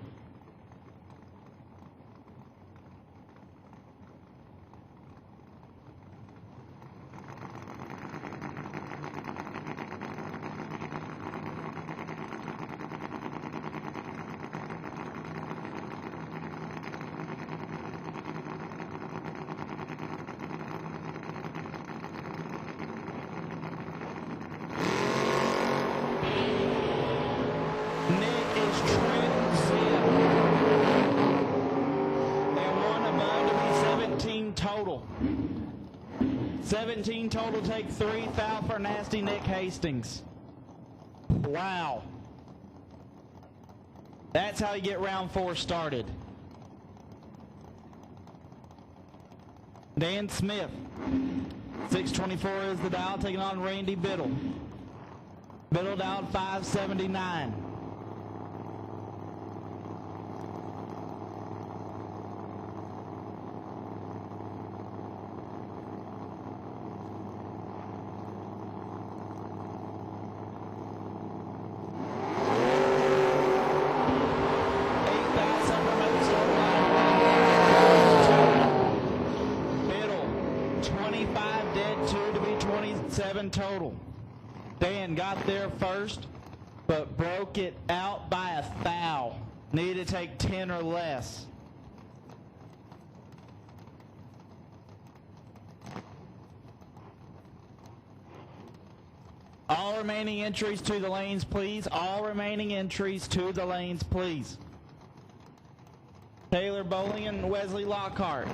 Total. 17 total, take 3, foul for Nasty Nick Hastings. Wow. That's how you get round 4 started. Dan Smith, 624 is the dial, taking on Randy Biddle. Biddle dialed 579. Total. Dan got there first, but broke it out by a foul. Needed to take 10 or less. All remaining entries to the lanes, please. All remaining entries to the lanes, please. Taylor Bowling and Wesley Lockhart.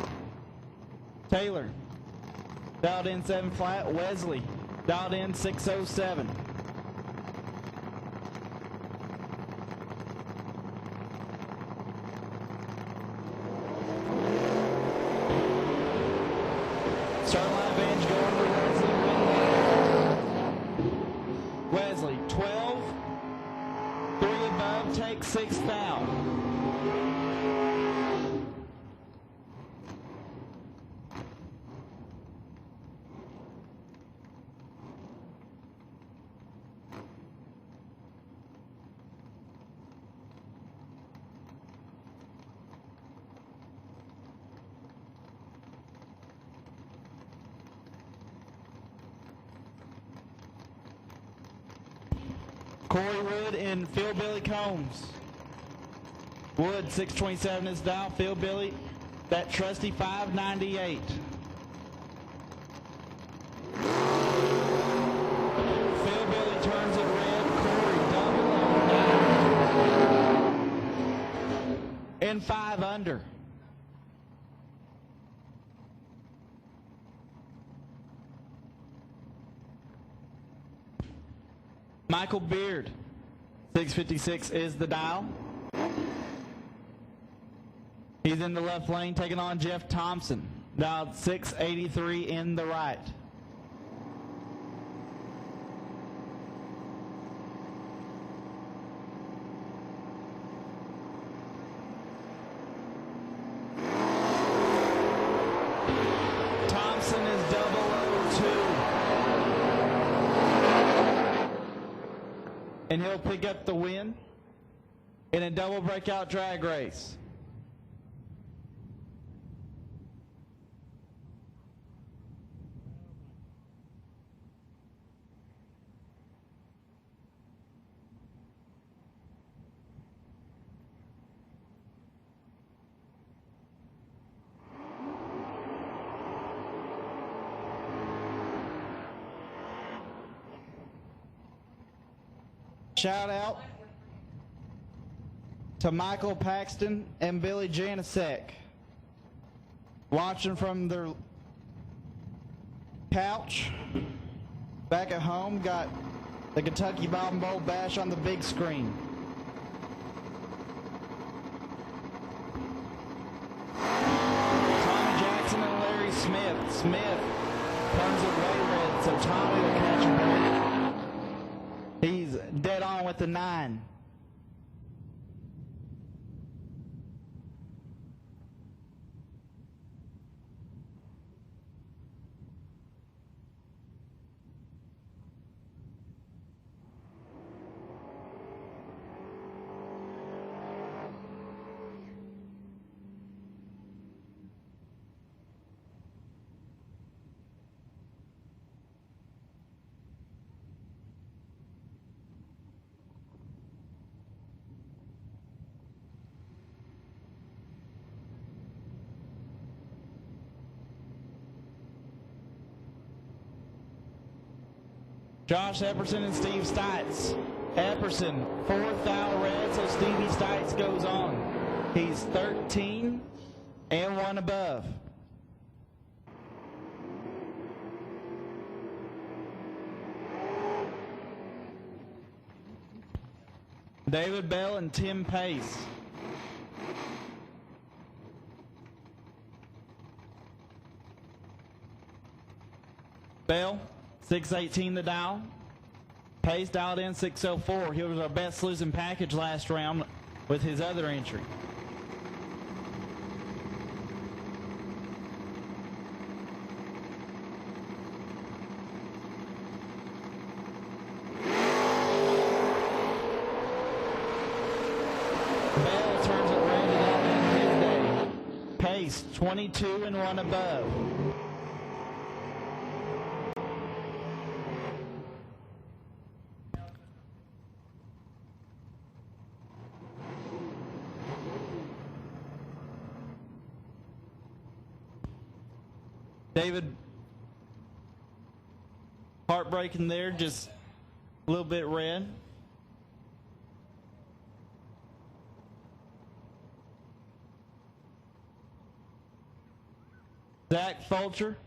Taylor, dialed in 7 flat. Wesley, dialed in 607. Start line bench going to Wesley. Wesley, 12. 3 above, take 6 foul. Corey Wood and Phil Billy Combs. Wood, 627 is down. Phil Billy, that trusty 598. Phil Billy turns it red. Corey double on 9. And 5 under. Michael Beard, 656 is the dial. He's in the left lane taking on Jeff Thompson, dialed 683 in the right. Thompson is 002. And he'll pick up the win in a double breakout drag race. Shout out to Michael Paxton and Billy Janisek, watching from their couch back at home. Got the Kentucky Bob and Bowl Bash on the big screen. Tommy Jackson and Larry Smith. Smith turns it way red, so Tommy will catch a break. He's dead on with the 9. Josh Epperson and Steve Stites. Epperson, 4th foul red, so Stevie Stites goes on. He's 13 and 1 above. David Bell and Tim Pace. Bell, 618 the dial. Pace dialed in 604. He was our best losing package last round with his other entry. Bell turns it rounded out in his day. Pace, 22 and 1 above. David, heartbreaking there, just a little bit red. Zach Fulcher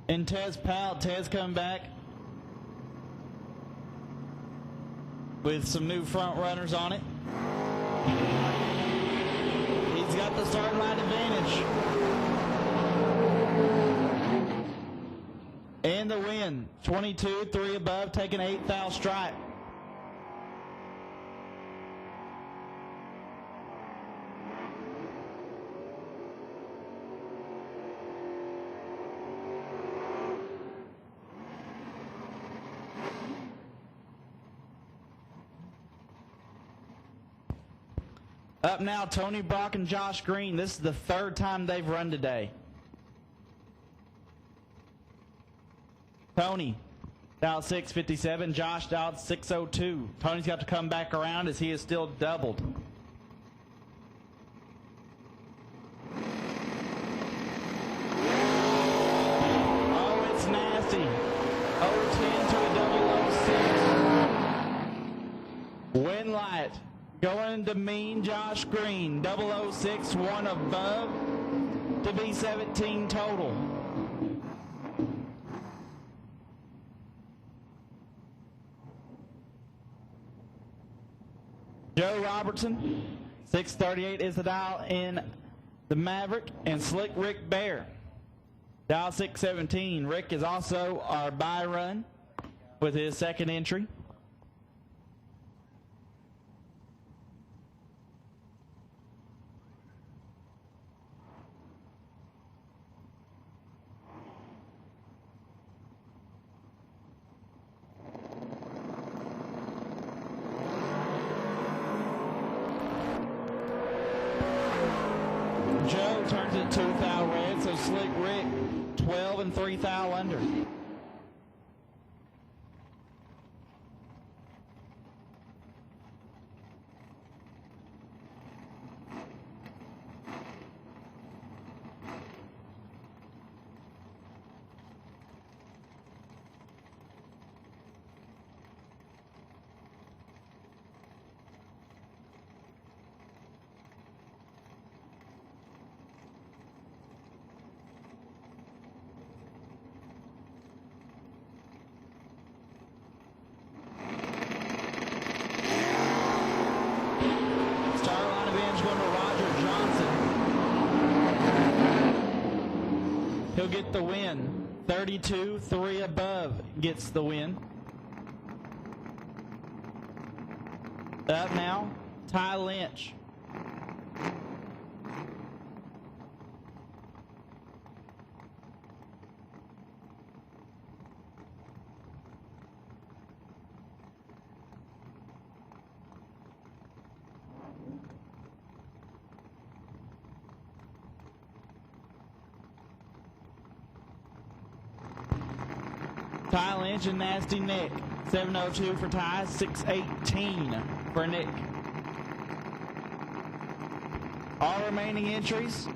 and Tez Powell. Tez coming back with some new front runners on it. He's got the starting line advantage. And the win, 22, 3 above, taking 8 foul stripe. Up now, Tony Brock and Josh Green. This is the 3rd time they've run today. Tony dialed 657, Josh dialed 602. Tony's got to come back around as he is still doubled. Oh, it's nasty. 0-10 to a 006. Winlight going to mean Josh Green. 006, 1 above to be 17 total. Joe Robertson, 638 is the dial in the Maverick, and Slick Rick Bear, dial 617. Rick is also our buy run with his 2nd entry. Joe turns it 2 foul red, so Slick Rick 12 and 3 foul under. He'll get the win. 32, 3 above gets the win. Up now, Ty Lynch. Ty Lynch and Nasty Nick. 702 for Ty, 618 for Nick. All remaining entries.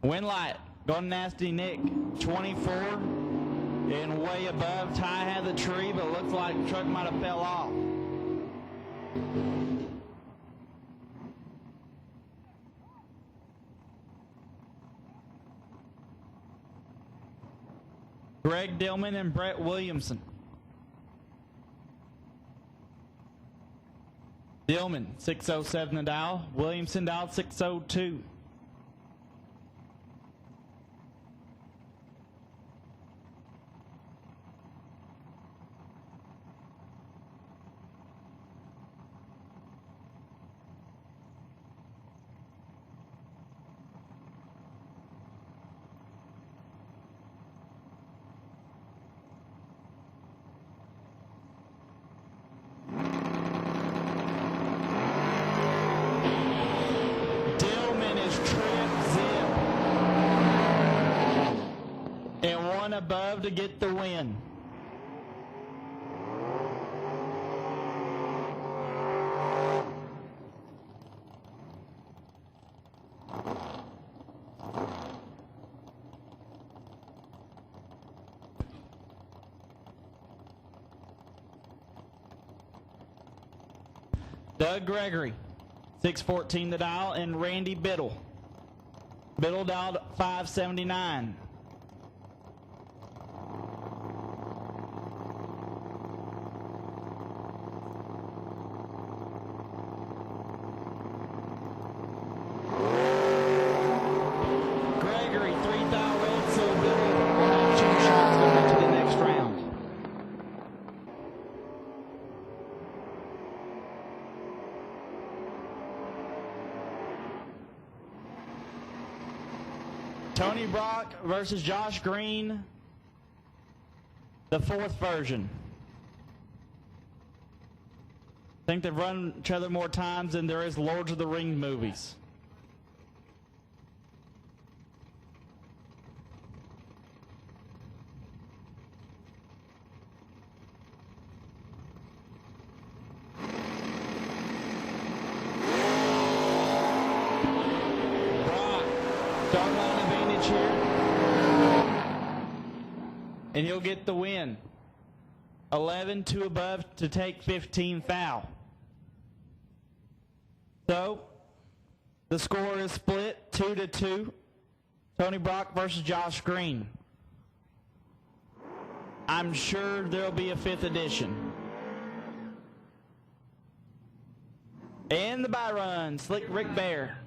Win light, going Nasty Nick, 24 and way above. Ty had the tree, but it looks like the truck might have fell off. Greg Dillman and Brett Williamson. Dillman, 607 to dial. Williamson dialed 602. Above to get the win. Doug Gregory, 614 to dial, and Randy Biddle. Biddle dialed 579. Tony Brock versus Josh Green, the fourth version. I think they've run each other more times than there is Lords of the Ring movies. And he'll get the win. 11 to above to take 15 foul. So the score is split 2-2. Tony Brock versus Josh Green. I'm sure there'll be a fifth edition. And the bye run, Slick Rick Bear.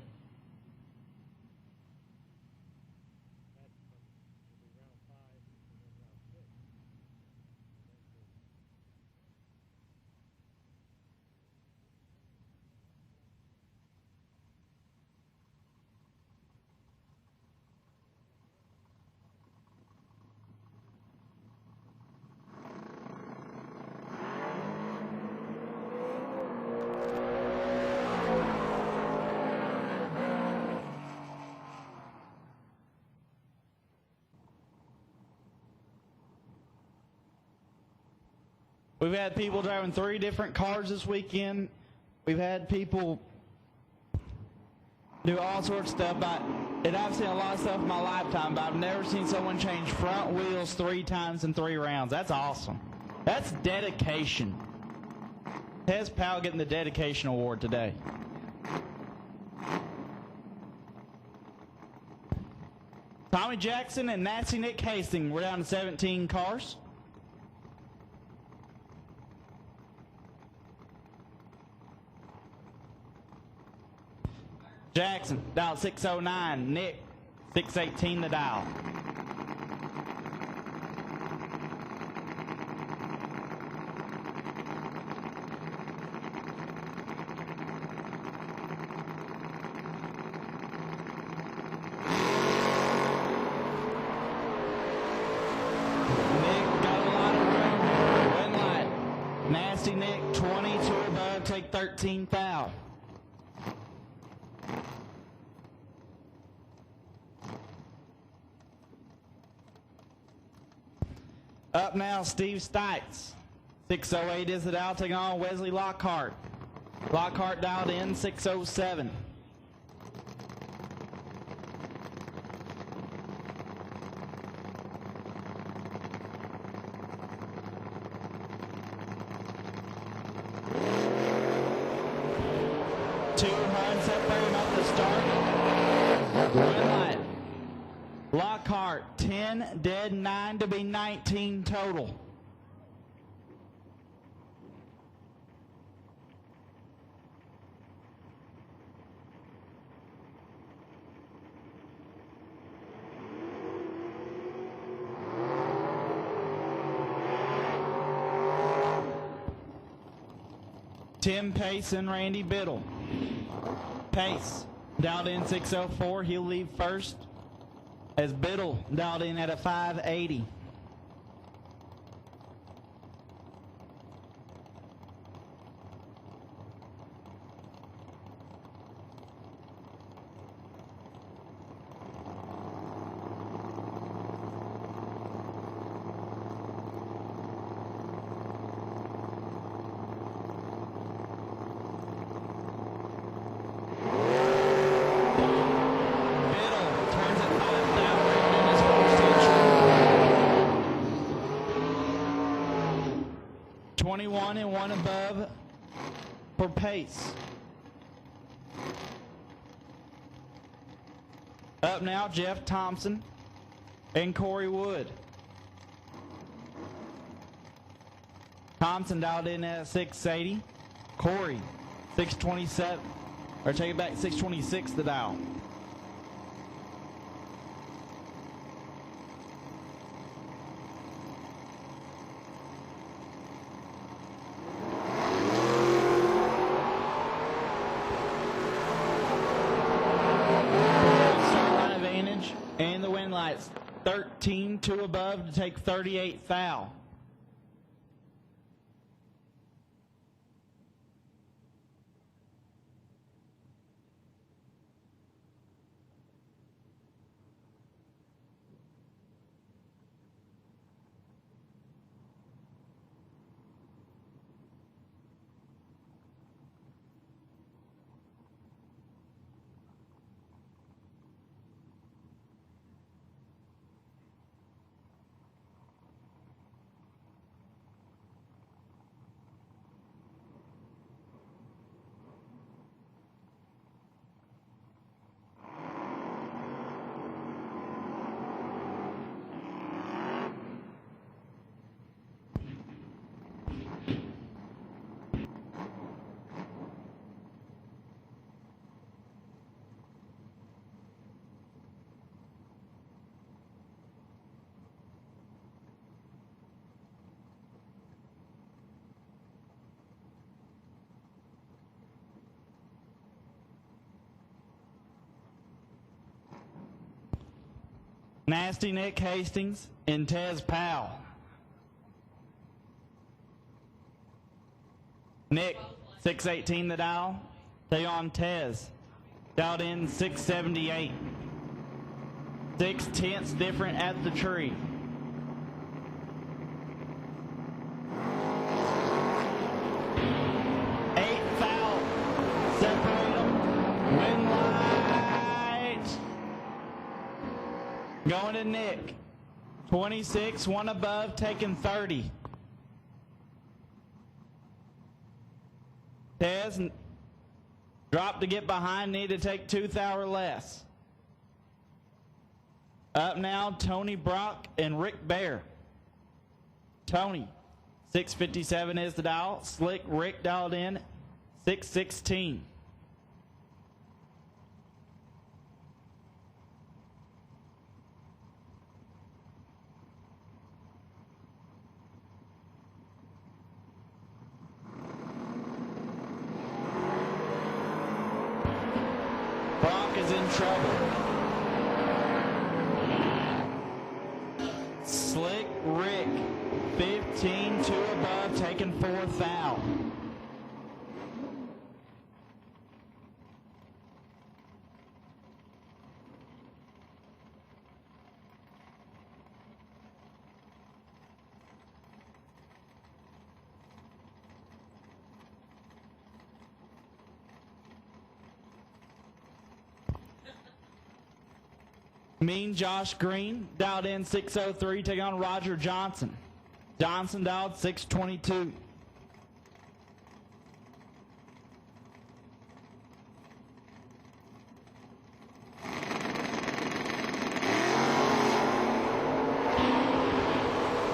We've had people driving 3 different cars this weekend. We've had people do all sorts of stuff. And I've seen a lot of stuff in my lifetime, but I've never seen someone change front wheels 3 times in 3 rounds. That's awesome. That's dedication. Tez Powell getting the dedication award today. Tommy Jackson and Nasty Nick Hastings. We're down to 17 cars. Jackson, dial 609. Nick, 618 the dial. Nick got a lot of room. Red light. Nasty Nick, 22 above, take 13 foul. Up now, Steve Stites. 608 is the dial, taking on Wesley Lockhart. Lockhart dialed in, 607. Two runs separating off the start. Red light. Lockhart, 10, dead 9 to be 19 total. Tim Pace and Randy Biddle. Pace dialed in 604. He'll leave first, as Biddle dialed in at a 580. Biddle turns at 5,000 in his first entry. 21 and 1 above for Pace. Up now, Jeff Thompson and Corey Wood. Thompson dialed in at 680. Corey, 627. Or take it back, 626 the dial. Start line advantage and the wind lights. 13, 2 above to take 38 foul. Nasty Nick Hastings and Tez Powell. Nick, 618 the dial. They on Tez. Dialed in 678. 6/10 different at the tree. Eight foul. Separate them. Win light. Going to Nick. 26, 1 above, taking 30. Tez dropped to get behind, need to take 2 thou or less. Up now, Tony Brock and Rick Bear. Tony, 657 is the dial. Slick Rick dialed in, 616. in trouble. Slick Rick, 15 to above, taking fourth out. Mean Josh Green dialed in 603, taking on Roger Johnson. Johnson dialed 622.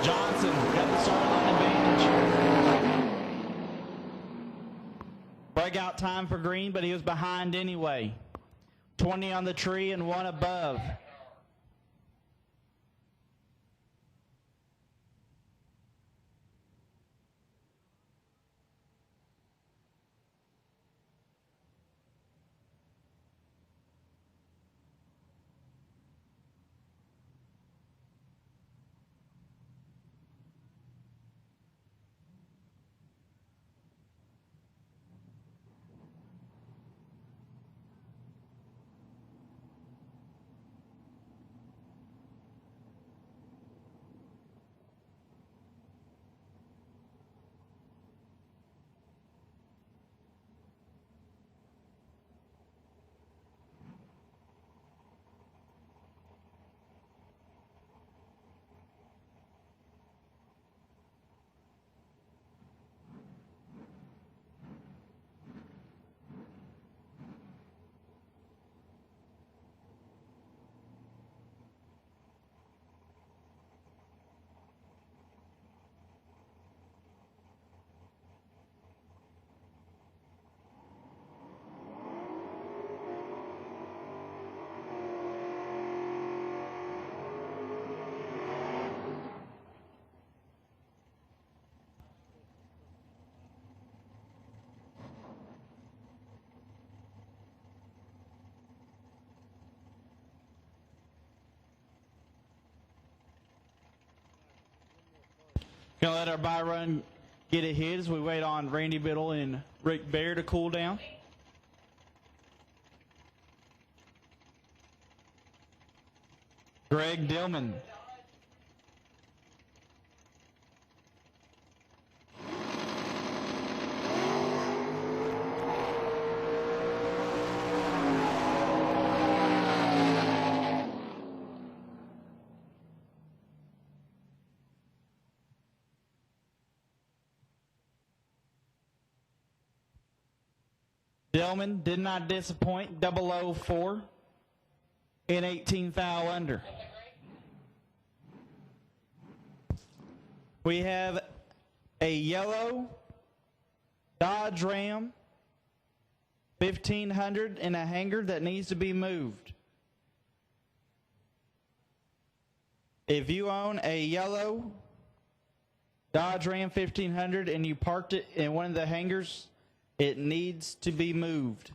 Johnson got the start line advantage. Breakout time for Green, but he was behind anyway. 20 on the tree and 1 above. Gonna let our bye run get a hit as we wait on Randy Biddle and Rick Bear to cool down. Greg Dillman. Dillman did not disappoint, 004 in 18 foul under. We have a yellow Dodge Ram 1500 in a hanger that needs to be moved. If you own a yellow Dodge Ram 1500 and you parked it in one of the hangars, it needs to be moved.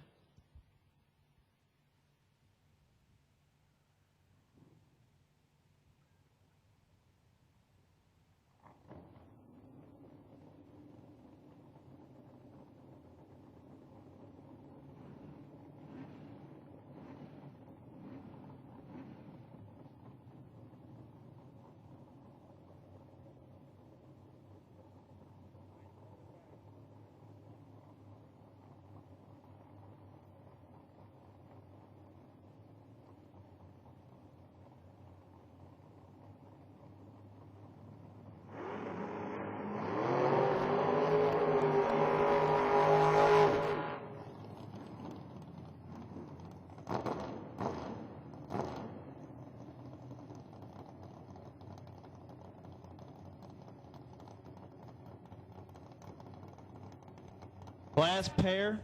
Last pair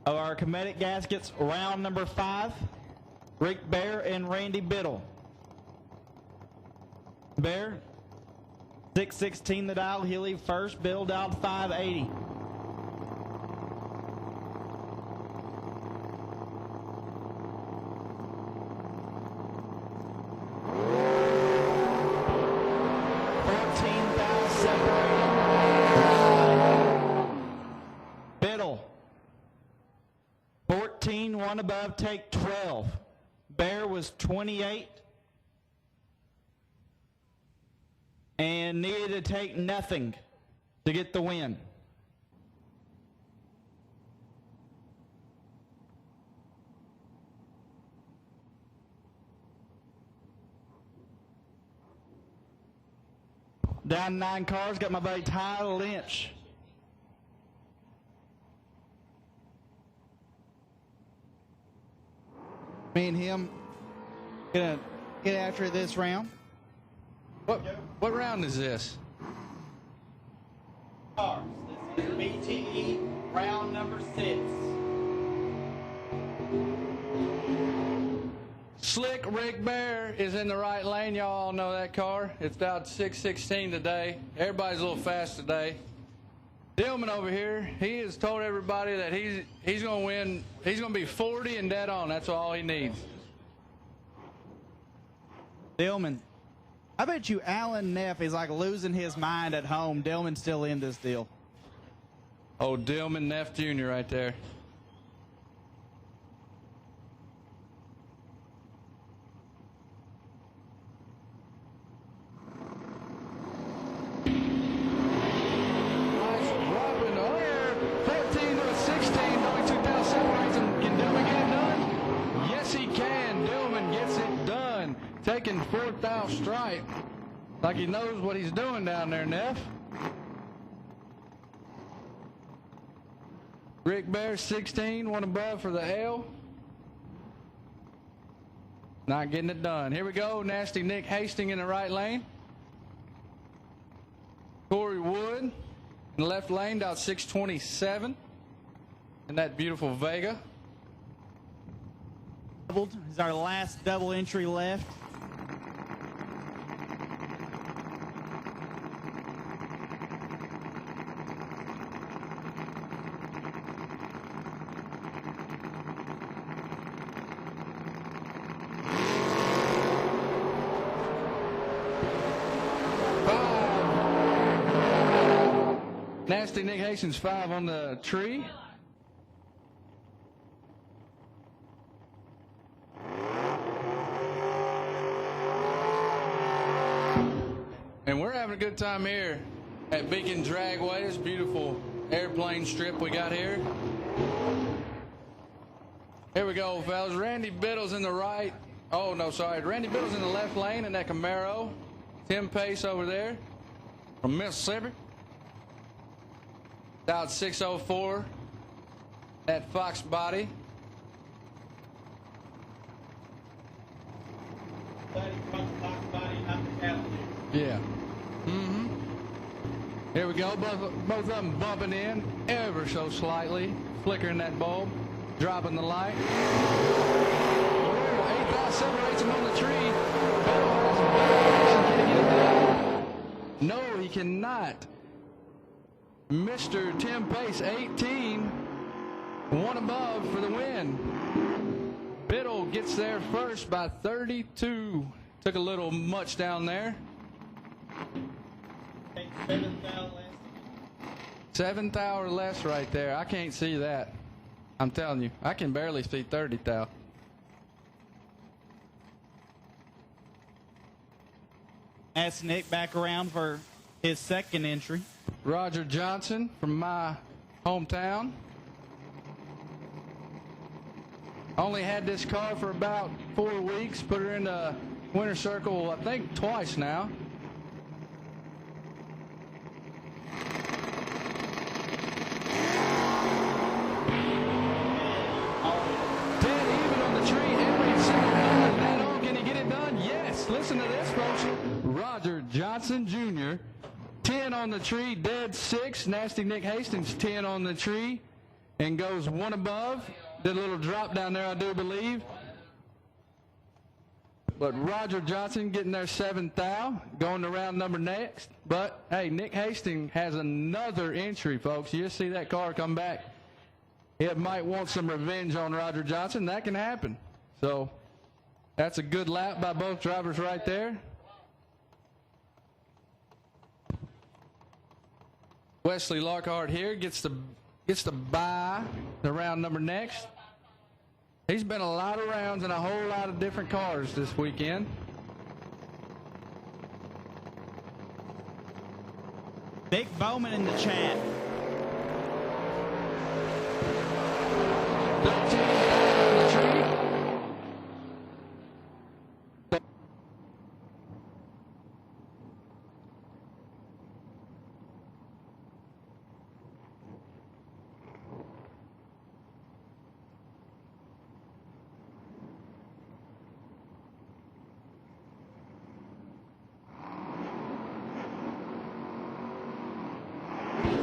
of our Cometic gaskets, round number 5, Rick Bear and Randy Biddle. Bear, 616 the dial, he'll leave first. Biddle dialed 580. 16, one above, take 12. Bear was 28 and needed to take nothing to get the win. Down 9 cars, got my buddy Ty Lynch. Me and him gonna get after this round. What round is this? Cars. This is BTE round number 6. Slick Rick Bear is in the right lane. Y'all all know that car. It's out 616 today. Everybody's a little fast today. Dillman over here, he has told everybody that he's going to win. He's going to be 40 and dead on. That's all he needs. Dillman, I bet you Alan Neff is like losing his mind at home. Dillman's still in this deal. Oh, Dillman Neff Jr. right there. Taking 4th out stripe like he knows what he's doing down there, Neff. Rick Bear 16, one above for the L. Not getting it done. Here we go. Nasty Nick Hastings in the right lane. Corey Wood in the left lane, out 627. And that beautiful Vega. This is our last double entry left. Nasty Nick Hastings 5 on the tree. And we're having a good time here at Beacon Dragway. This beautiful airplane strip we got here. Here we go, fellas. Randy Biddle's in the right. Oh, no, sorry. Randy Biddle's in the left lane in that Camaro. Tim Pace over there from Mississippi. Out 604. That Fox body. Yeah. Here we go. Both of them bumping in ever so slightly. Flickering that bulb. Dropping the light. 8,000 separates him on the tree. No, he cannot. Mr. Tim Pace, 18, one above for the win. Biddle gets there first by 32. Took a little much down there. 7th hour less right there. I can't see that. I'm telling you, I can barely see 30th hour. That's Nick back around for his second entry. Roger Johnson from my hometown. Only had this car for about 4 weeks. Put her in the winter circle, I think, twice now. Dead even on the tree. Every single one. Dead on. Can he get it done? Yes. Listen to this, folks. Roger Johnson Jr., 10 on the tree, dead 6. Nasty Nick Hastings, 10 on the tree, and goes one above. Did a little drop down there, I do believe. But Roger Johnson getting their 7th thou, going to round number next. But, hey, Nick Hastings has another entry, folks. You just see that car come back. It might want some revenge on Roger Johnson. That can happen. So, that's a good lap by both drivers right there. Wesley Lockhart here gets to buy the round number next. He's been a lot of rounds in a whole lot of different cars this weekend. Nick Bowman in the chat.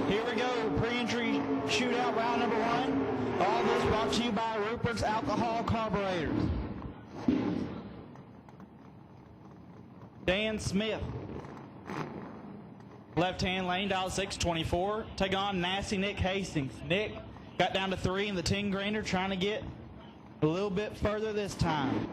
Here we go, pre-entry shootout round number 1. All this brought to you by Rupert's Alcohol Carburetors. Dan Smith. Left-hand lane, dial 624. Take on Nasty Nick Hastings. Nick got down to 3 in the 10-grainer, trying to get a little bit further this time.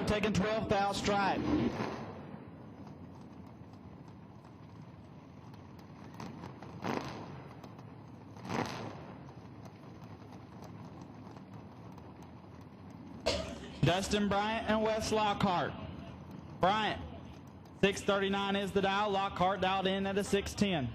Taking 12th out strike. Dustin Bryant and Wes Lockhart. Bryant, 639 is the dial. Lockhart dialed in at a 610.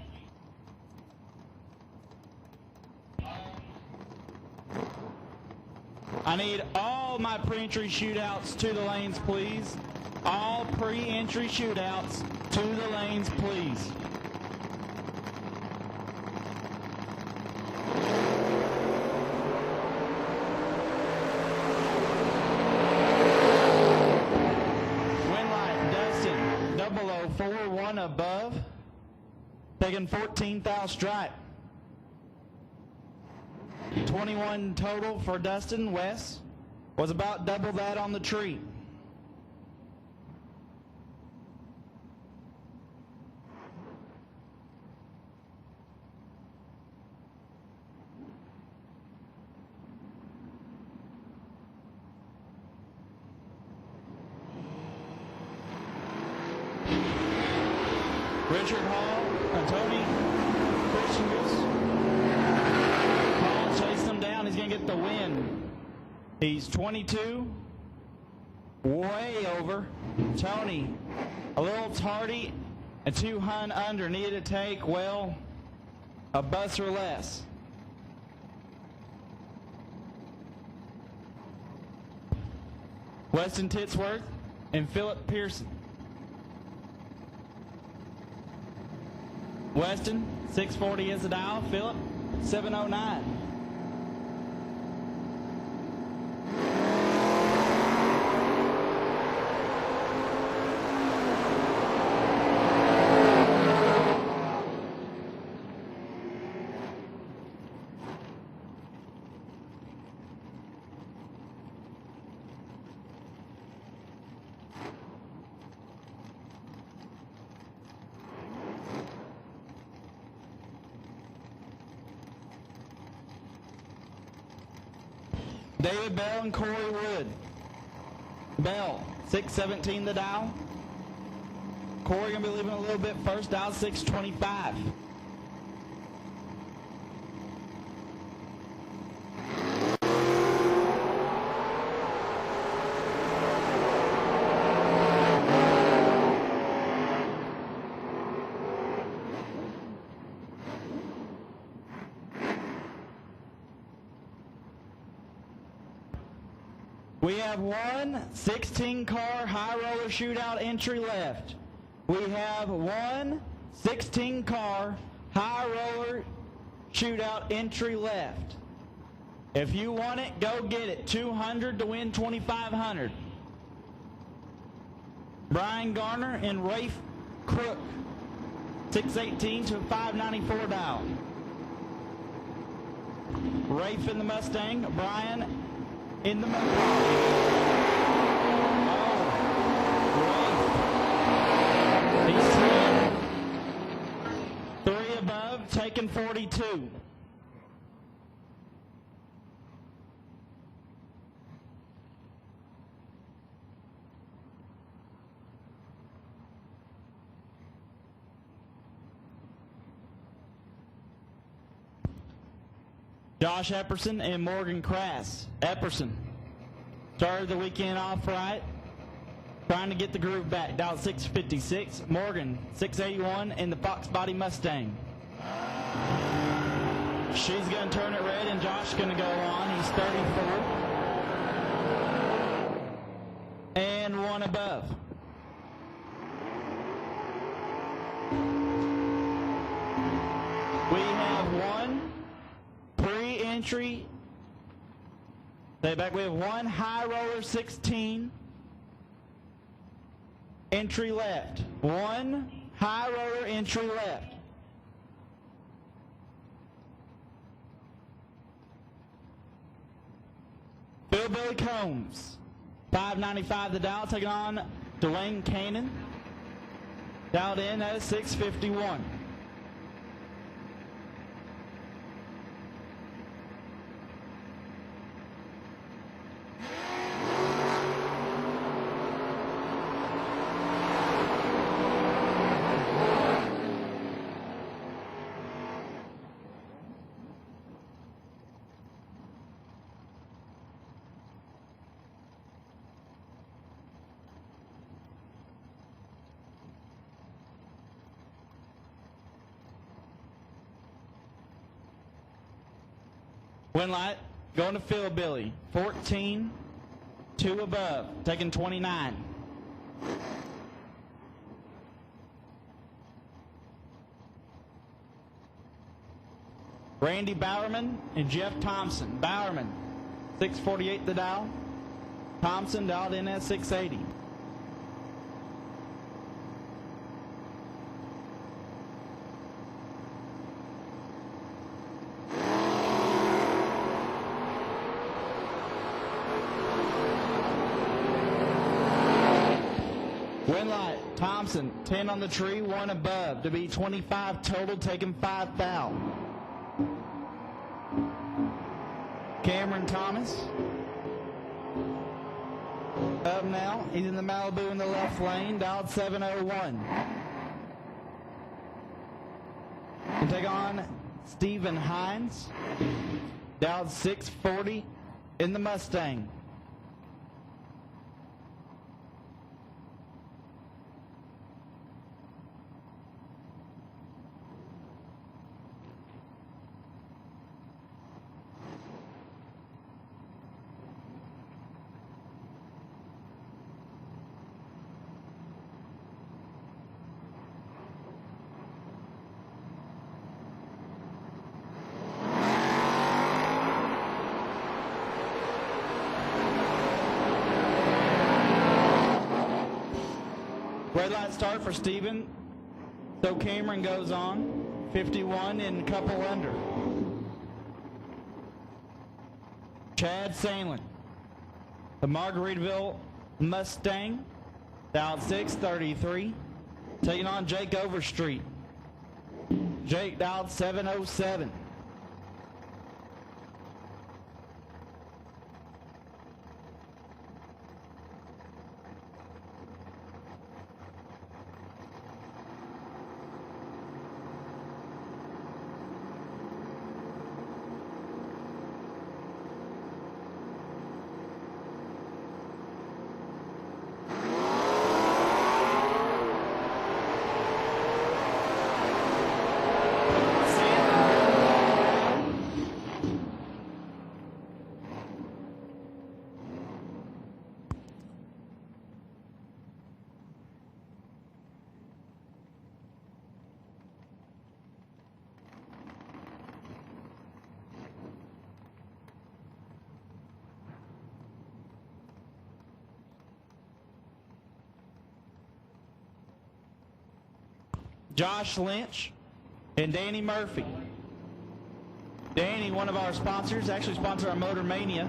I need all my pre-entry shootouts to the lanes, please. All pre-entry shootouts to the lanes, please. Win light, Dustin, 0041 above. Taking 14th out strike. 21 total for Dustin. Wes was about double that on the tree. Richard Hall and Tony Christian. Chased him down. He's going to get the win. He's 22. Way over. Tony, a little tardy. And 200 under. Needed to take, well, a bus or less. Weston Titsworth and Philip Pearson. Weston, 640 is the dial. Philip, 709. David Bell and Corey Wood. Bell, 617 the dial. Corey going to be leaving a little bit first, dial 625. We have one 16-car high roller shootout entry left. We have one 16-car high roller shootout entry left. If you want it, go get it. 200 to win 2,500. Brian Garner and Rafe Crook. 618 to 594 dial. Rafe in the Mustang. Brian in the Mustang. Oh, Rafe. He's 3 above, taking 42. Josh Epperson and Morgan Crass. Epperson started the weekend off right, trying to get the groove back. Dialed 656. Morgan 681 in the Fox Body Mustang. She's going to turn it red, and Josh is going to go on. He's 34. And 1 above. We have 1 pre-entry. Stay back. We have 1 high roller 16 entry left. 1 high roller entry left. Billy Combs, 595 the dial, taking on Dwayne Cannon. Dialed in at 651. Win light, going to Phil Billy, 14, 2 above, taking 29. Randy Bowerman and Jeff Thompson. Bowerman, 648 the dial. Thompson dialed in at 680. Win light, Thompson, 10 on the tree, 1 above, to be 25 total, taking 5 foul. Cameron Thomas, up now, he's in the Malibu in the left lane, dialed 701. And take on Stephen Hines, dialed 640 in the Mustang. Red light start for Steven. So Cameron goes on. 51 and a couple under. Chad Sandlin. The Margaritaville Mustang. Dialed 633. Taking on Jake Overstreet. Jake dialed 707. Josh Lynch and Danny Murphy. Danny, one of our sponsors, actually sponsor our Motor Mania.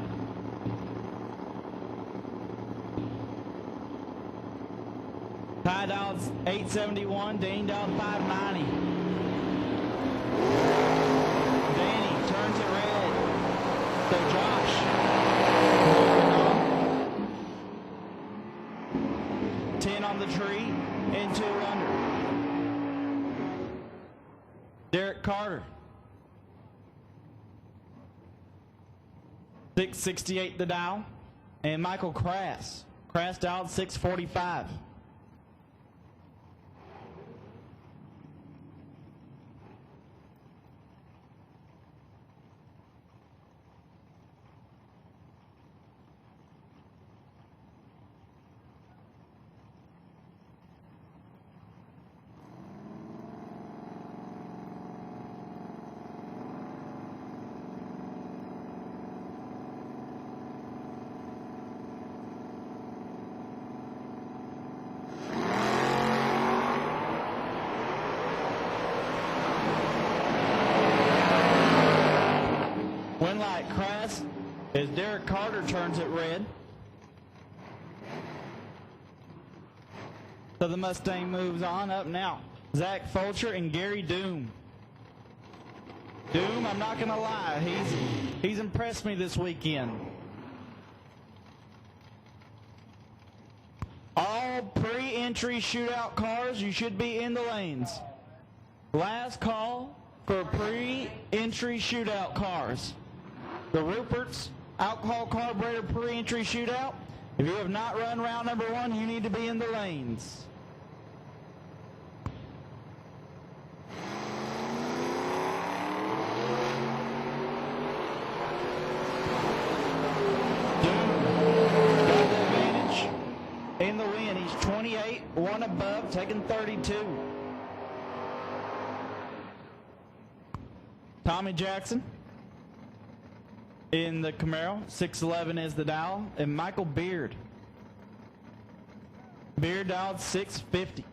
Ty dialed 871, Danny dialed 590. Danny turns it red. So Josh. 10 on the tree and 2 under. Derek Carter. 668 the dial. And Michael Crass. Crass dialed 645. Win light Crass as Derek Carter turns it red. So the Mustang moves on up now. Zach Fulcher and Gary Doom. Doom, I'm not gonna lie, he's impressed me this weekend. All pre-entry shootout cars, you should be in the lanes. Last call for pre-entry shootout cars. The Rupert's alcohol carburetor pre-entry shootout. If you have not run round number 1, you need to be in the lanes. In the win, he's 28, 1 above, taking 32. Tommy Jackson in the Camaro, 611 is the dial, and Michael Beard. Beard dialed 650.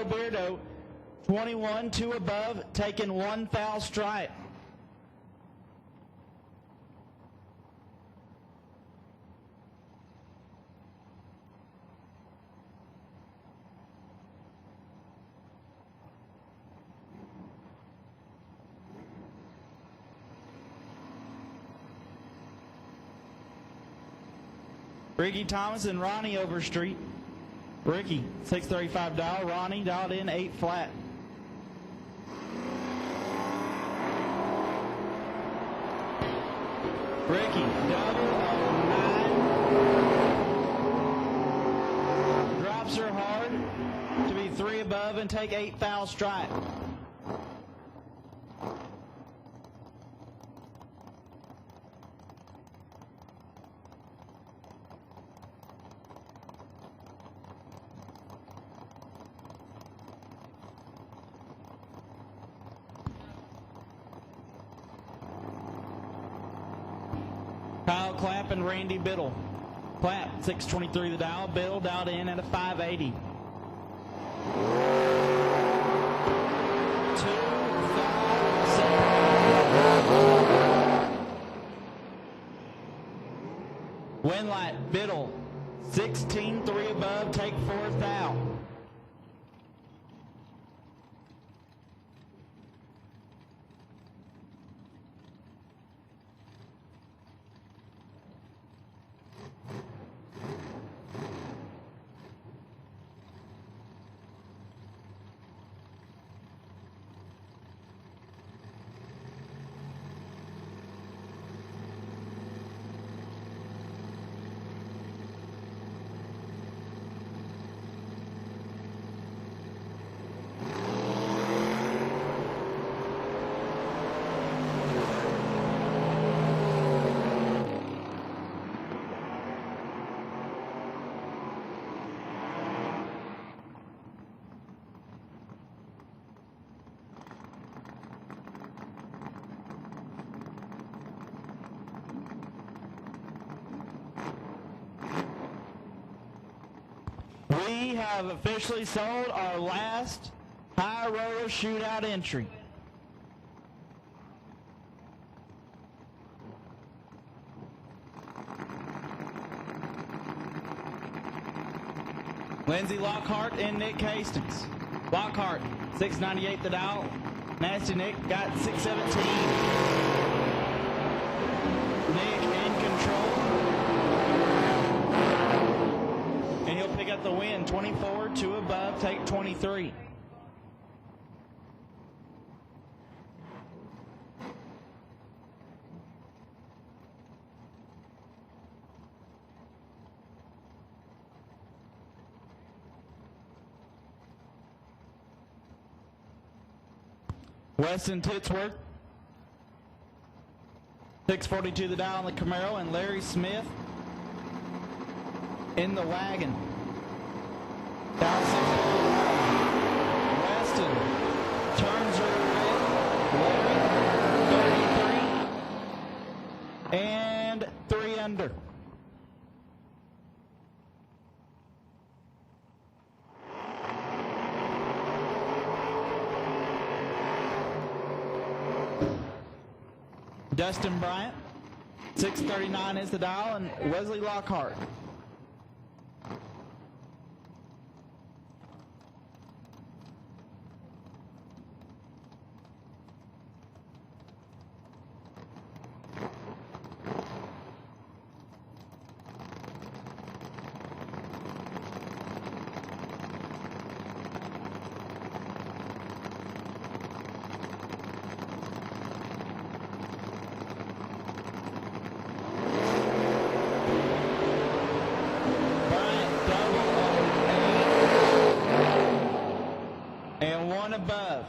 Beardo, 21, 2 above, taking 1 foul stripe. Ricky Thomas and Ronnie Overstreet. Ricky, 635 dial. Ronnie dialed in 8 flat. Ricky, double 9. Drops her hard to be 3 above and take 8 foul stripe. Kyle Clapp and Randy Biddle. Clapp, 623 the dial. Biddle dialed in at a 580. 2, 5, 7. Win light, Biddle, 16, 3 above, take 4th out. we have officially sold our last high roller shootout entry. Lindsey Lockhart and Nick Hastings. Lockhart, 698 the dial. Nasty Nick got 617. Nick in control. And he'll pick up the win. 24, 2 above, take 23. Weston Titsworth, 642 the dial on the Camaro, and Larry Smith in the wagon. Down 6 Weston turns her red. Larry, 33, and 3 under. Dustin Bryant, 639 is the dial, and Wesley Lockhart. Above.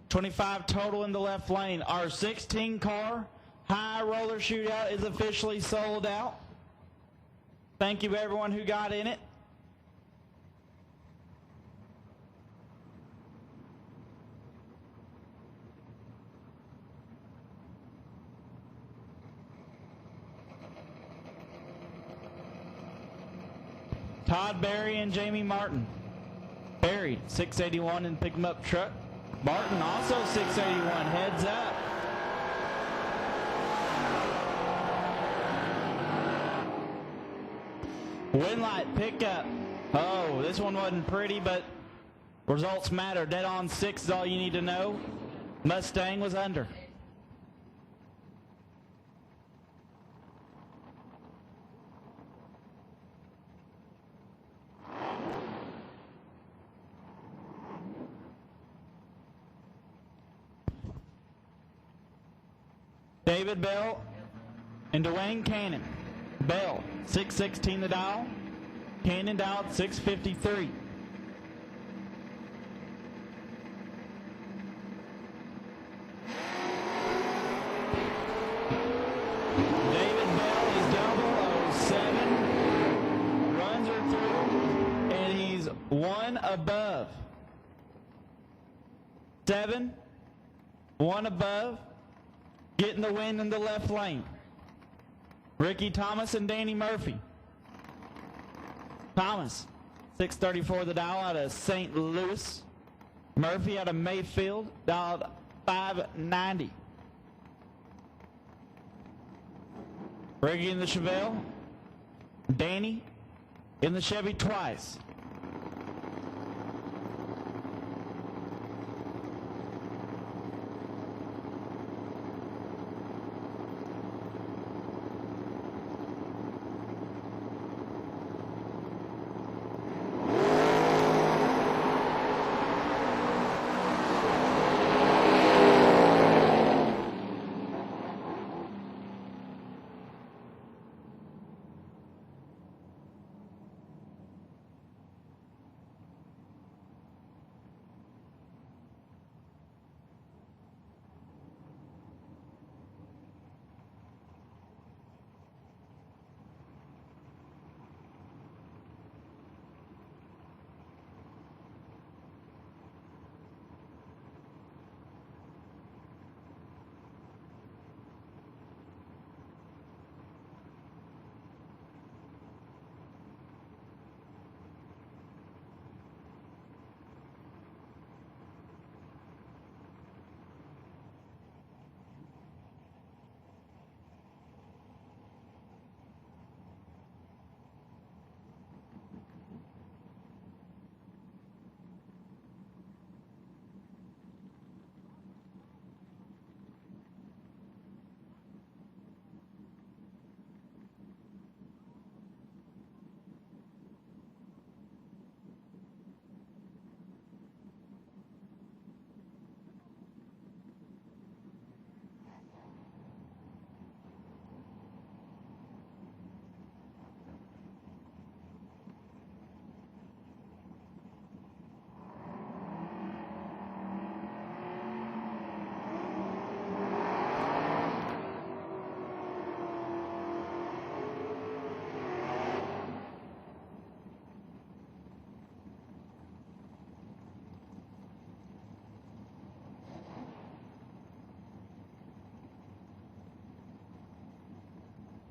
$25 total in the left lane. Our 16-car high roller shootout is officially sold out. Thank you everyone who got in it. Todd Berry and Jamie Martin. Berry, 681 in pick 'em up truck. Martin also 681, heads up. Winlight pickup. Oh, this one wasn't pretty, but results matter. Dead on 6 is all you need to know. Mustang was under. David Bell and Dwayne Cannon. Bell, 616 the dial. Cannon dialed 653. David Bell is 007. Runs her through, and he's 1 above. 7, 1 above. Getting the win in the left lane. Ricky Thomas and Danny Murphy. Thomas, 634 the dial out of St. Louis. Murphy out of Mayfield, dialed 590. Ricky in the Chevelle. Danny in the Chevy twice.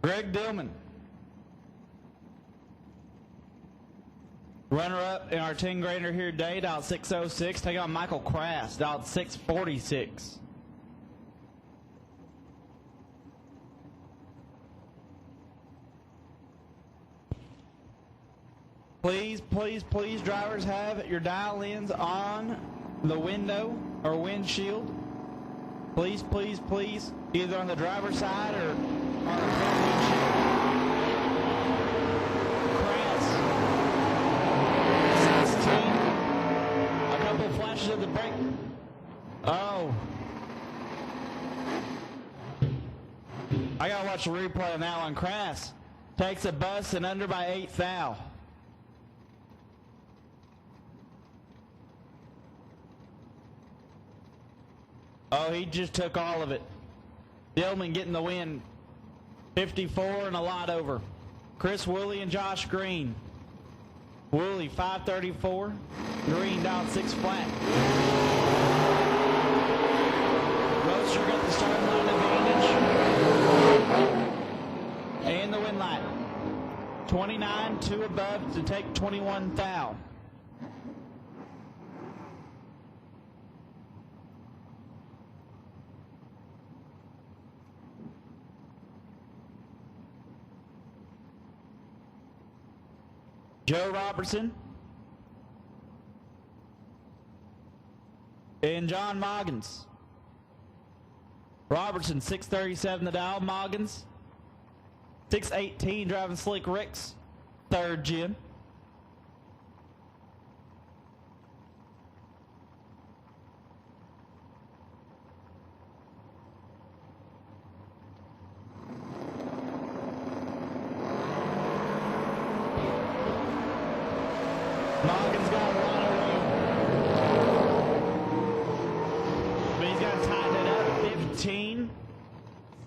Greg Dillman. Runner-up in our 10 grader here today, dialed 606. Take on Michael Crass, dialed 646. Please, please, please, drivers, have your dial-ins on the window or windshield. Please, please, please, either on the driver's side or on the front windshield. Crass, 16. A couple flashes of the brake. Oh. I gotta watch the replay on that one. Crass takes a bus and under by 8 thou. Oh, he just took all of it. Dillman getting the win. 54 and a lot over. Chris Woolley and Josh Green. Woolley 534. Green down 6 flat. Roadster got the start line advantage. And the win line. 29, 2 above to take 21 thou. Joe Robertson and John Moggins. Robertson 637 the dial. Moggins 618 driving Slick Ricks, third gym. Moggins got a lot of room. But he's got to tighten it up. 15.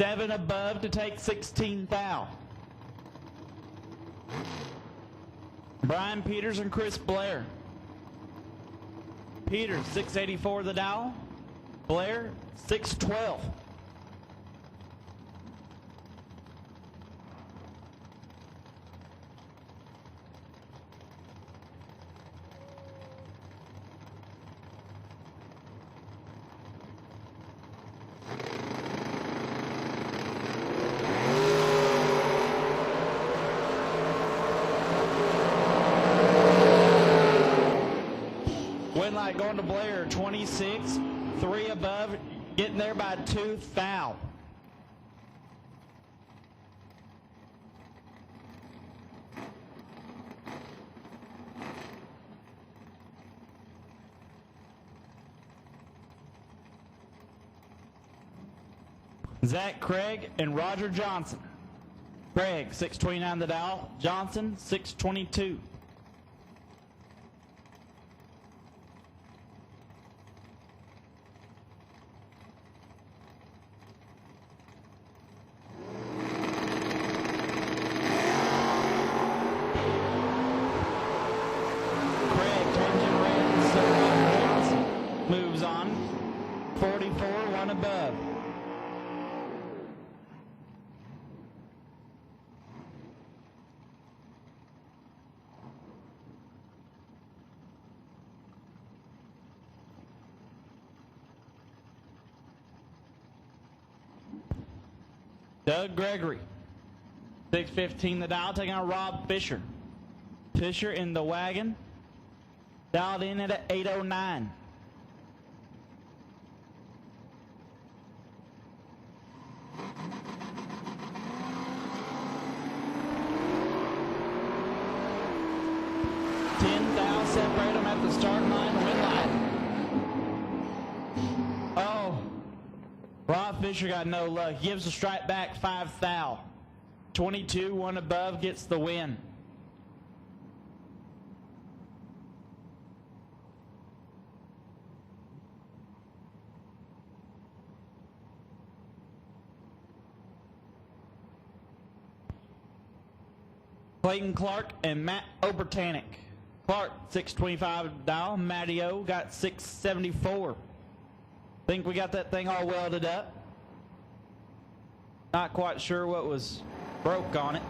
7 above to take 16 thou. Brian Peters and Chris Blair. Peters 684 the dial. Blair 612. Light going to Blair, 26, 3 above, getting there by 2 thou. Zach Craig and Roger Johnson. Craig, 629 the dial. Johnson, 622. Moves on. 44, 1 above. Doug Gregory. 615 the dial, taking on Rob Fisher. Fisher in the wagon. Dialed in at 809. Separate them at the start line, win line. Oh, Rob Fisher got no luck. Gives the strike back 5 thou. 22, 1 above, gets the win. Clayton Clark and Matt Obertanic. Clark, 625 dial. Matty O got 674. Think we got that thing all welded up. Not quite sure what was Broke on it.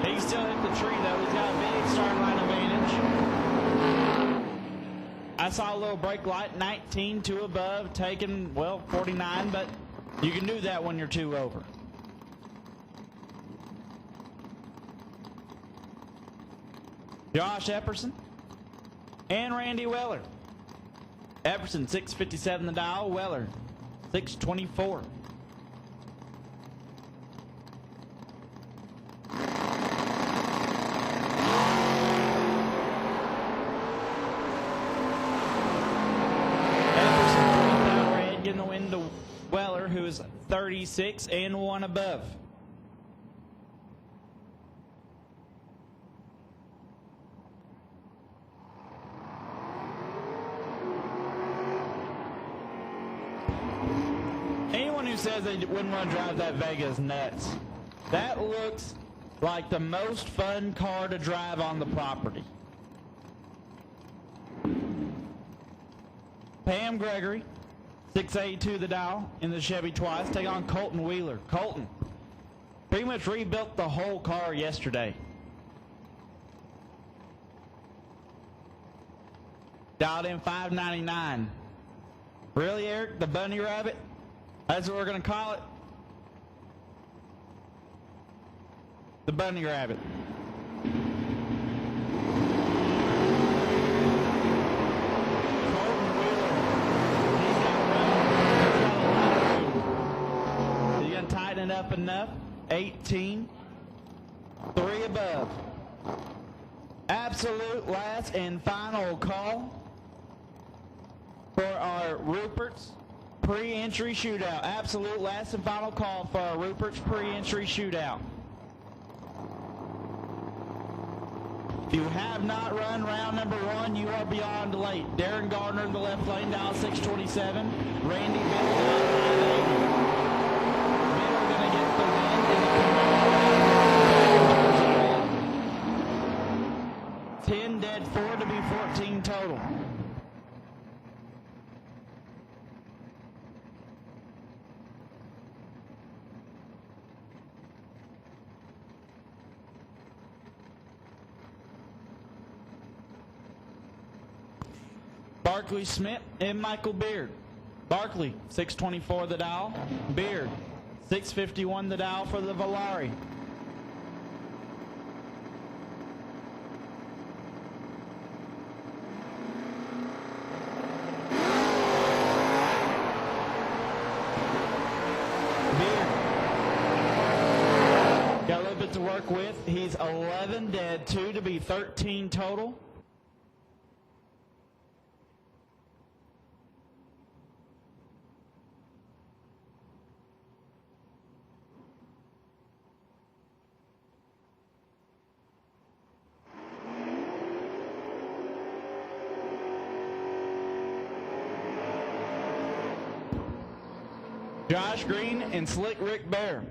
He still hit the tree, though. He's got a big start line advantage. I saw a little brake light, 19, 2 above, taking, well, 49, but you can do that when you're 2 over. Josh Epperson and Randy Weller. Epperson, 657 the dial. Weller, 624. In the wind to Weller, who is 36 and 1 above. Anyone who says they wouldn't want to drive that Vega is nuts. That looks like the most fun car to drive on the property. Pam Gregory, 682 the dial in the Chevy twice. Take on Colton Wheeler. Colton pretty much rebuilt the whole car yesterday. Dialed in 599. Really, Eric? The bunny rabbit? That's what we're going to call it? The bunny rabbit. Tighten it up enough. 18. 3 above. Absolute last and final call for our Rupert's pre-entry shootout. Absolute last and final call for our Rupert's pre-entry shootout. If you have not run round number 1, you are beyond late. Darren Gardner in the left lane, dial 627. Randy Bill, dial 580. 10 dead, 4 to be 14 total. Barkley Smith and Michael Beard. Barkley, 624 the dial. Beard, 651 the dial for the Volare. Got a little bit to work with. He's 11 dead, 2 to be 13 total. Josh Green and Slick Rick Bear.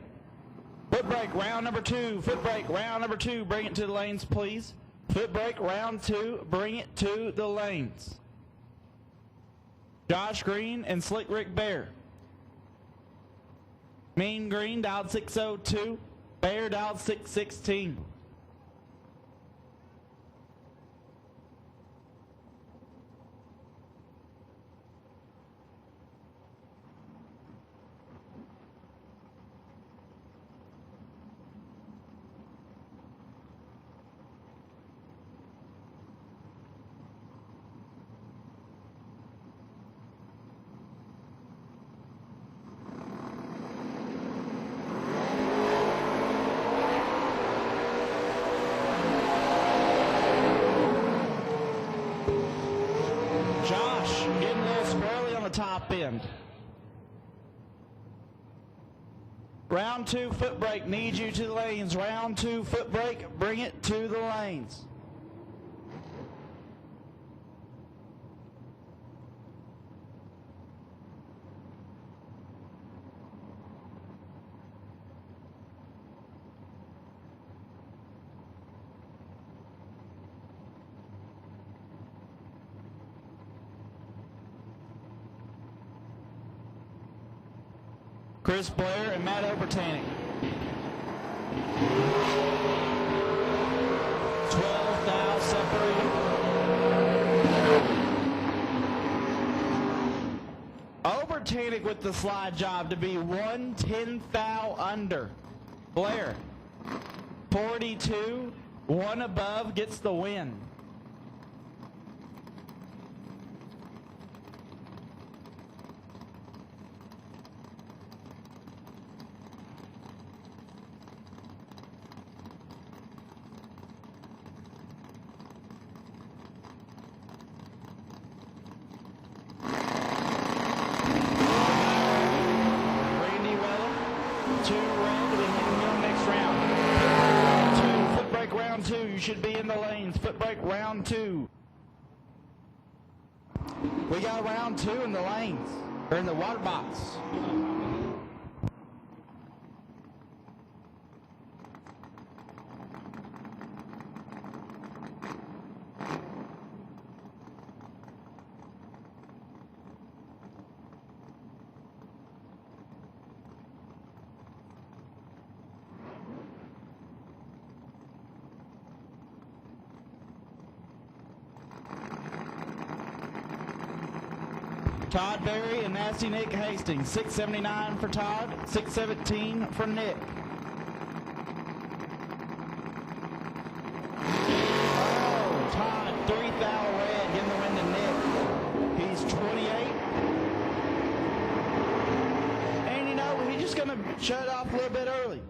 Foot brake, round number 2. Foot brake, round number 2. Bring it to the lanes, please. Foot brake, round 2. Bring it to the lanes. Josh Green and Slick Rick Bear. Mean Green dialed 602. Bear dialed 616. Top end. Round 2 foot brake, need you to the lanes. Round 2 foot brake, bring it to the lanes. Chris Blair and Matt Obertanic. 12 thou separated. Obertanic with the slide job to be 110 thou under. Blair, 42, one above gets the win. Should be in the lanes. Foot brake round 2. We got round 2 in the lanes, or in the water box. Todd Berry and Nasty Nick Hastings. 679 for Todd, 617 for Nick. Oh, Todd, 3 thou red, getting the win to Nick. He's 28. And you know, he's just going to shut it off a little bit early.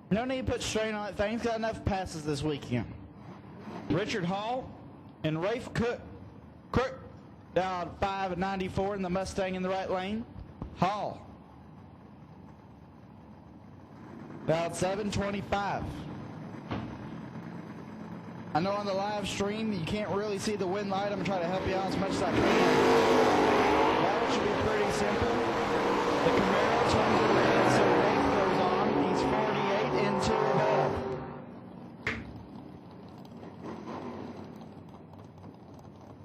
No need to put strain on that thing. He's got enough passes this weekend. Richard Hall and Rafe Crook down 5 at 94 in the Mustang in the right lane. Hall down 725. I know on the live stream you can't really see the win light. I'm going to try to help you out as much as I can. That should be pretty simple. The Camaro turns to red, so Rafe goes on. He's 48 and 2 above.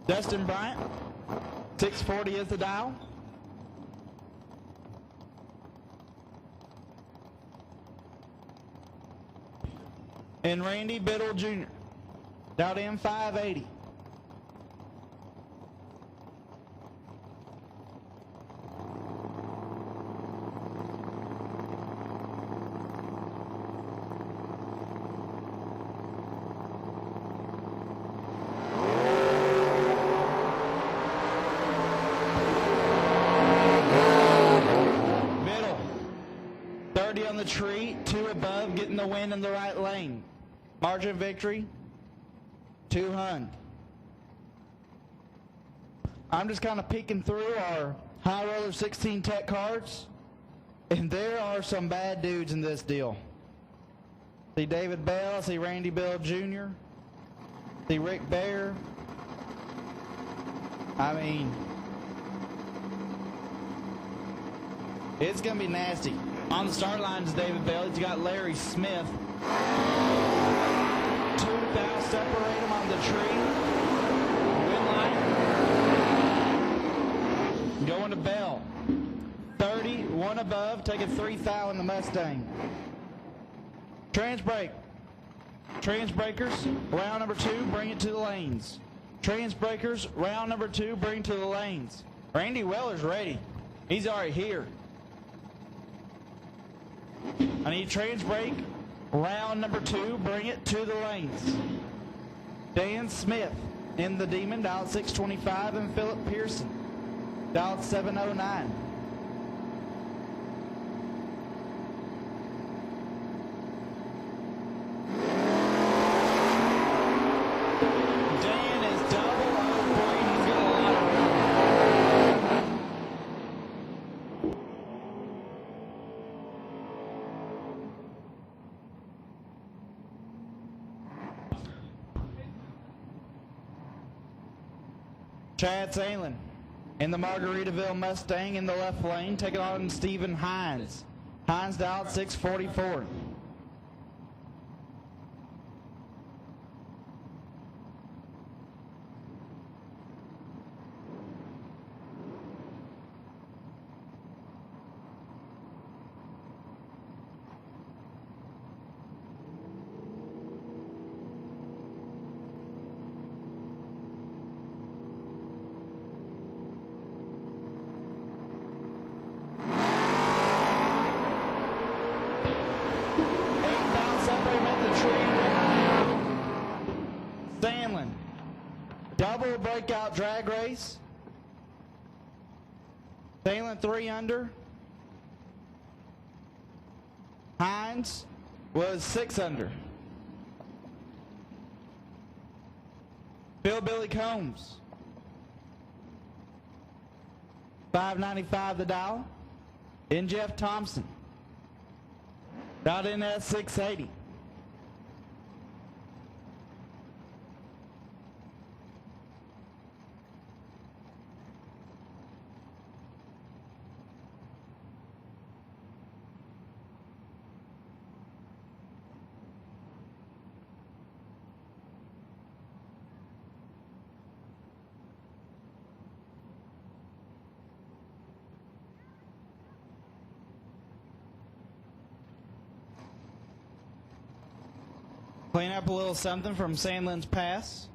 Dustin Bryant, 640 is the dial. And Randy Biddle Jr. Dialed in 580. On the tree, 2 above, getting the win in the right lane. Margin of victory, 200. I'm just kind of peeking through our High Roller 16 Tech cards, and there are some bad dudes in this deal. See David Bell, see Randy Bell Jr., see Rick Bear. I mean, it's going to be nasty. On the start line is David Bell. He's got Larry Smith. 2 thou separate him on the tree. Win line. Going to Bell. 30, 1 above, taking 3 thou in the Mustang. Trans break. Trans breakers, round number 2, bring it to the lanes. Trans breakers, round number 2, bring it to the lanes. Randy Weller's ready. He's already here. I need trans break, round number 2, bring it to the lanes. Dan Smith in the Demon, dialed 625, and Philip Pearson, dialed 709. Dan is double over, he's got a lot of room. Chad Salin in the Margaritaville Mustang in the left lane, taking on Stephen Hines. Hines dialed 644. Stanley. Double breakout drag race. Stanley 3 under. Hines was 6 under. Billy Combs. $5.95 the dial. Then Jeff Thompson. Dialed in at $6.80. Clean up a little something from Sandlin's pass.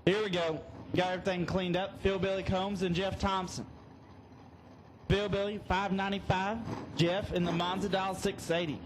Here we go. Got everything cleaned up. Billy Combs and Jeff Thompson. Billy, $5.95. Jeff in the Monza dial, $6.80.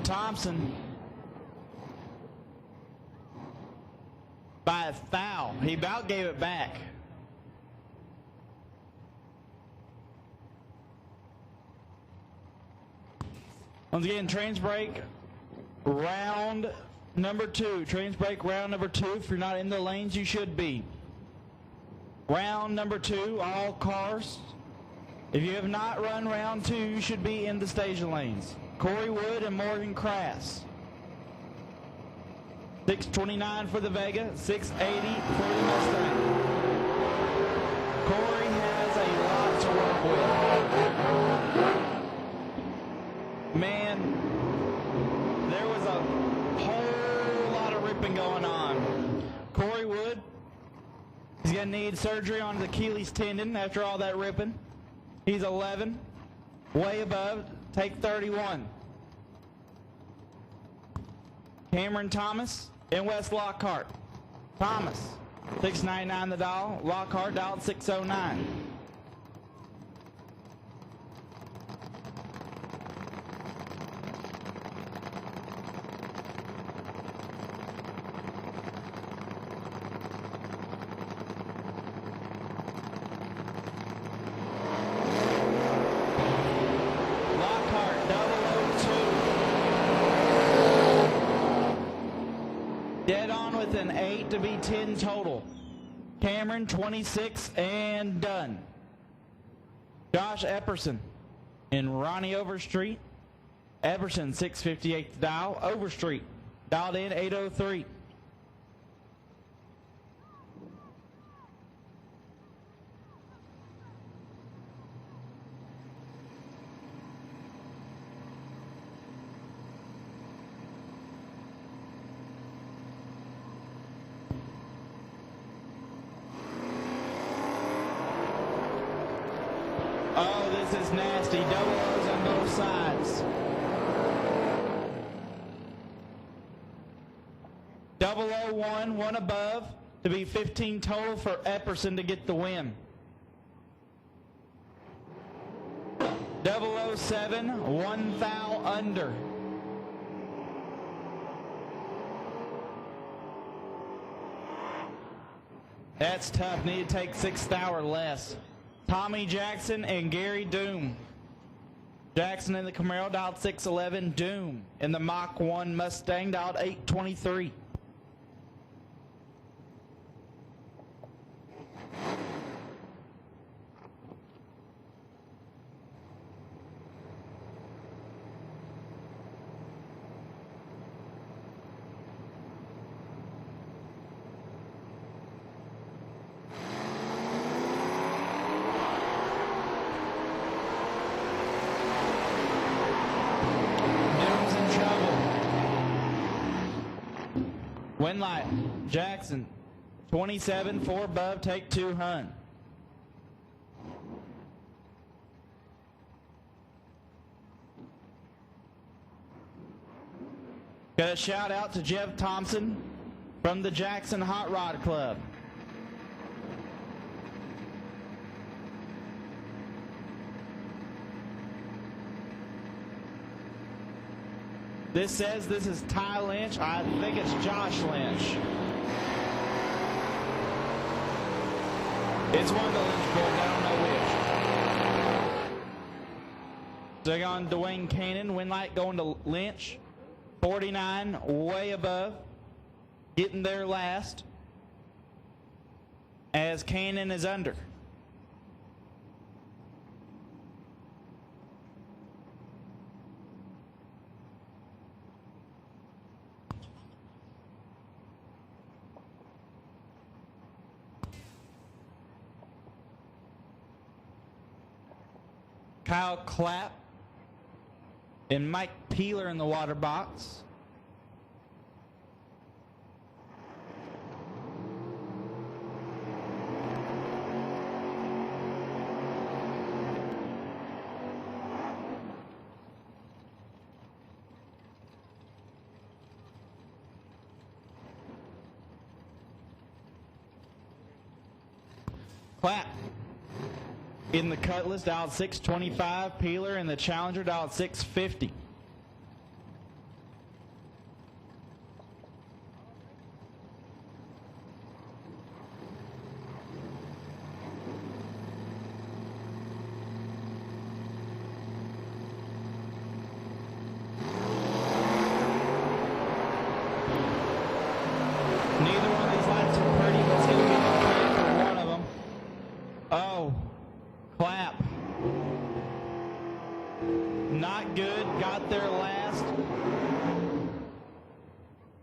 Thompson by a foul. He about gave it back. Once again, trains break round number 2. Trains break round number 2. If you're not in the lanes, you should be. Round number 2, all cars. If you have not run round 2, you should be in the station lanes. Corey Wood and Morgan Crass. $6.29 for the Vega, $6.80 for the Mustang. Corey has a lot to work with. Man, there was a whole lot of ripping going on. Corey Wood, he's going to need surgery on the Achilles tendon after all that ripping. He's 11, way above. Take 31. Cameron Thomas and Wes Lockhart. Thomas, $6.99 the dial. Lockhart dialed $6.09. An 8 to be 10 total. Cameron 26 and done. Josh Epperson and Ronnie Overstreet. Epperson $6.58 to dial. Overstreet dialed in $8.03. Oh, this is nasty. Double O's on both sides. 001, one above, to be 15 total for Epperson to get the win. 007, one foul under. That's tough. Need to take 6th hour less. Tommy Jackson and Gary Doom. Jackson in the Camaro dialed 611. Doom in the Mach 1 Mustang dialed 823. Win light, Jackson, 27, 4 above, take 2, Hun. Got a shout out to Jeff Thompson from the Jackson Hot Rod Club. This says this is Ty Lynch. I think it's Josh Lynch. It's one of the Lynch boys. I don't know which. Take on Dwayne Cannon. Win light going to Lynch. 49, way above. Getting there last. As Cannon is under. Kyle Clapp and Mike Peeler in the water box. Clapp in the Cutlass dialed 625, Peeler in the Challenger dialed 650. Neither one of these lights are pretty, but it's going to be okay for one of them. Oh. Clapp. Not good. Got there last.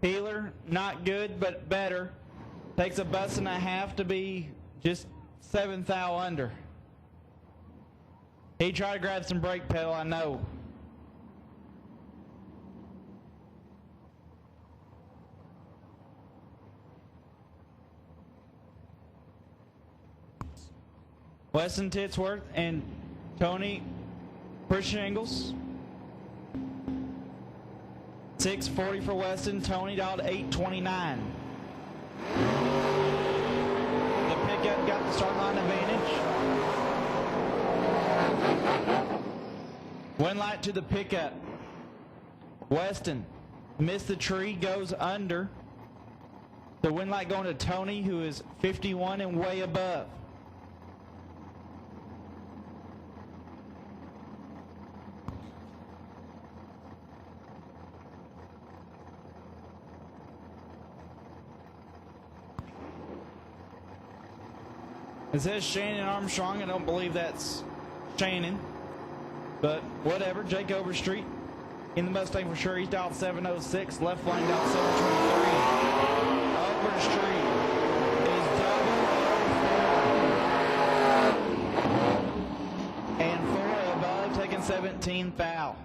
Peeler, not good, but better. Takes a bus and a half to be just 7th thou under. He tried to grab some brake pedal, I know. Weston Titsworth and Tony Pershingles. 640 for Weston. Tony dialed 829. The pickup got the start line advantage. Win light to the pickup. Weston missed the tree, goes under. The win light going to Tony, who is 51 and way above. It says Shannon Armstrong. I don't believe that's Shannon. But whatever. Jake Overstreet in the Mustang for sure. He's dialed 706. Left lane dialed 723. Overstreet is double 04. And 4 above, taking 17 foul.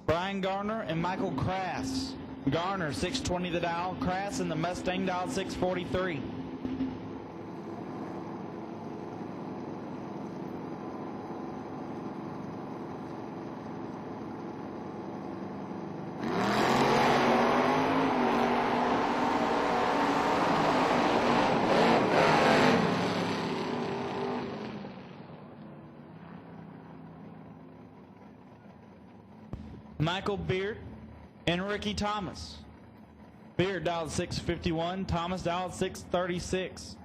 Brian Garner and Michael Crass. Garner, 620 the dial. Crass in the Mustang dial, 643. Michael Beard and Ricky Thomas. Beard dialed 651, Thomas dialed 636.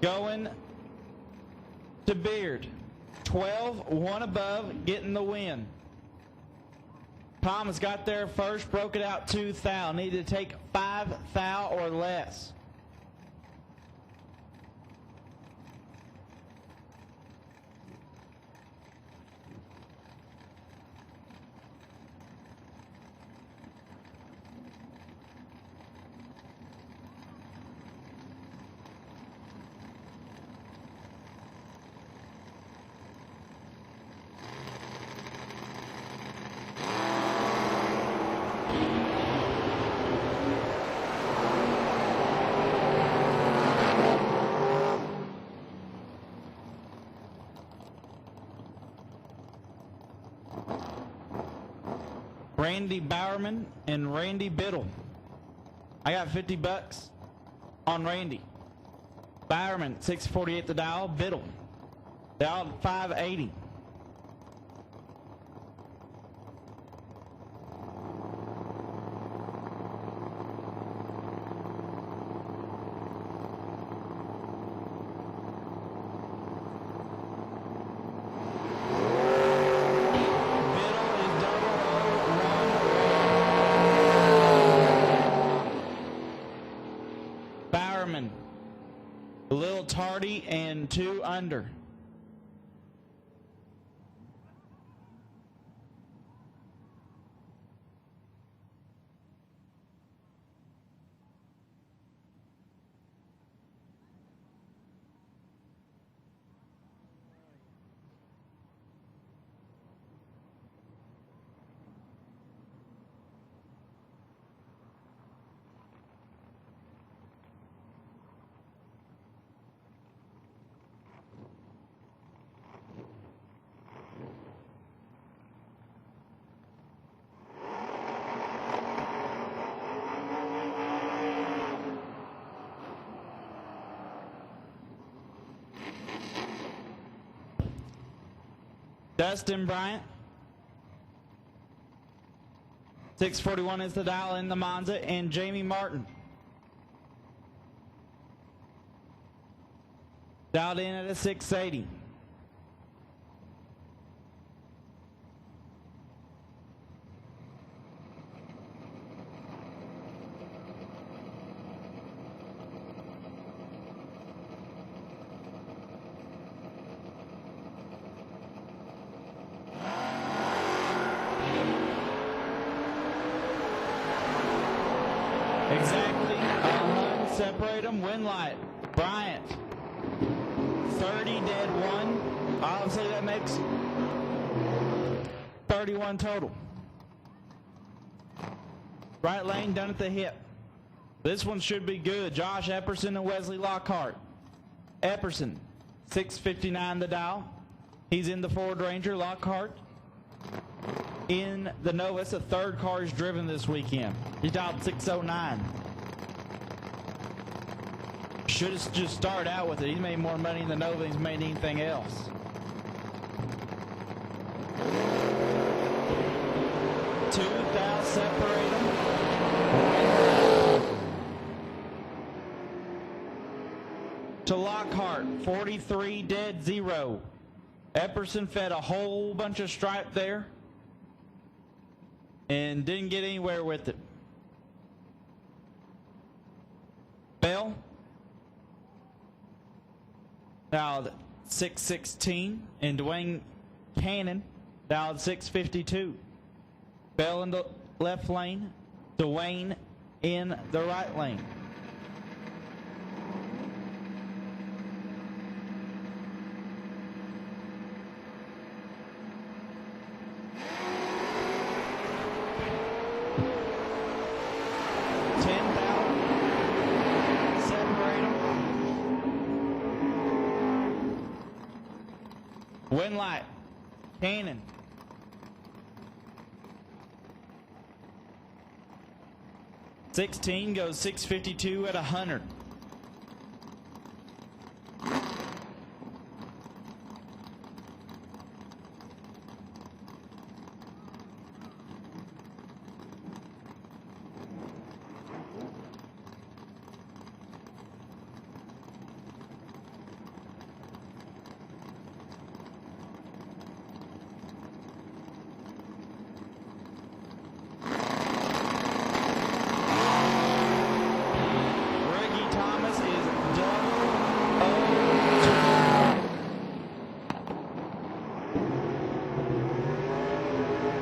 Going to Beard. 12, one above, getting the win. Thomas got there first, broke it out 2 thou. Needed to take 5 thou or less. Randy Bowerman and Randy Biddle. I got $50 on Randy. Bowerman, 648 the dial. Biddle, dialed 580. A little tardy and 2 under. Dustin Bryant, 641 is the dial in the Monza, and Jamie Martin, dialed in at a 680. Exactly, separate them, win light. Bryant, 30 dead 1. Obviously that makes 31 total. Right lane done at the hip. This one should be good. Josh Epperson and Wesley Lockhart. Epperson, 659 the dial. He's in the Ford Ranger. Lockhart in the Nova. It's the 3rd car he's driven this weekend. He dialed 609. Should have just started out with it. He's made more money in the Nova than he's made anything else. Two thou separate them. To Lockhart, 43 dead 0. Epperson fed a whole bunch of stripe there and didn't get anywhere with it. Bell, dialed 616, and Dwayne Cannon dialed 652. Bell in the left lane, Dwayne in the right lane. Win light. Cannon. '16 goes 652 at 100.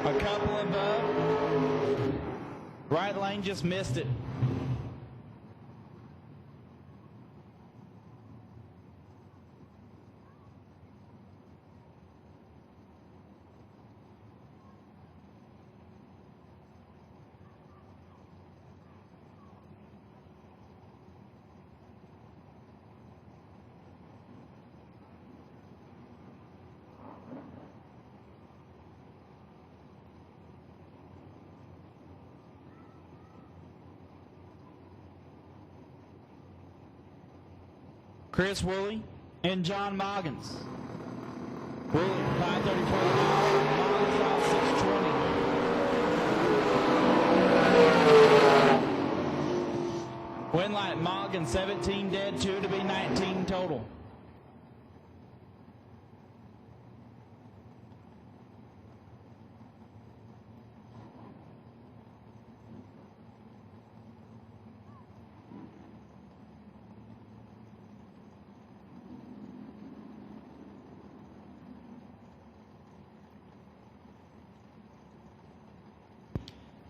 A couple above. Right lane just missed it. Chris Woolley and John Moggins. Woolley, 534 Moggins out 620. Win light, Moggins 17 dead, 2 to be 19 total.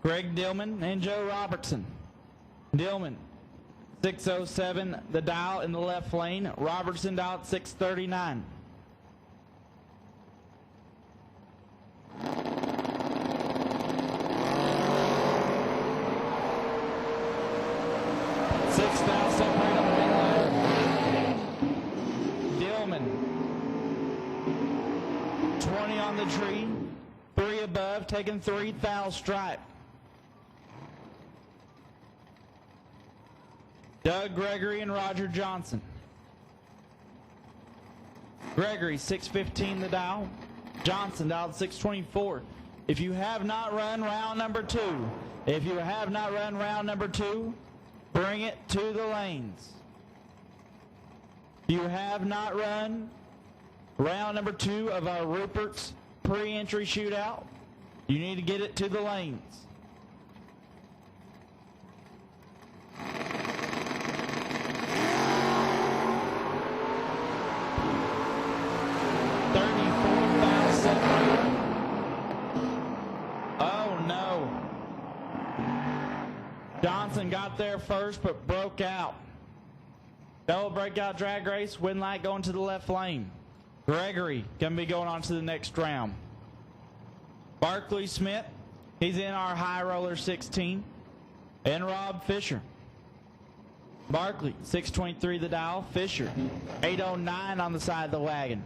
Greg Dillman and Joe Robertson. Dillman, 607, the dial in the left lane. Robertson dial at 639. Six now separate on the wing line. Dillman, 20 on the tree. 3 above, taking 3 foul stripe. Doug Gregory and Roger Johnson. Gregory, 615 the dial. Johnson dialed 624. If you have not run round number 2, bring it to the lanes. If you have not run round number 2 of our Rupert's pre-entry shootout, you need to get it to the lanes. Oh no. Johnson got there first but broke out. Double breakout drag race, win light going to the left lane. Gregory gonna be going on to the next round. Barkley Smith, he's in our high roller 16. And Rob Fisher. Barkley, 623 the dial. Fisher, 809 on the side of the wagon.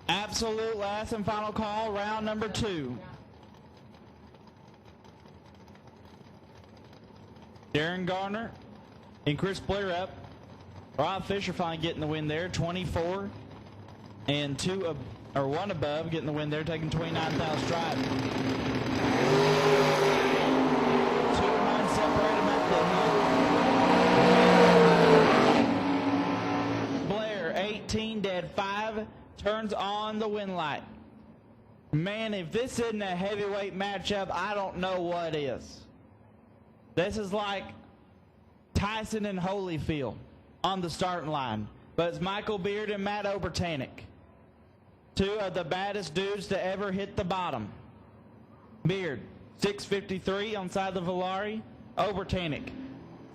Absolute last and final call, round number 2. Darren Garner and Chris Blair up. Rob Fisher finally getting the win there, 24 and 1 above, getting the win there, taking 29,000 stride. 2 9 separate them at the Blair, 18 dead, 5 turns on the win light. Man, if this isn't a heavyweight matchup, I don't know what is. This is like Tyson and Holyfield on the starting line. but it's Michael Beard and Matt Obertanic. Two of the baddest dudes to ever hit the bottom. Beard, 653 on side of the Volare. Obertanic,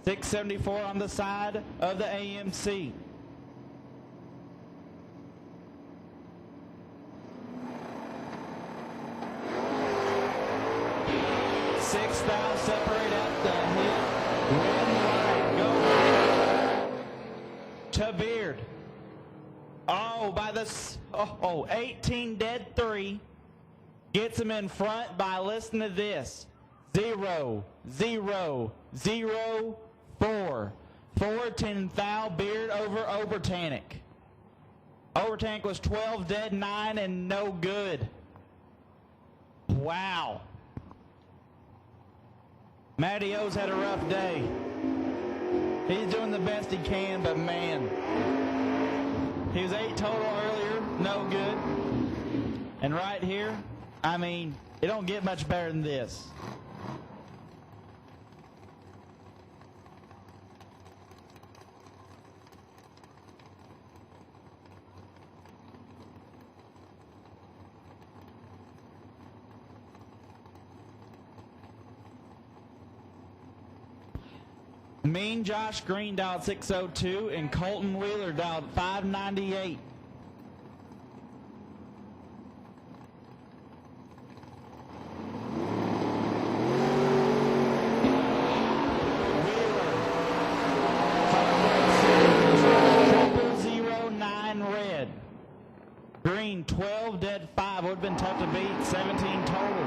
674 on the side of the AMC. Six thou separate at the hip. One right, go to Beard. Oh, by the 18 dead 3. Gets him in front by listening to this. 0, 0, 0, 4. 4-10 thou, Beard over Obertanic. Obertanic was 12 dead 9 and no good. Wow. Matty O's had a rough day. He's doing the best he can, but man. He was 8 total earlier, no good. And right here, I mean, it don't get much better than this. Mean Josh Green dialed 602 and Colton Wheeler dialed 598. Wheeler, 0009 red. Green 12 dead 5. Would have been tough to beat. 17 total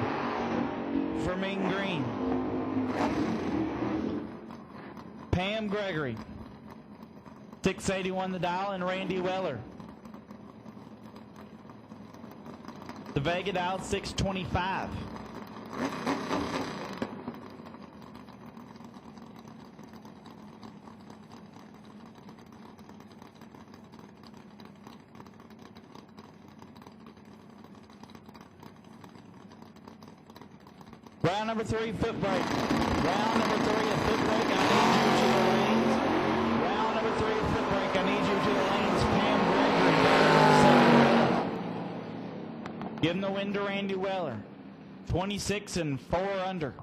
for Mean Green. Pam Gregory, 681 the dial, and Randy Weller. The Vega dial 625. Round number 3, foot brake. Round number 3, a foot brake. I need you to the lanes. Round number 3, a foot brake. I need you to the lanes. Pam Gregory. Give him the win to Randy Weller. 26 and 4 under.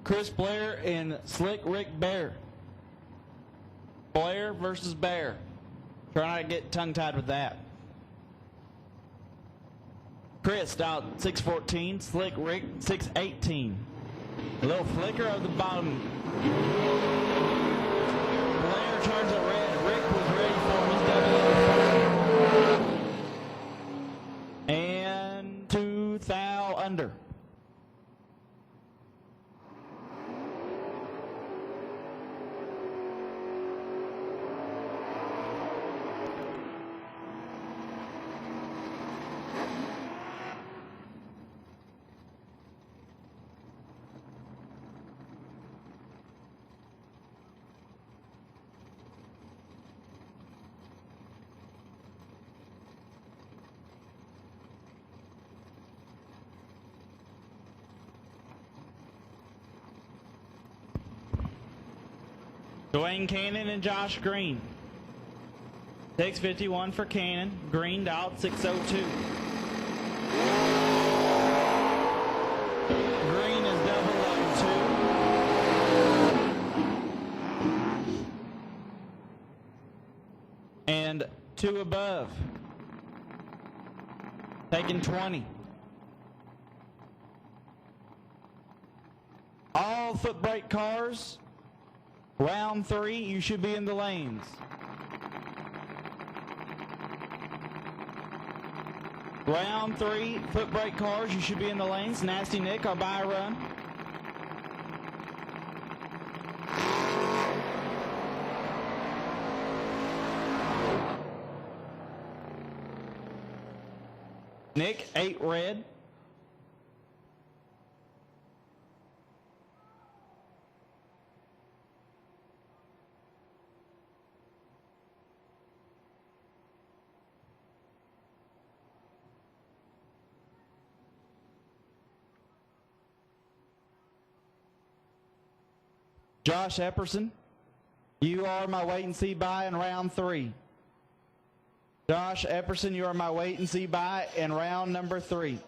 Chris Blair and Slick Rick Bear. Blair versus Bear. Try not to get tongue-tied with that. Chris dialed 614, Slick Rick 618. A little flicker of the bottom. Blair turns it red. Rick was ready for his 005. And 2 thou under. Dwayne Cannon and Josh Green. 651 for Cannon. Green dialed 602. Green is 002. And 2 above. Taking 20. All foot brake cars. Round 3, you should be in the lanes. Round 3, foot brake cars, you should be in the lanes. Nasty Nick, our by run. Nick, 8 red. Josh Epperson, you are my wait and see buy in round 3. Josh Epperson, you are my wait and see buy in round number 3.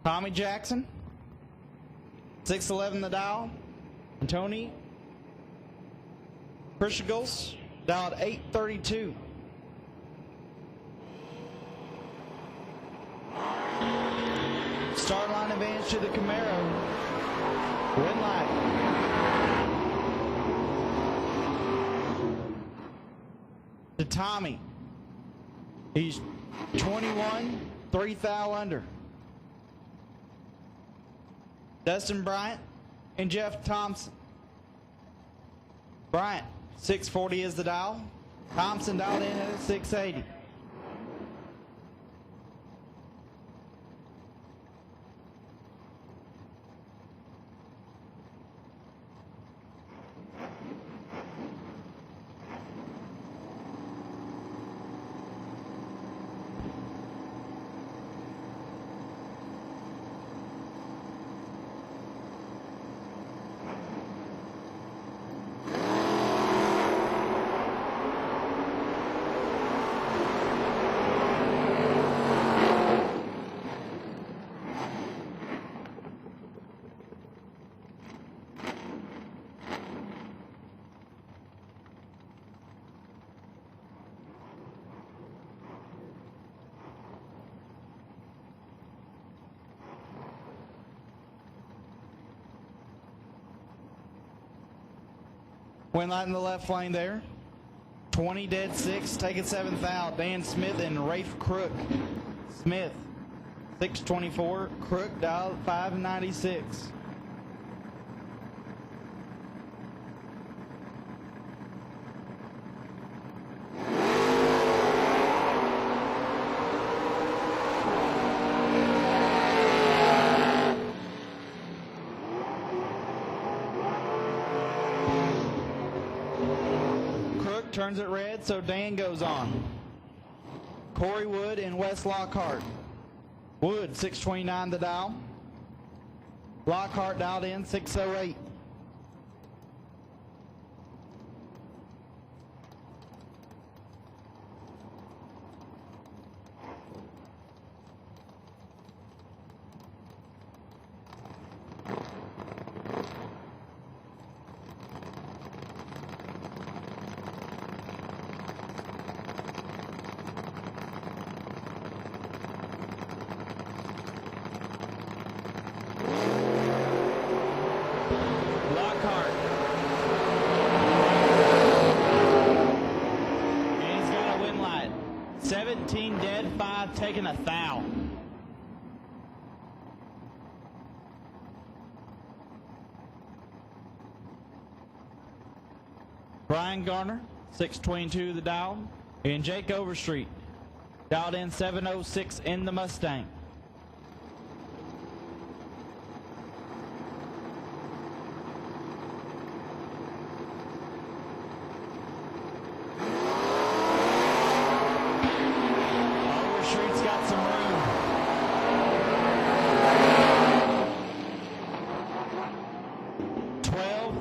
Tommy Jackson, 611 the dial. And Tony Prishigals, dialed 832. Start line advantage to the Camaro. Win light. To Tommy. He's 21, 3 thou under. Dustin Bryant and Jeff Thompson. Bryant, 640 is the dial. Thompson dialed in at 680. Win light in the left lane there. 20 dead 6, taking 7th out. Dan Smith and Rafe Crook. Smith, 624. Crook dialed 596. Turns it red, so Dan goes on. Corey Wood and Wes Lockhart. Wood, 629 the dial. Lockhart dialed in, 608. 17 dead, 5 taking a foul. Brian Garner, 622 the dial, and Jake Overstreet, dialed in 706 in the Mustang. Overstreet's got some room.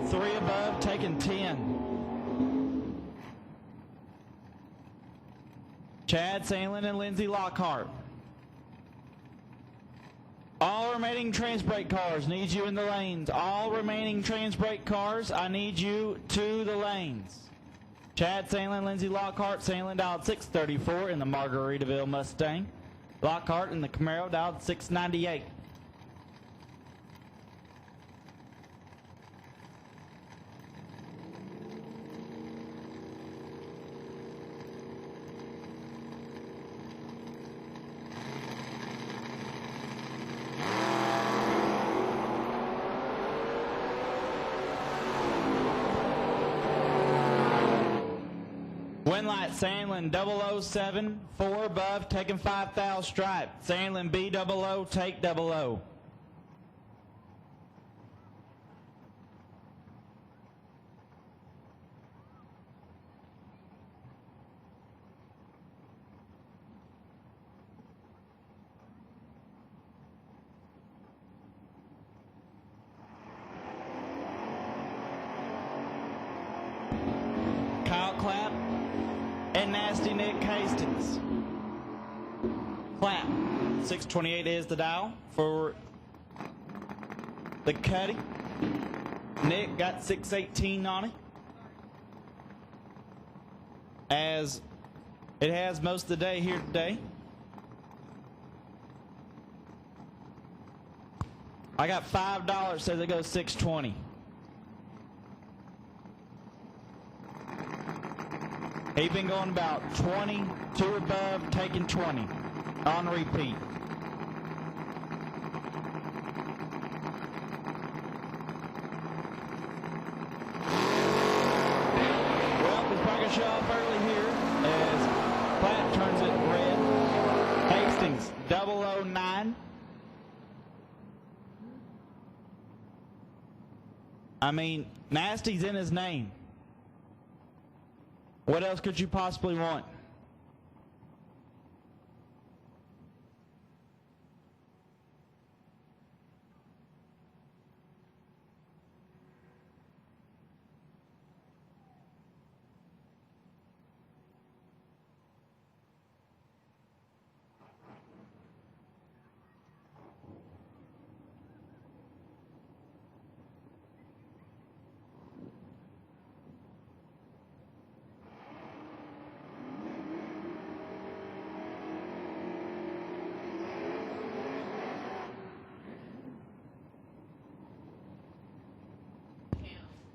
Three above, taking 10. Chad Sandlin and Lindsay Lockhart. All remaining trans brake cars need you in the lanes. All remaining trans brake cars, I need you to the lanes. Chad Sandlin, Lindsay Lockhart. Sandlin dialed 634 in the Margaritaville Mustang. Lockhart in the Camaro dialed 698. Winlight Sandlin 007, 4 above, taking 5,000 stripe. Sandlin B00, take 00. Kyle Clapp and Nasty Nick Hastings. Clap. 628 is the dial for the Cuddy. Nick got 618 on it, as it has most of the day here today. I got $5, says it goes 620. He's been going about 20, 2 above, taking 20 on repeat. Well, he's probably going to show off early here as Platt turns it red. Hastings 009. I mean, Nasty's in his name. What else could you possibly want?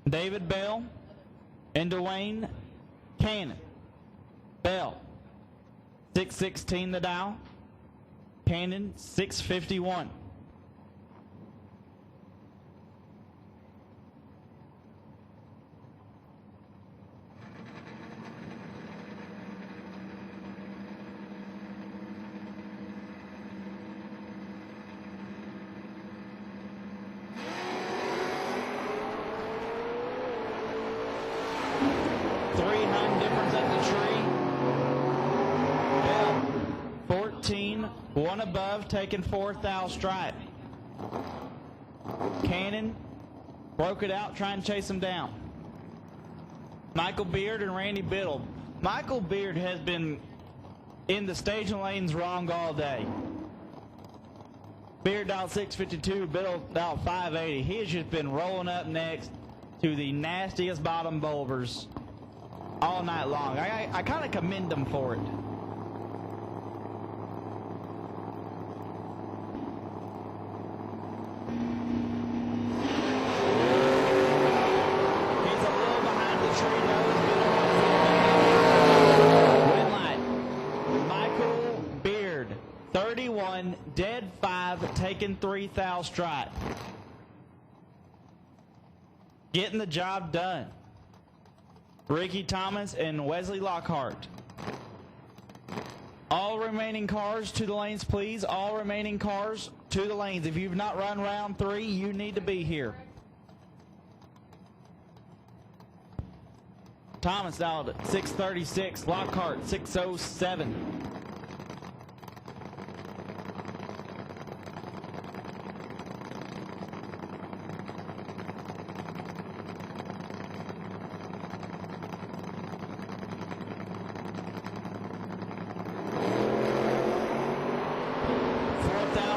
David Bell and Dwayne Cannon. Bell, 616 the dial. Cannon, 651. One above, taking 4,000 stripe. Cannon broke it out, trying to chase him down. Michael Beard and Randy Biddle. Michael Beard has been in the staging lanes wrong all day. Beard dialed 652, Biddle dialed 580. He has just been rolling up next to the nastiest bottom boulders all night long. I kind of commend him for it. on dead 5, taking 3 thou strike. Getting the job done. Ricky Thomas and Wesley Lockhart. All remaining cars to the lanes, please. All remaining cars to the lanes. If you've not run round 3, you need to be here. Thomas now at 636, Lockhart 607.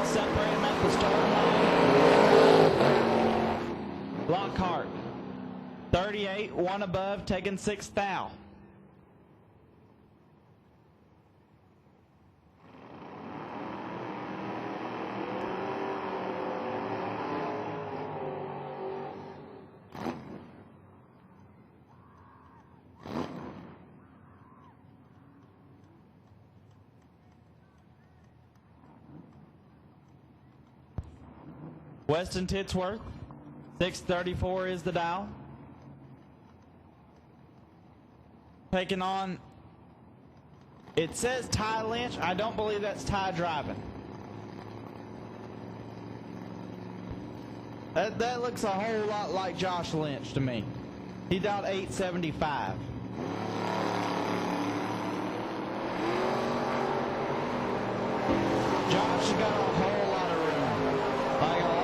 Separate him at the start line. Lockhart, 38, 1 above, taking 6 thou. Weston Titsworth, 634 is the dial. Taking on, it says Ty Lynch. I don't believe that's Ty driving. That looks a whole lot like Josh Lynch to me. He dialed 875. Josh got a whole lot of room. Like a lot.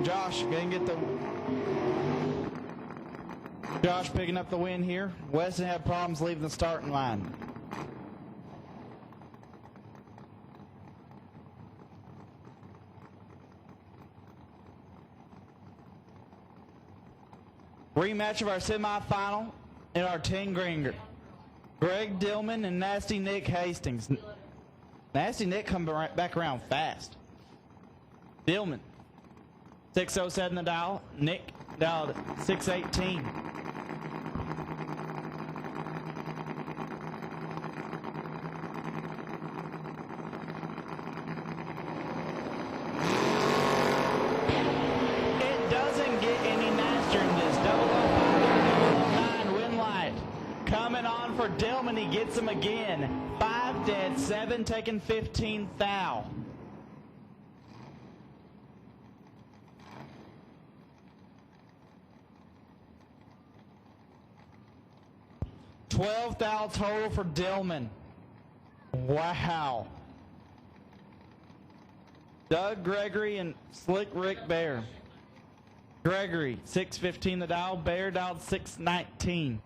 Josh gonna get the Josh picking up the win here. Weston had problems leaving the starting line. Rematch of our semifinal in our 10 Gringer. Greg Dillman and Nasty Nick Hastings. Nasty Nick coming right back around fast. Dillman, 607 the dial. Nick dialed 618. It doesn't get any nastier than this. 005, 009, win light. Coming on for Dillman, he gets him again. 5 dead, 7 taking 15 thou. $12 thou total for Dillman. Wow. Doug Gregory and Slick Rick Bear. Gregory, 615 the dial. Bear dialed 619.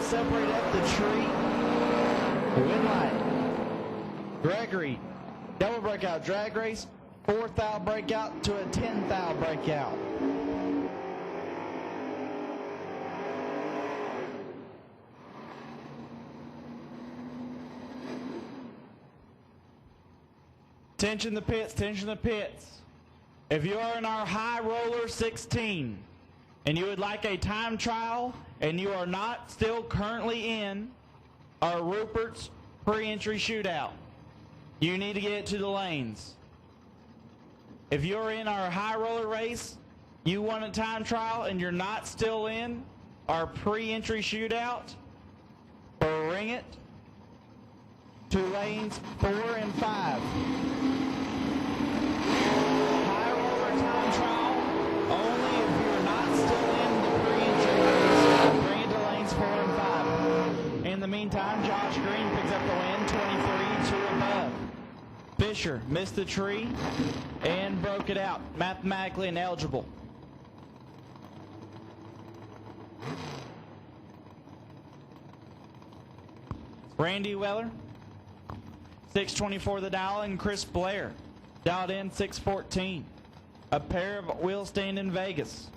Separate up the tree. Win light. Gregory, double breakout drag race. 4 thou breakout to a 10 thou breakout. Tension the pits, tension the pits. If you are in our high roller 16 and you would like a time trial and you are not still currently in our Rupert's pre-entry shootout, you need to get to the lanes. If you're in our high roller race, you want a time trial and you're not still in our pre-entry shootout, bring it to lanes 4 and 5. High roller time trial only if you're not still in the pre-entry race. Bring it to lanes 4 and 5. In the meantime, Josh Green picks up the win, 23 to above. Fisher missed the tree and broke it out, mathematically ineligible. Randy Weller, 624 the dial, and Chris Blair dialed in 614. A pair of wheels stand in Vegas.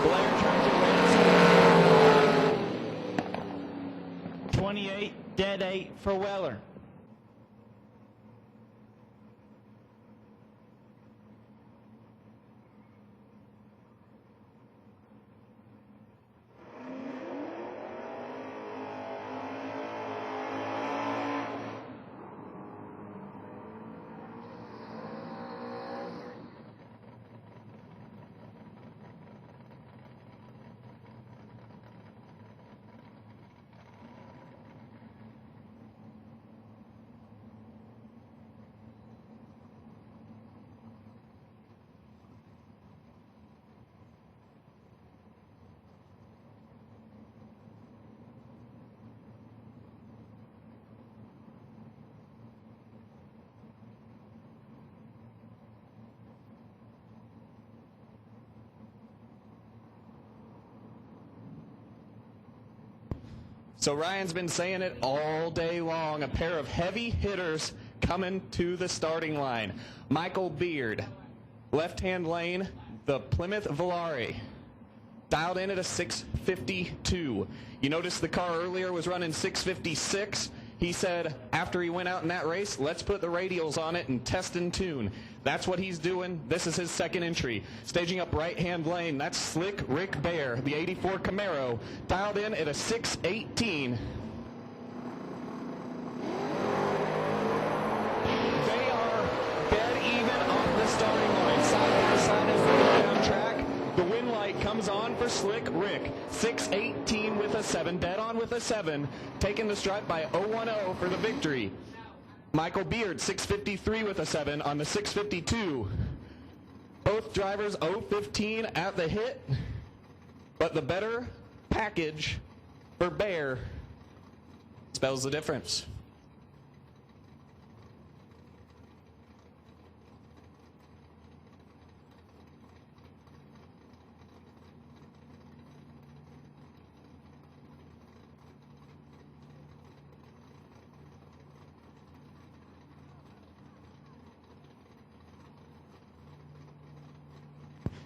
Blair turns it right. 28, dead 8 for Weller. So Ryan's been saying it all day long. A pair of heavy hitters coming to the starting line. Michael Beard, left-hand lane, the Plymouth Volare. Dialed in at a 652. You noticed the car earlier was running 656. He said after he went out in that race, let's put the radials on it and test and tune. That's what he's doing. This is his second entry. Staging up right-hand lane, that's Slick Rick Bear, the 84 Camaro, dialed in at a 618. They are dead even on the starting line. Side by side as they go down track. The win light comes on for Slick Rick. 618 with a 7, dead on with a 7, taking the stripe by 010 for the victory. Michael Beard, 653 with a 7 on the 652. Both drivers 015 at the hit, but the better package for Bear spells the difference.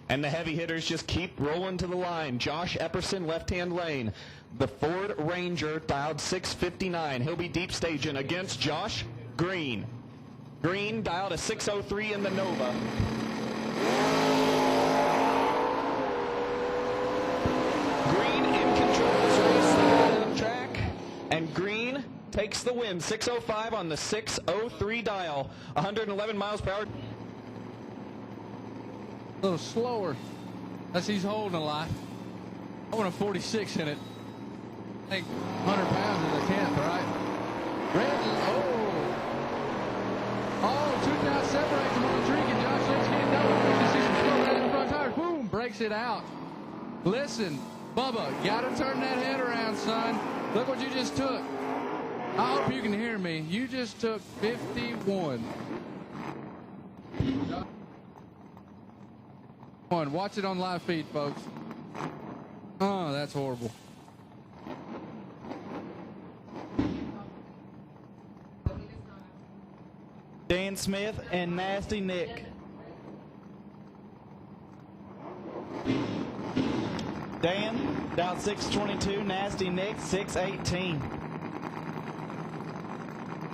And the heavy hitters just keep rolling to the line. Josh Epperson, left-hand lane. The Ford Ranger dialed 659. He'll be deep staging against Josh Green. Green dialed a 603 in the Nova. Green in control of this race. They go down track. And Green takes the win. 605 on the 603 dial. 111 miles per hour. A little slower. That's he's holding a lot. I want a 46 in it. I think 100 pounds is a 10th, right? Red, oh, 2 down separates him on the streak, and Josh Lee's getting double. You see some slow down in the front tires. Boom, breaks it out. Listen, Bubba, gotta turn that head around, son. Look what you just took. I hope you can hear me. You just took 51. Watch it on live feed, folks. Oh, that's horrible. Dan Smith and Nasty Nick. Dan, down 622. Nasty Nick, 618.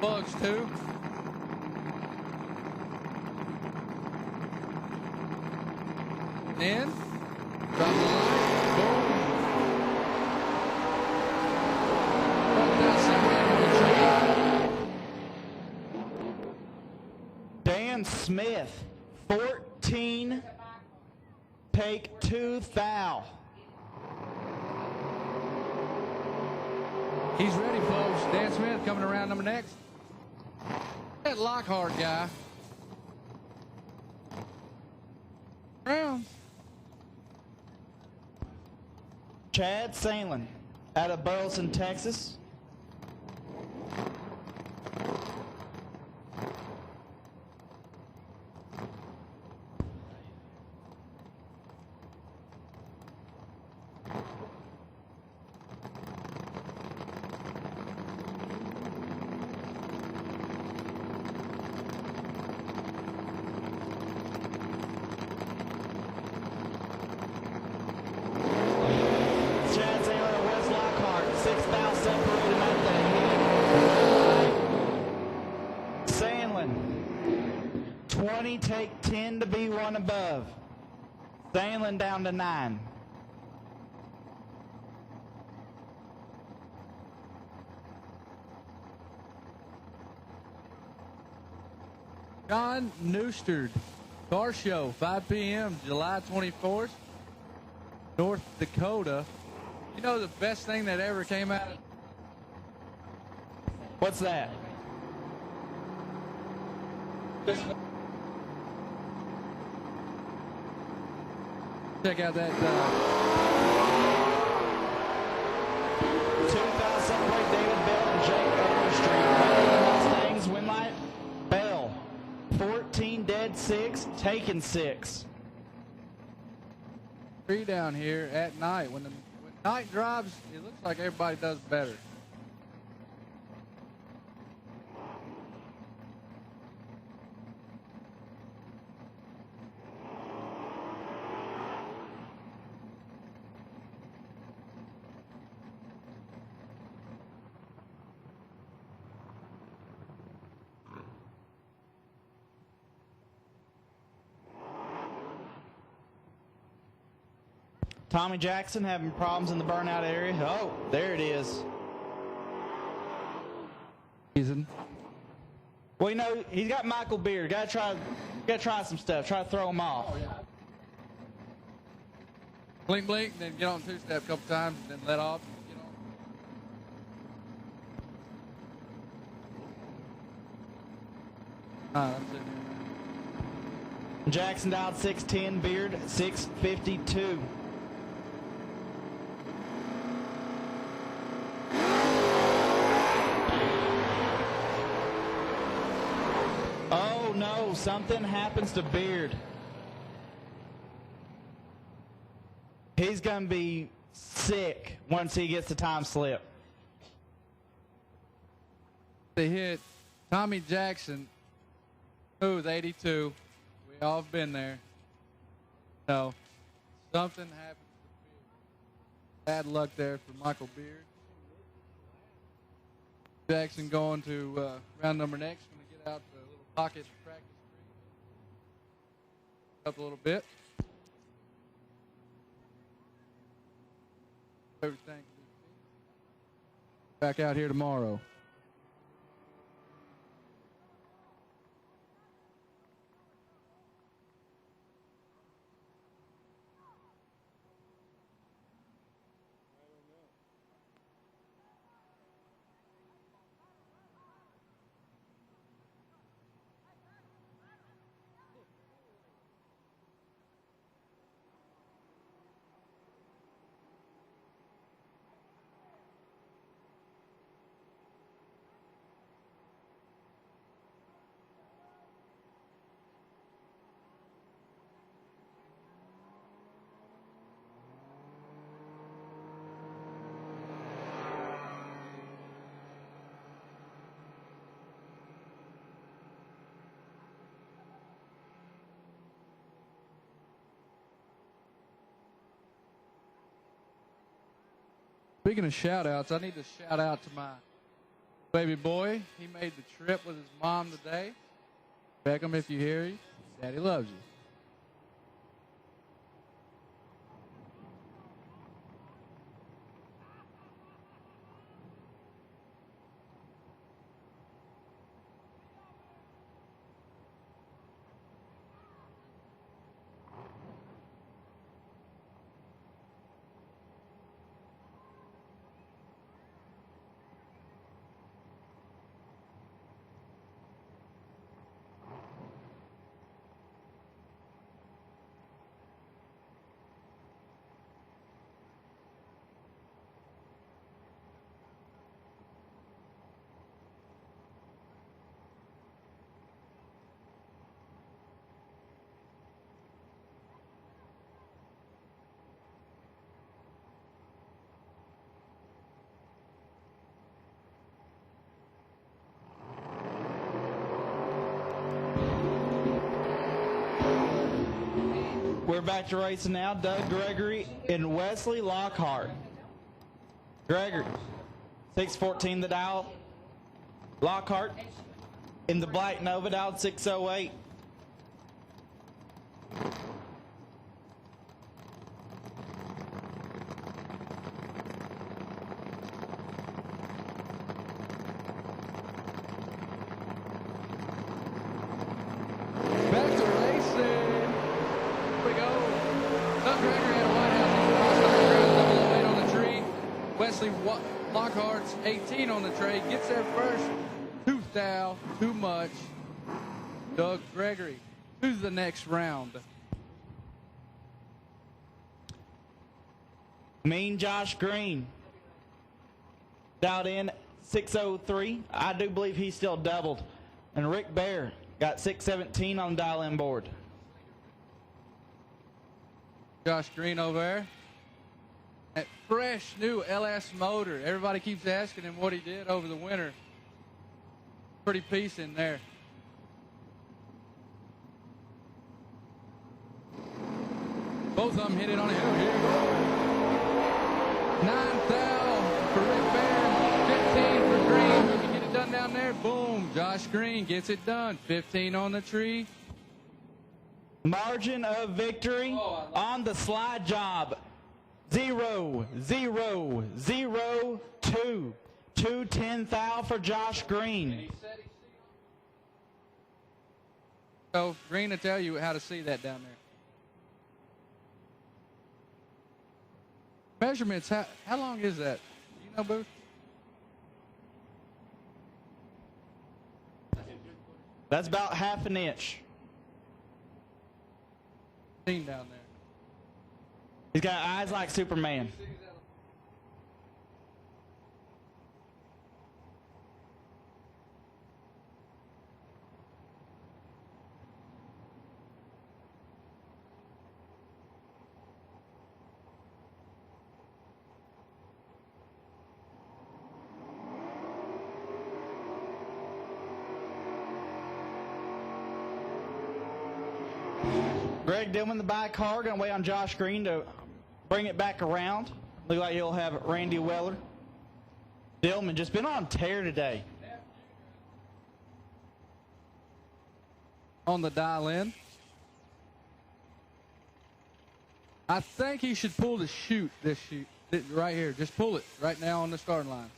Bugs, too. In. Drop the line. Boom. Dan Smith, 14. Take 2 thou. He's ready, folks. Dan Smith coming around number next. That Lockhart guy. Round. Chad Sandlin out of Burleson, Texas. take 10 to be one above. Sandlin down to 9. John Newsterd, Car Show, 5 p.m., July 24th, North Dakota. You know the best thing that ever came out of... What's that? Check out that... 2000 plate David Bell and Jake Overstreet. Mustangs, Winlight, Bell. 14 dead 6, taken 6. Tree down here at night. When night drives, it looks like everybody does better. Tommy Jackson having problems in the burnout area. Oh, there it is. Season. Well, you know, he's got Michael Beard. Gotta try some stuff. Try to throw him off. Oh, yeah. Blink, blink, then get on two-step a couple times, then let off. Get on. All right, I'm sitting here. Jackson dialed 610, Beard 652. Oh no, something happens to Beard. He's gonna be sick once he gets the time slip. They hit Tommy Jackson, who was 82. We all have been there. No, something happened to Beard. Bad luck there for Michael Beard. Jackson going to round number next. Going to get out the little pocket practice green. Up a little bit. Everything. Back out here tomorrow. Speaking of shout-outs, I need to shout out to my baby boy. He made the trip with his mom today. Beckham, if you hear you, Daddy loves you. We're back to racing now. Doug Gregory and Wesley Lockhart. Gregory, 614 the dial. Lockhart in the black Nova dialed 608. Wesley Lockhart's 18 on the tray. Gets there first. Tooth foul. Too much. Doug Gregory to the next round. Mean Josh Green. Dialed in 603. I do believe he still doubled. And Rick Bear got 617 on the dial-in board. Josh Green over there. That fresh new LS motor. Everybody keeps asking him what he did over the winter. Pretty piece in there. Both of them hit it on the hill. Here we go. 9 thou for Rick Bear. 15 for Green. Can he get it done down there? Boom. Josh Green gets it done. 15 on the tree. Margin of victory on the slide job. 0, 0, 0, 2. 210 thou for Josh Green. So Green will tell you how to see that down there. Measurements, how long is that? Do you know, Booth? That's about half an inch. Down there. He's got eyes like Superman. Greg Dillman, the back car, going to wait on Josh Green to bring it back around. Look like he'll have Randy Weller. Dillman just been on tear today. On the dial in. I think he should pull the chute, this right here. Just pull it right now on the starting line.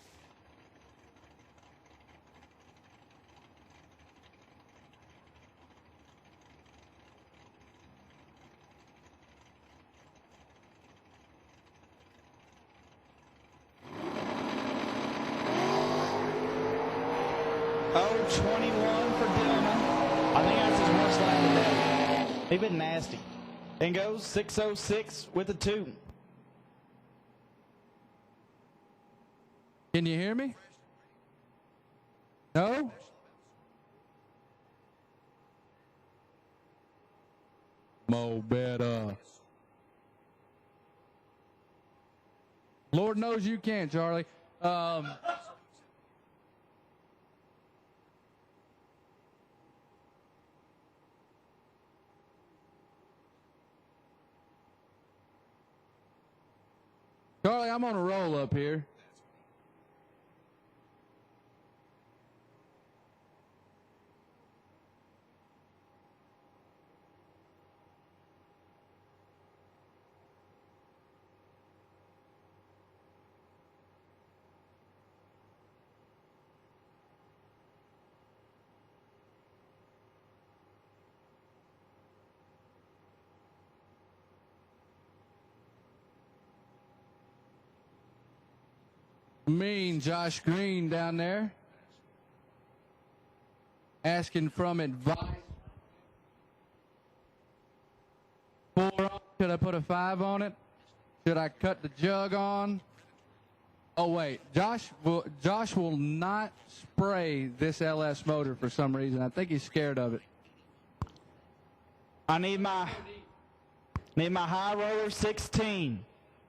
Oh, 21 for Dillman. I think that's his worst lap today. They've been nasty. And goes 606 with a 2. Can you hear me? No? Mo better. Lord knows you can, Charlie. Charlie, I'm on a roll up here. Mean Josh Green down there asking from advice. 4 on. Should I put a 5 on it? Should I cut the jug on? Oh wait, Josh will not spray this LS motor for some reason. I think he's scared of it. I need my high roller 16.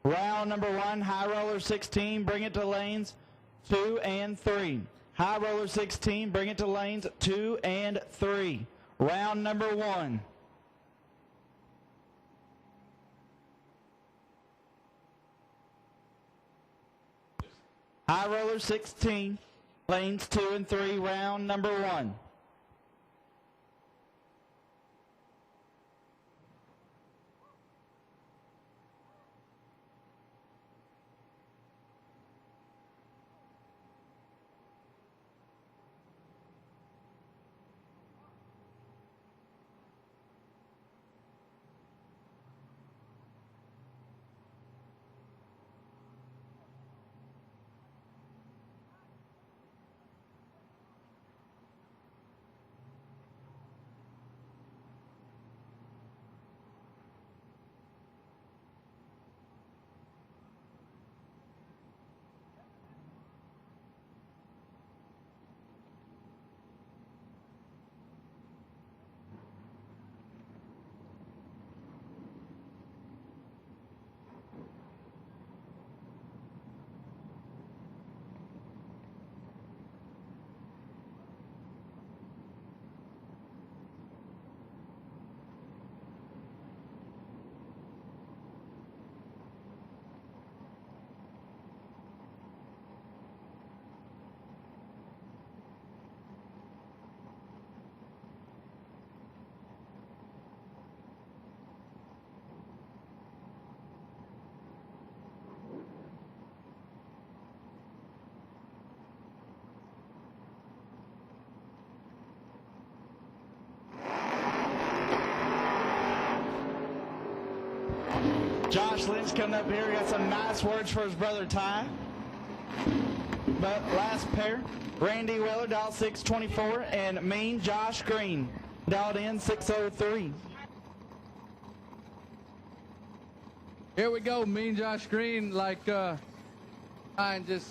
Round number 1, high roller 16, bring it to lanes 2 and 3. High roller 16, bring it to lanes 2 and 3. Round number 1. High roller 16, lanes 2 and 3, round number 1. Josh Lynch coming up here. Got some nice words for his brother Ty. But last pair, Randy Weller, dialed 624, and Mean Josh Green, dialed in 603. Here we go, Mean Josh Green, like Ryan just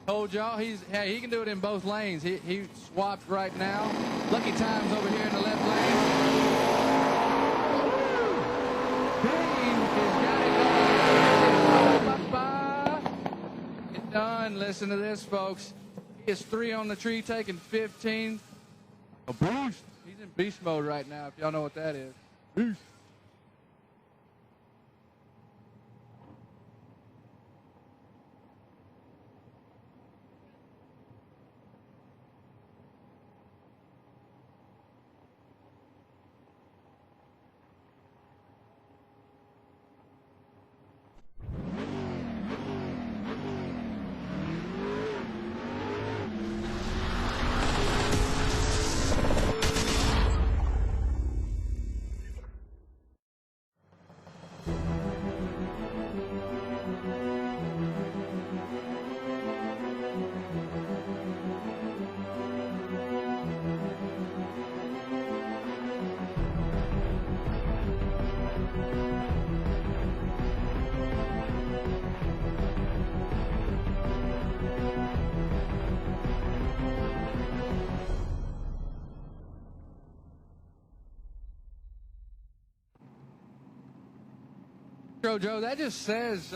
told y'all, he can do it in both lanes. He swapped right now. Lucky Times over here in the left lane. Green has got it. It's done. Listen to this, folks. He is 3 on the tree, taking 15. A boost. He's in beast mode right now, if y'all know what that is. Beast. Joe, that just says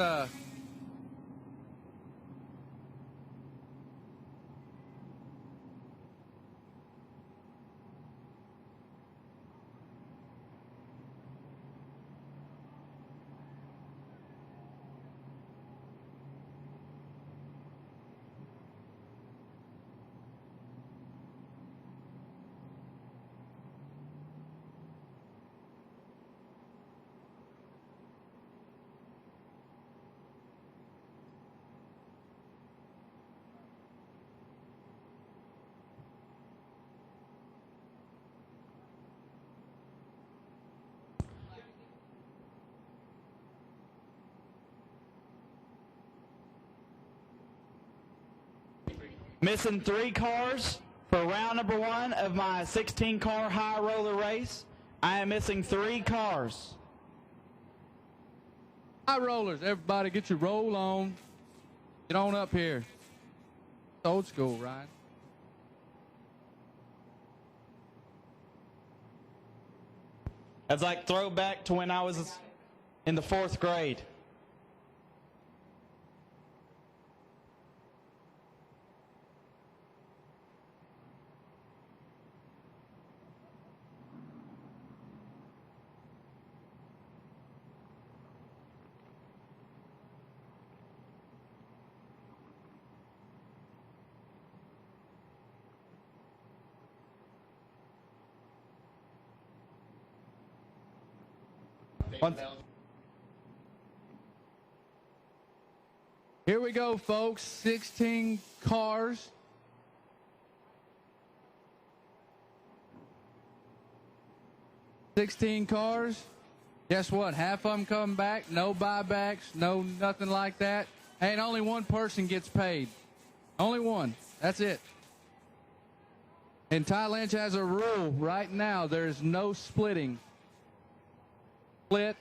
Missing 3 cars for round number 1 of my 16-car high roller race. I am missing 3 cars. high rollers. Everybody get your roll on. Get on up here. It's old school, Ryan. That's like throwback to when I was in the 4th grade. Here we go, folks. 16 cars. Guess what? Half of them come back. No buybacks. No nothing like that. And only one person gets paid. Only one. That's it. And Ty Lynch has a rule right now. There's no splitting. Split,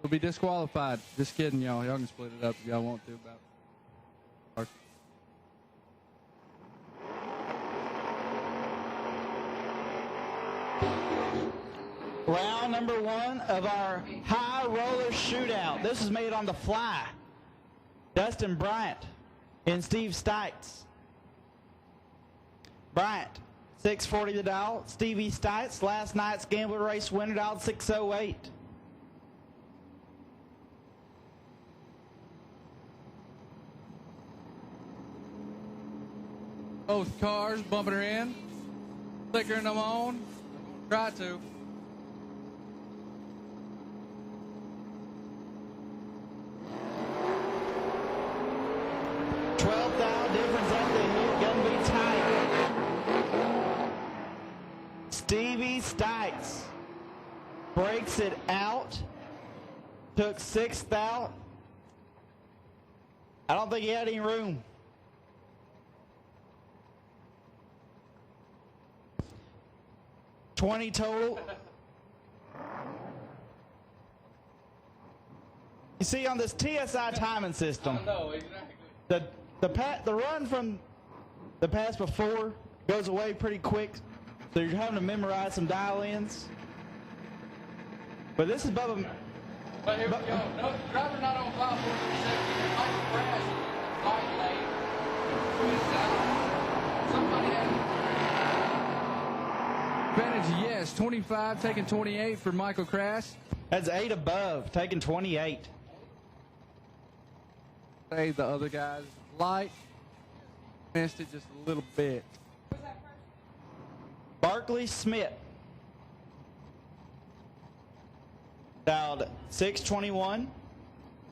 will be disqualified. Just kidding, y'all. Y'all can split it up if y'all want to. Round number 1 of our high roller shootout. This is made on the fly. Dustin Bryant and Steve Stites. Bryant, 640 the dial. Stevie Stites, last night's Gambler Race winner, dialed 608. Both cars bumping her in, flickering them on. Try to. Difference at the hill, gonna be tight. Stevie Stites breaks it out took 6th out. I don't think he had any room. $20 total. You see, on this TSI timing system, the run from the pass before goes away pretty quick, so you're having to memorize some dial-ins. But this is Bubba. But here we go. No, driver not on file for the second. Michael Crash, light lane. Somebody had advantage, yes. 25, taking 28 for Michael Crash. That's 8 above, taking 28. Say the other guy's light. Missed it just a little bit. Barkley Smith. Dialed 621.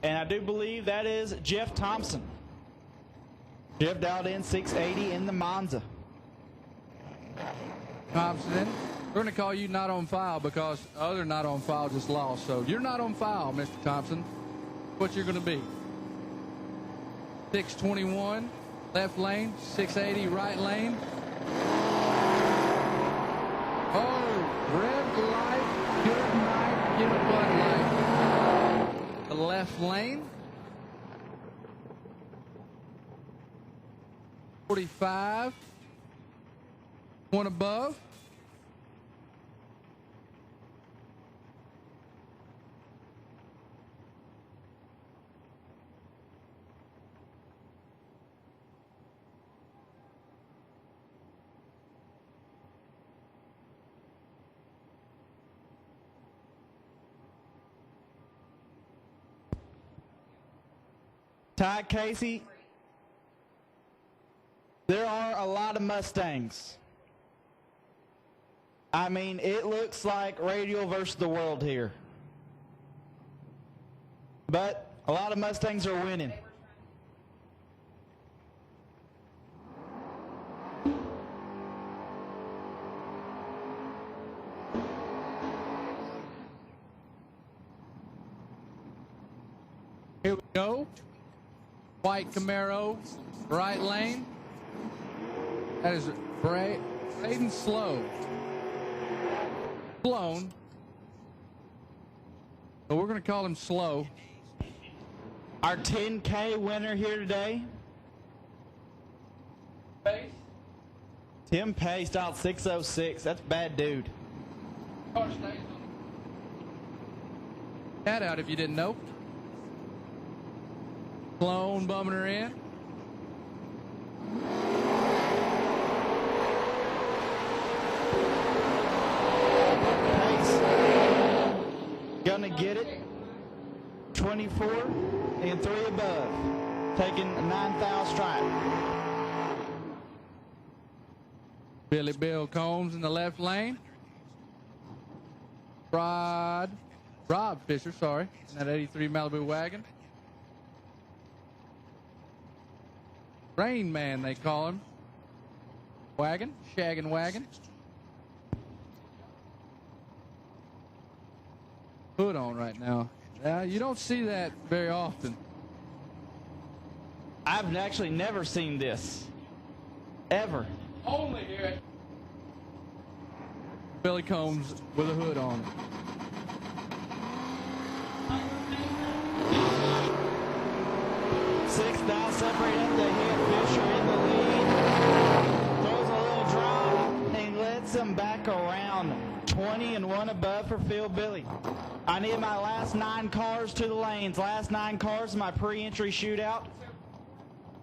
And I do believe that is Jeff Thompson. Jeff dialed in 680 in the Monza. Thompson, we're going to call you not on file because the other not on file just lost. So you're not on file, Mr. Thompson. What you're going to be. 621, left lane, 680, right lane. Oh, red light, good night, get a Bud Light. The left lane. 45, one above. Ty Casey, there are a lot of Mustangs. I mean, it looks like Radial versus the world here. But a lot of Mustangs are winning. Here we go. White Camaro, right lane. That is Braden Slow. Blown. So we're going to call him Slow. Our 10K winner here today. Pace. Tim Pace dialed 606. That's bad dude. That out if you didn't know. Clone bumming her in. Pace gonna get it. 24 and 3 above. Taking a 9,000 strike. Billy Bill Combs in the left lane. Rob Fisher, sorry, in that 83 Malibu wagon. Rain Man, they call him. Wagon, shaggin' wagon. Hood on right now. You don't see that very often. I've actually never seen this. Ever. Only here. Billy Combs with a hood on. Sixth out, separate up the hit. Fisher in the lead. Throws a little drop and lets him back around. 20 and 1 above for Phil Billy. I need my last 9 cars to the lanes. Last 9 cars in my pre-entry shootout.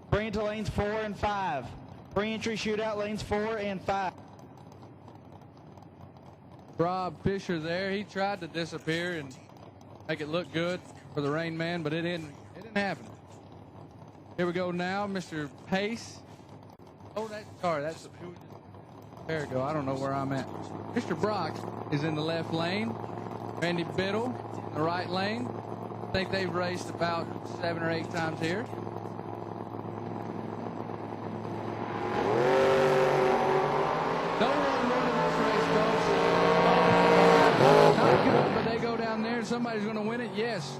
Bring it to lanes 4 and 5. Pre-entry shootout lanes 4 and 5. Rob Fisher there. He tried to disappear and make it look good for the Rain Man, but it didn't happen. Here we go now, Mr. Pace. Oh, that's there we go. I don't know where I'm at. Mr. Brock is in the left lane. Randy Biddle in the right lane. I think they've raced about 7 or 8 times here. No one winning this race, folks. Not good, but they go down there and somebody's going to win it. Yes,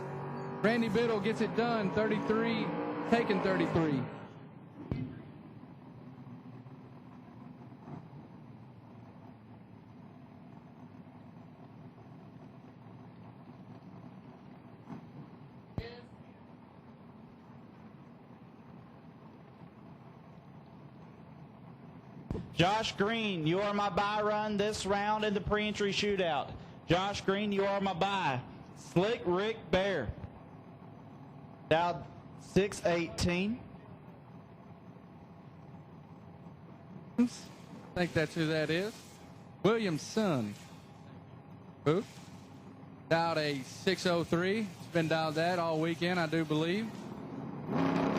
Randy Biddle gets it done, 33, taking 33. Josh Green, you are my bye run this round in the pre-entry shootout. Josh Green, you are my bye. Slick Rick Bear. Now 618. I think that's who that is. Williamson. Who? Dialed a 603. It's been dialed that all weekend, I do believe. Oh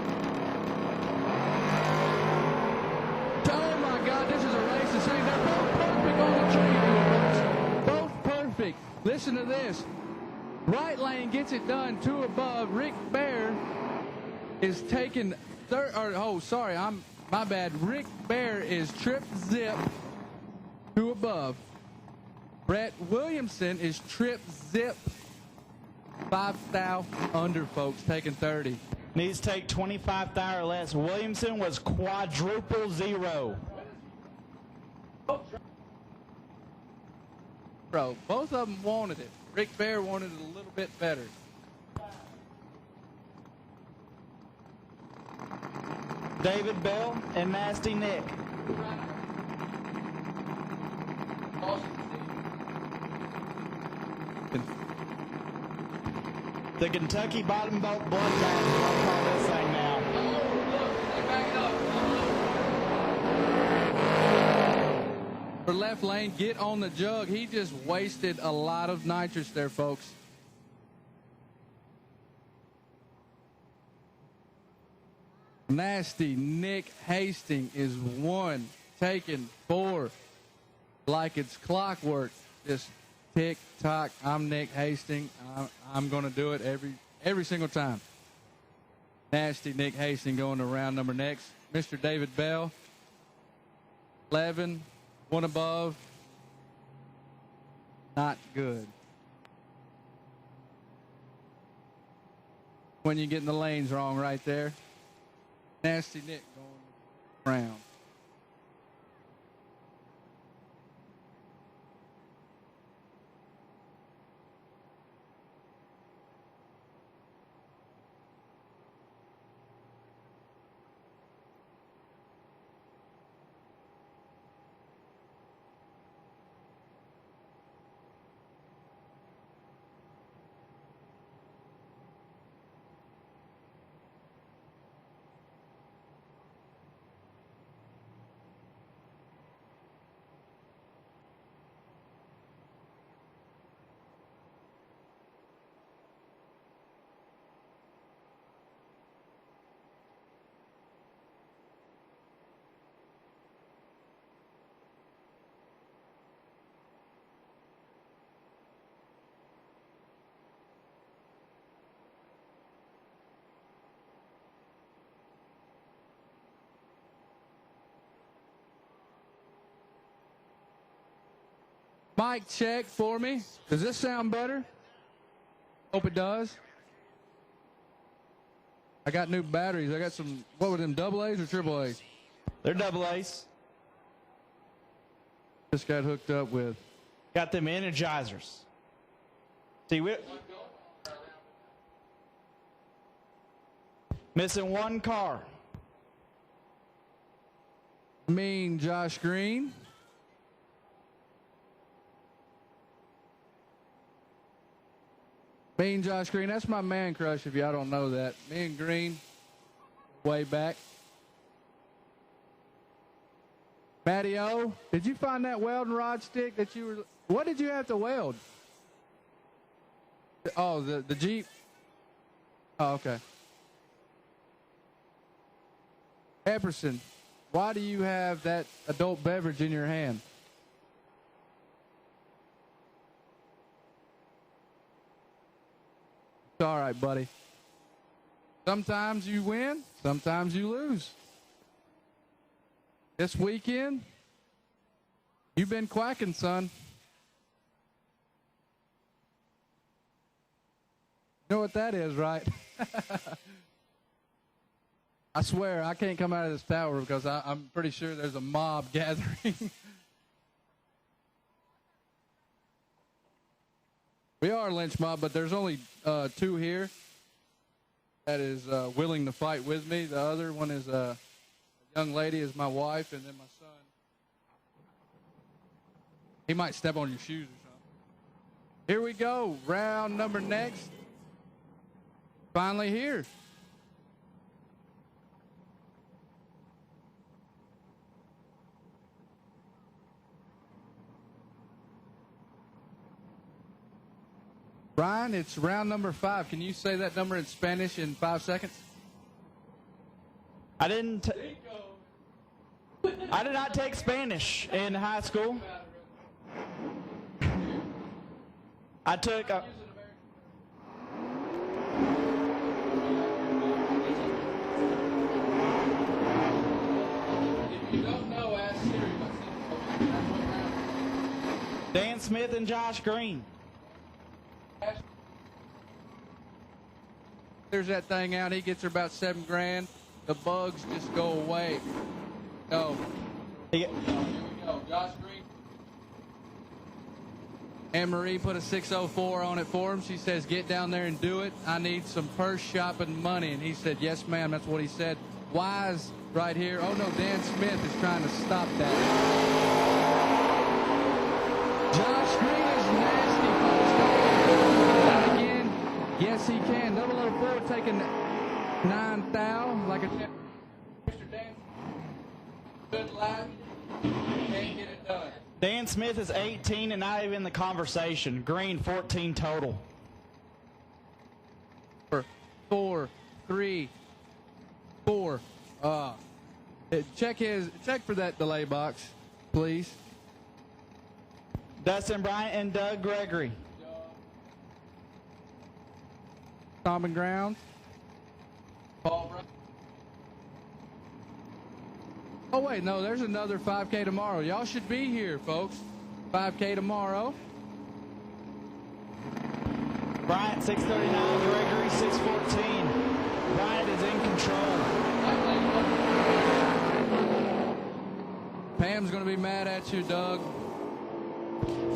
my God, this is a race to see. They're both perfect on the tree, folks. Both perfect. Listen to this. Right lane gets it done, 2 above. Rick Bear is taking third. Oh, sorry, my bad. Rick Bear is trip zip, 2 above. Brett Williamson is trip zip, 5 thou under, folks, taking 30. Needs to take 25 thou or less. Williamson was quadruple 0. Bro, both of them wanted it. Rick Bear wanted it a little bit better. David Bell and Nasty Nick. The Kentucky Bottom Boat Bloodbath is what I call this thing now. For left lane, get on the jug. He just wasted a lot of nitrous there, folks. Nasty Nick Hastings is 1, taking 4, like it's clockwork. Just tick tock. I'm Nick Hastings. I'm going to do it every single time. Nasty Nick Hastings going to round number next. Mr. David Bell, 11, 1 above. Not good. When you're getting the lanes wrong right there. Nasty Nick going round. Mic check for me. Does this sound better? Hope it does. I got new batteries. I got some, what were them, double A's or triple A's? They're double A's. Just got hooked up with. Got them energizers. See, we're missing 1 car. Mean Josh Green. Me and Josh Green, that's my man crush if y'all don't know that. Me and Green, way back. Matty O, did you find that welding rod stick that you were, what did you have to weld? Oh, the Jeep? Oh, okay. Epperson, why do you have that adult beverage in your hand? All right, buddy. Sometimes you win, sometimes you lose. This weekend, you've been quacking, son. You know what that is, right? I swear I can't come out of this tower because I'm pretty sure there's a mob gathering. We are a lynch mob, but there's only 2 here that is willing to fight with me. The other one is a young lady, is my wife, and then my son. He might step on your shoes or something. Here we go. Round number next. Finally here. Brian, it's round number 5. Can you say that number in Spanish in 5 seconds? I did not take Spanish in high school. I took Dan Smith and Josh Green. There's that thing out. He gets her about $7,000. The bugs just go away. Go. Here we go. Josh Green. Anne Marie put a 604 on it for him. She says, get down there and do it. I need some purse shopping money. And he said, yes, ma'am. That's what he said. Wise right here. Oh, no, Dan Smith is trying to stop that. Josh Green is nasty, folks. Again, yes, he can. 004 taking 9,000 like a Mr. Dan. Good life. Can't get it done. Dan Smith is 18 and not even in the conversation. Green 14 total. 4, 3, 4. Check for that delay box, please. Dustin Bryant and Doug Gregory. Common ground. Paul Brown. Oh, wait, no, there's another 5K tomorrow. Y'all should be here, folks. 5K tomorrow. Bryant 639, Gregory 614. Bryant is in control. Pam's going to be mad at you, Doug.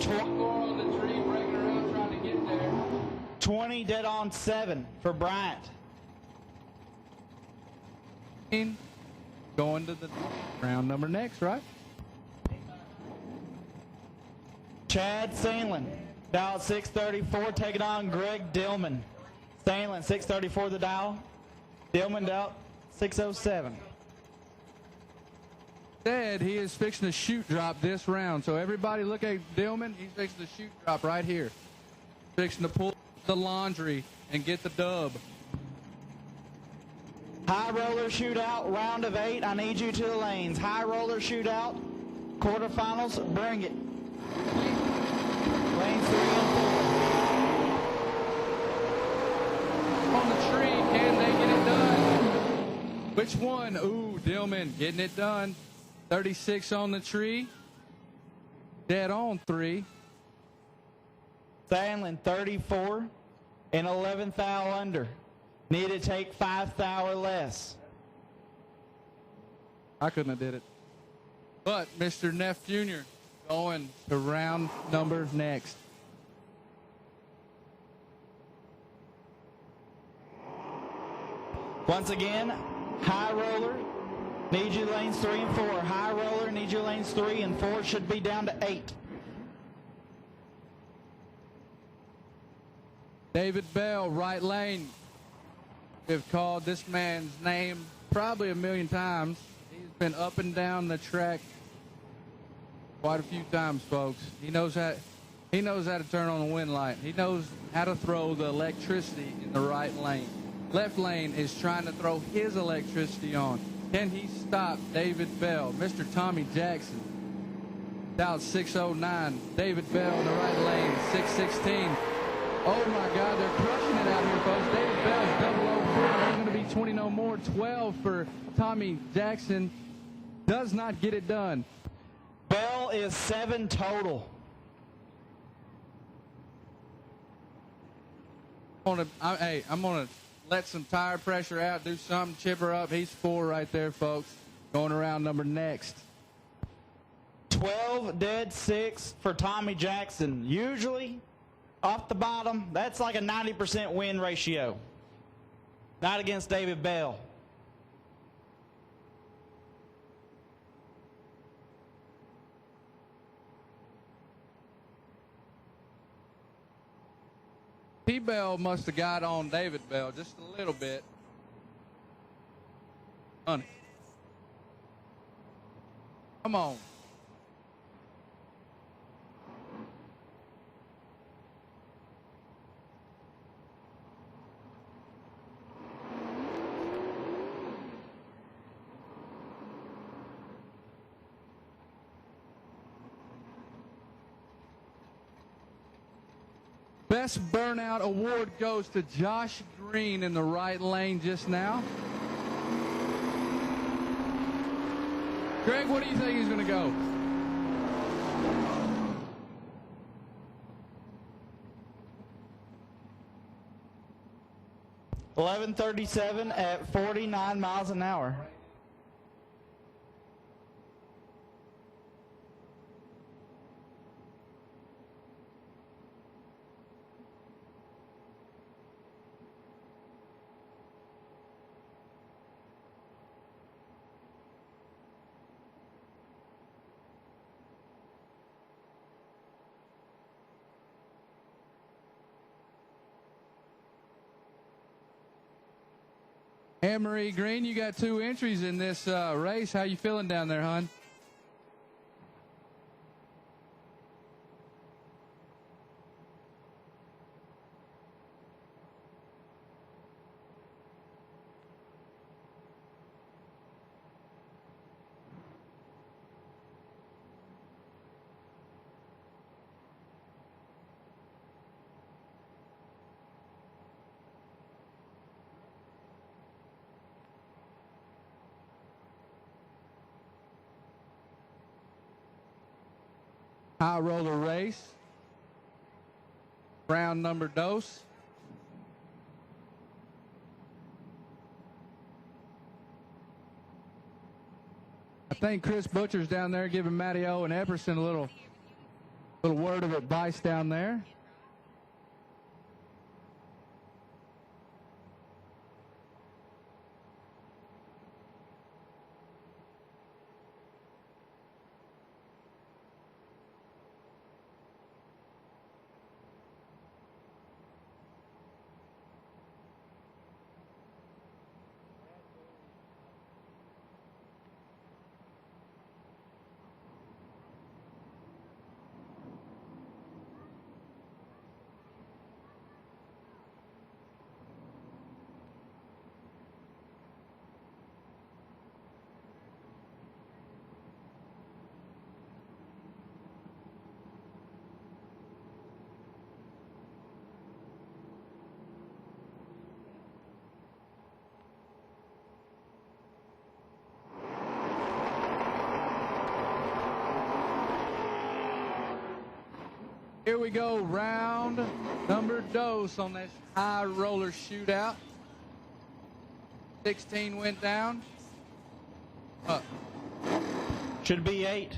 24 on the tree, breaking around trying to get there. 20 dead on 7 for Bryant. Going to the round number next, right? Chad Sandlin, dial 634, taking on Greg Dillman. Sandlin 634 the dial. Dillman dial 607. Said he is fixing to shoot drop this round. So everybody look at Dillman. He's fixing to shoot drop right here. Fixing to pull the laundry and get the dub. High roller shootout, round of 8. I need you to the lanes. High roller shootout, quarterfinals, bring it. Lanes 3 and 4. On the tree, can they get it done? Which one? Ooh, Dillman getting it done. 36 on the tree. Dead on 3. Sandlin 34 and 11th thou under. Need to take 5th thou or less. I couldn't have did it. But Mr. Neff Jr. going to round number next. Once again, high roller, need you lanes 3 and 4. High roller, need you lanes 3 and 4. Should be down to 8. David Bell, right lane. We've called this man's name probably 1,000,000 times. He's been up and down the track quite a few times, folks. He knows how to turn on the wind light. He knows how to throw the electricity in the right lane. Left lane is trying to throw his electricity on. Can he stop David Bell? Mr. Tommy Jackson. Down 609. David Bell in the right lane, 616. Oh, my God, they're crushing it out here, folks. David Bell's 004. There's going to be 20 no more. 12 for Tommy Jackson. Does not get it done. Bell is 7 total. I'm gonna let some tire pressure out, do something, chipper up. He's 4 right there, folks. Going around number next. 12 dead 6 for Tommy Jackson. Usually, off the bottom, that's like a 90% win ratio. Not against David Bell. T-Bell must have got on David Bell just a little bit. Honey. Come on. Best burnout award goes to Josh Green in the right lane just now. Greg, what do you think he's going to go? $11.37 at 49 miles an hour. Anne-Marie Green, you got 2 entries in this race. How you feeling down there, hon? High roller race. Round number dose. I think Chris Butcher's down there giving Matty O and Epperson a little word of advice down there. Here we go, round number dose on this high roller shootout. 16 went down. Up. Should be 8.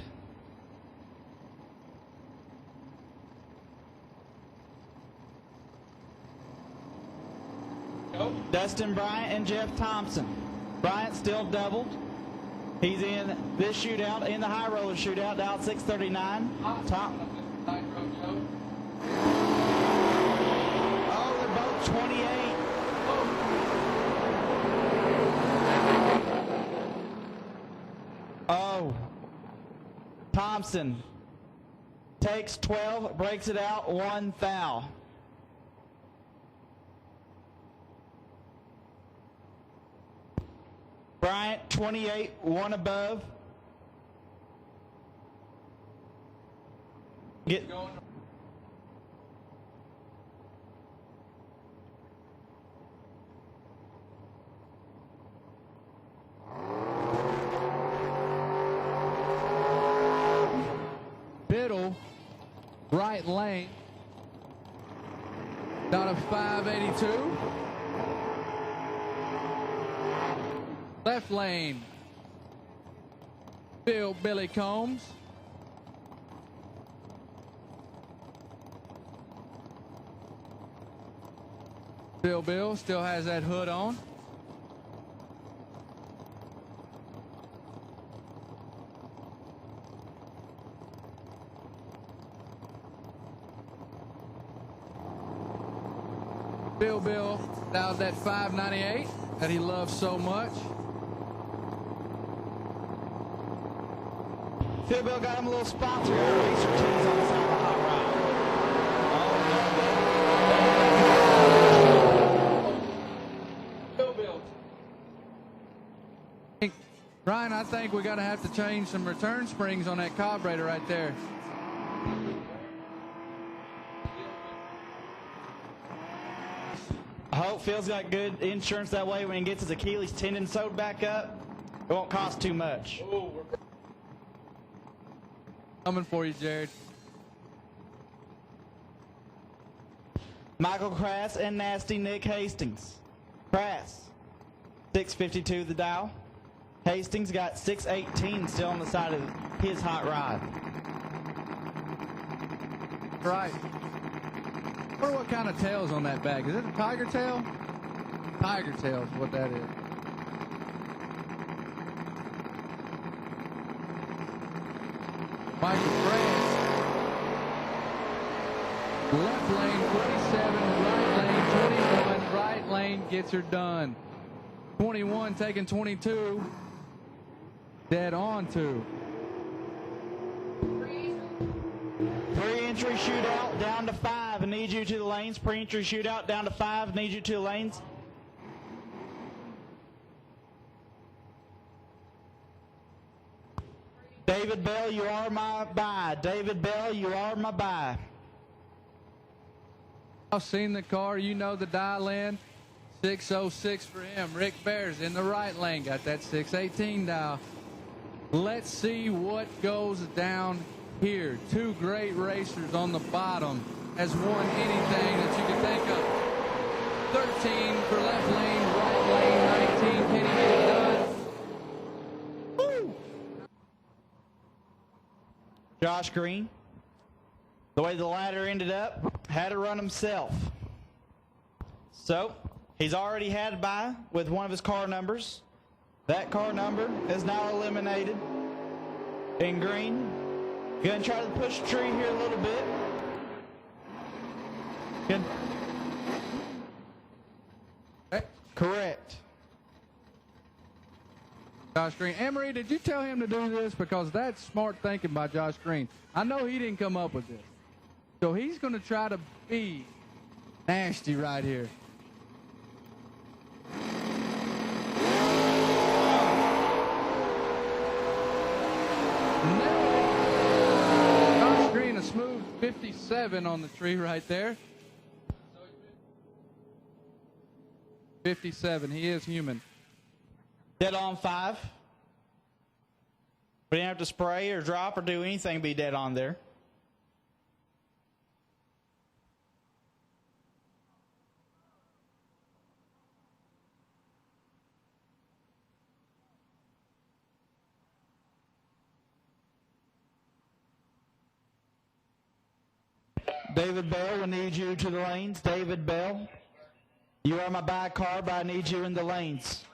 Go. Dustin Bryant and Jeff Thompson. Bryant still doubled. He's in this shootout, in the high roller shootout, down 639. Top. Oh, they're both 28. Oh. Thompson takes 12, breaks it out, 1 foul. Bryant, 28, 1 above. Get going. Biddle, right lane. Down to 582. Left lane. Billy Combs. Bill still has that hood on. Bill down that 598 that he loves so much. Phil Bill got him a little sponsor. Racer tees on the side of the hot rod. Ryan, I think we gotta have to change some return springs on that carburetor right there. I hope Phil's got good insurance that way when he gets his Achilles tendon sewed back up. It won't cost too much. Coming for you, Jared. Michael Crass and Nasty Nick Hastings. Crass, 652 the dial. Hastings got 618 still on the side of his hot rod. Right. I wonder what kind of tail's on that bag. Is it a tiger tail? Tiger tail is what that is. Michael Crass. Left lane 27, right lane 21. Right lane gets her done. 21 taking 22. Dead on to. Pre-entry shootout down to 5. I need you to the lanes. Pre-entry shootout down to 5. Need you to the lanes. David Bell, you are my buy. David Bell, you are my buy. I've seen the car. You know the dial in. 606 for him. Rick Bears in the right lane. Got that 618 dial. Let's see what goes down here. Two great racers on the bottom has won anything that you can think of. 13 for left lane, right lane, 19. Can he get it done? Woo! Josh Green, the way the ladder ended up, had to run himself. So, he's already had a bye with one of his car numbers. That car number is now eliminated. In green, gonna try to push the tree here a little bit. Good. Okay. Correct. Josh Green. Emery, did you tell him to do this? Because that's smart thinking by Josh Green. I know he didn't come up with this. So he's going to try to be nasty right here. Josh Green, a smooth 57 on the tree right there. 57. He is human. Dead on 5. We didn't have to spray or drop or do anything to be dead on there. David Bell, we need you to the lanes. David Bell, you are my buy car, but I need you in the lanes.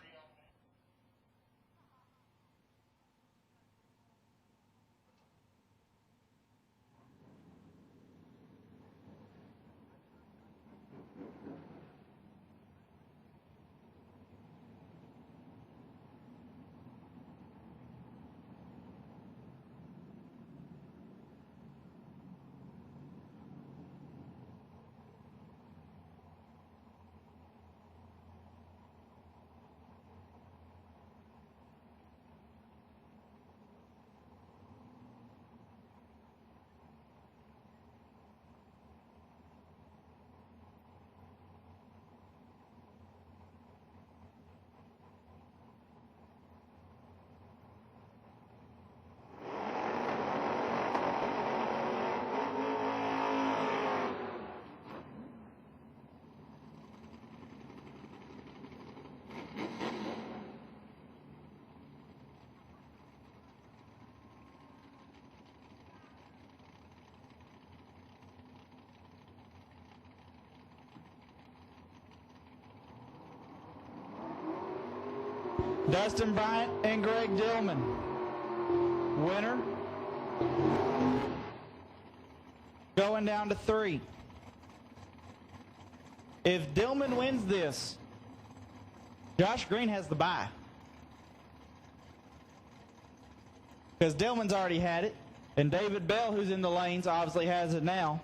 Dustin Bryant and Greg Dillman. Winner going down to 3. If Dillman wins this, Josh Green has the bye. Because Dillman's already had it, and David Bell, who's in the lanes, obviously has it now.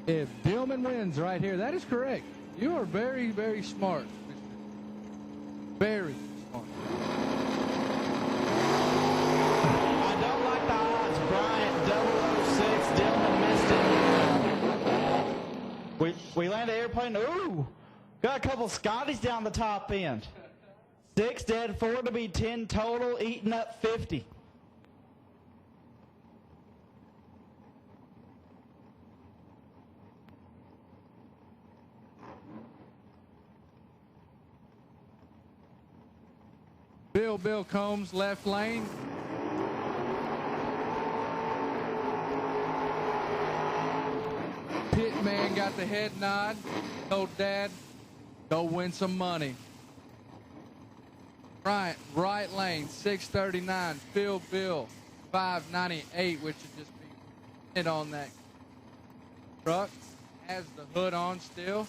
If Dillman wins right here, that is correct. You are very, very smart. Very smart. I don't like the odds. Bryant, 006, Dillman missed it. We landed airplane. Ooh, got a couple Scotties down the top end. 6 dead, 4 to be 10 total, eating up 50. Bill Combs, left lane. Pitman got the head nod. Told Dad, go win some money. Bryant, right lane, 639. Bill, 598, which would just be hit on that truck. Has the hood on still.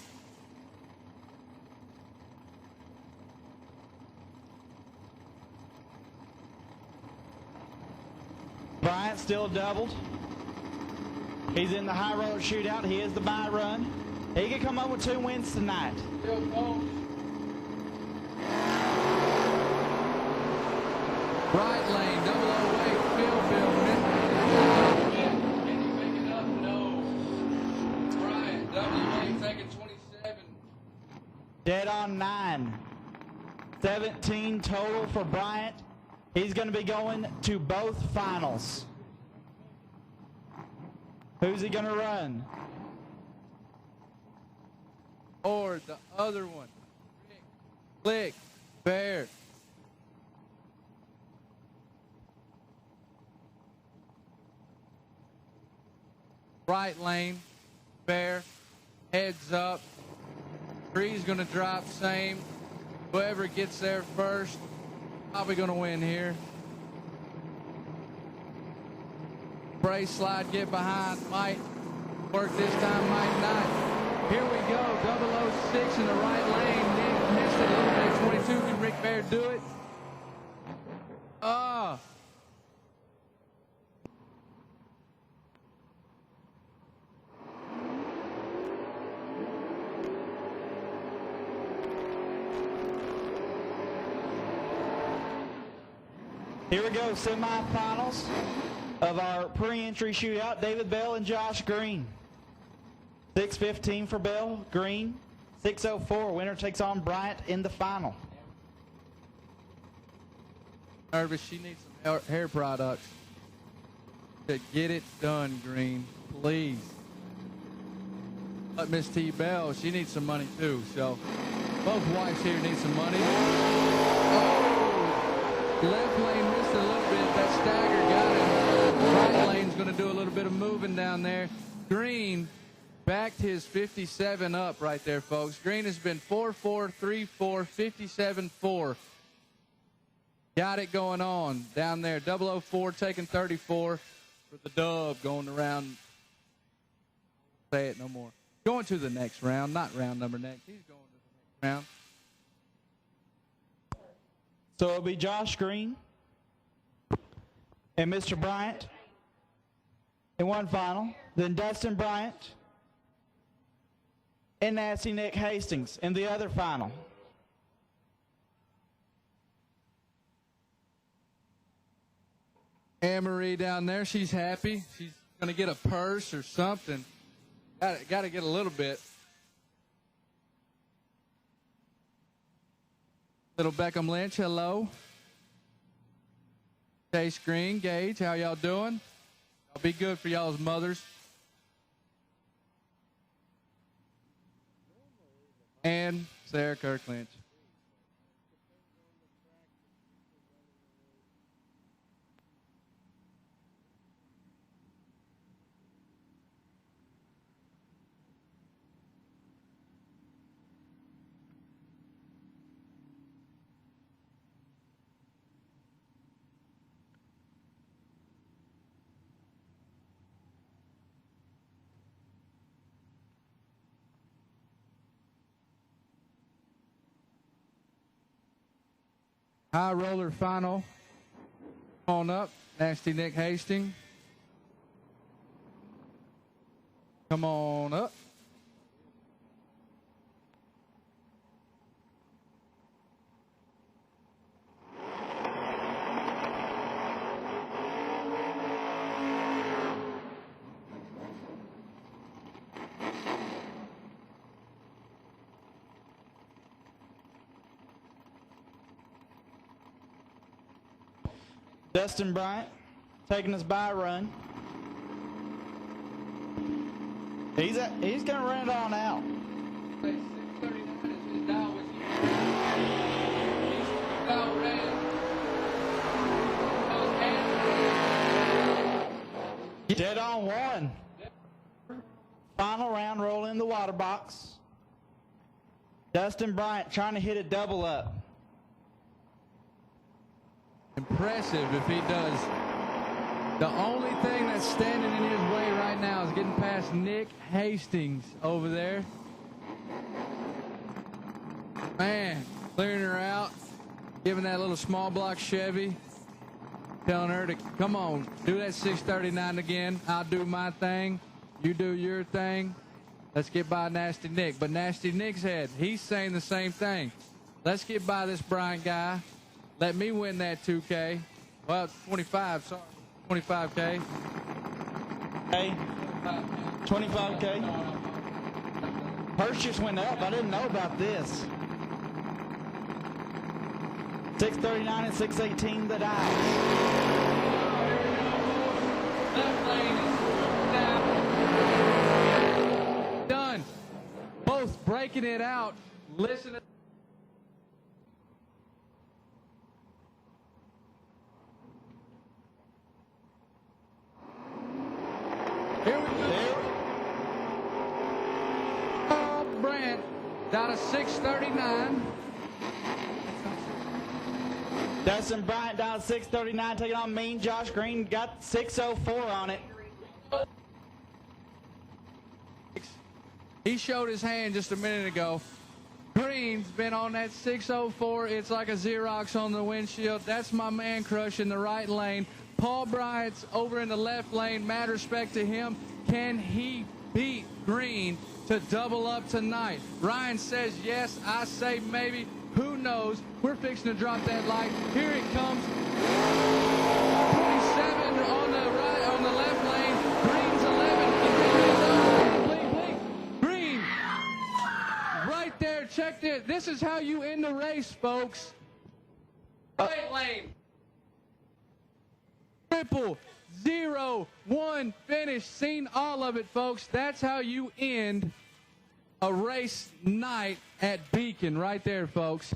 Bryant still doubled. He's in the high roller shootout. He is the bye run. He could come up with 2 wins tonight. Bill Combs. Right lane, 008. Bill. Can you make it up? No. Bryant, 008, second 27. Dead on 9. 17 total for Bryant. He's going to be going to both finals. Who's he going to run? Or the other one. Click. Bear. Right lane. Bear. Heads up. Tree's going to drop same. Whoever gets there first, probably going to win here. Brace slide, get behind. Might work this time, might not. Here we go. 006 in the right lane. Nick missed it a little bit. 22. Can Rick Bear do it? Here we go, semifinals of our pre-entry shootout. David Bell and Josh Green. 6:15 for Bell. Green, 6:04. Winner takes on Bryant in the final. Nervous. She needs some hair products to get it done, Green. Please. But Miss T. Bell, she needs some money too. So both wives here need some money. Oh. Left lane missed a little bit. That stagger got him. Right lane's going to do a little bit of moving down there. Green backed his 57 up right there, folks. Green has been 4-4, 3-4, 57-4. Got it going on down there. 004 taking 34 for the dub going around. Say it no more. Going to the next round, not round number next. He's going to the next round. So it'll be Josh Green and Mr. Bryant in one final. Then Dustin Bryant and Nasty Nick Hastings in the other final. Anne-Marie down there, she's happy. She's going to get a purse or something. Got to get a little bit. Little Beckham Lynch, hello. Chase Green, Gage, how y'all doing? I'll be good for y'all's mothers. And Sarah Kirk Lynch. High roller final. Come on up, Nasty Nick Hastings. Come on up. Dustin Bryant taking his bye run. He's gonna run it on out. Dead on one. Final round, roll in the water box. Dustin Bryant trying to hit a double up. Impressive if he does. The only thing that's standing in his way right now is getting past Nick Hastings over there. Man, clearing her out, giving that little small block Chevy, telling her to come on, do that 639 again. I'll do my thing. You do your thing. Let's get by Nasty Nick. But Nasty Nick's head, he's saying the same thing. Let's get by this Bryant guy. Let me win that 2K. Well, 25, sorry. 25K. Hey, 25K. Hers just went up. I didn't know about this. 639 and 618 the dice. Left lane is done. Both breaking it out. Listen to here we go. Brant down to 639. Dustin Bryant down to 639, taking on Mean Josh Green. Got 604 on it. He showed his hand just a minute ago. Green's been on that 604. It's like a Xerox on the windshield. That's my man crush in the right lane. Paul Bryant's over in the left lane. Mad respect to him. Can he beat Green to double up tonight? Ryan says yes. I say maybe. Who knows? We're fixing to drop that light. Here it comes. 27 on the right, on the left lane. Green's 11. Blink. Green. Right there. Check this. This is how you end the race, folks. Right lane. Triple 0-1 finish. Seen all of it, folks. That's how you end a race night at Beacon right there, folks.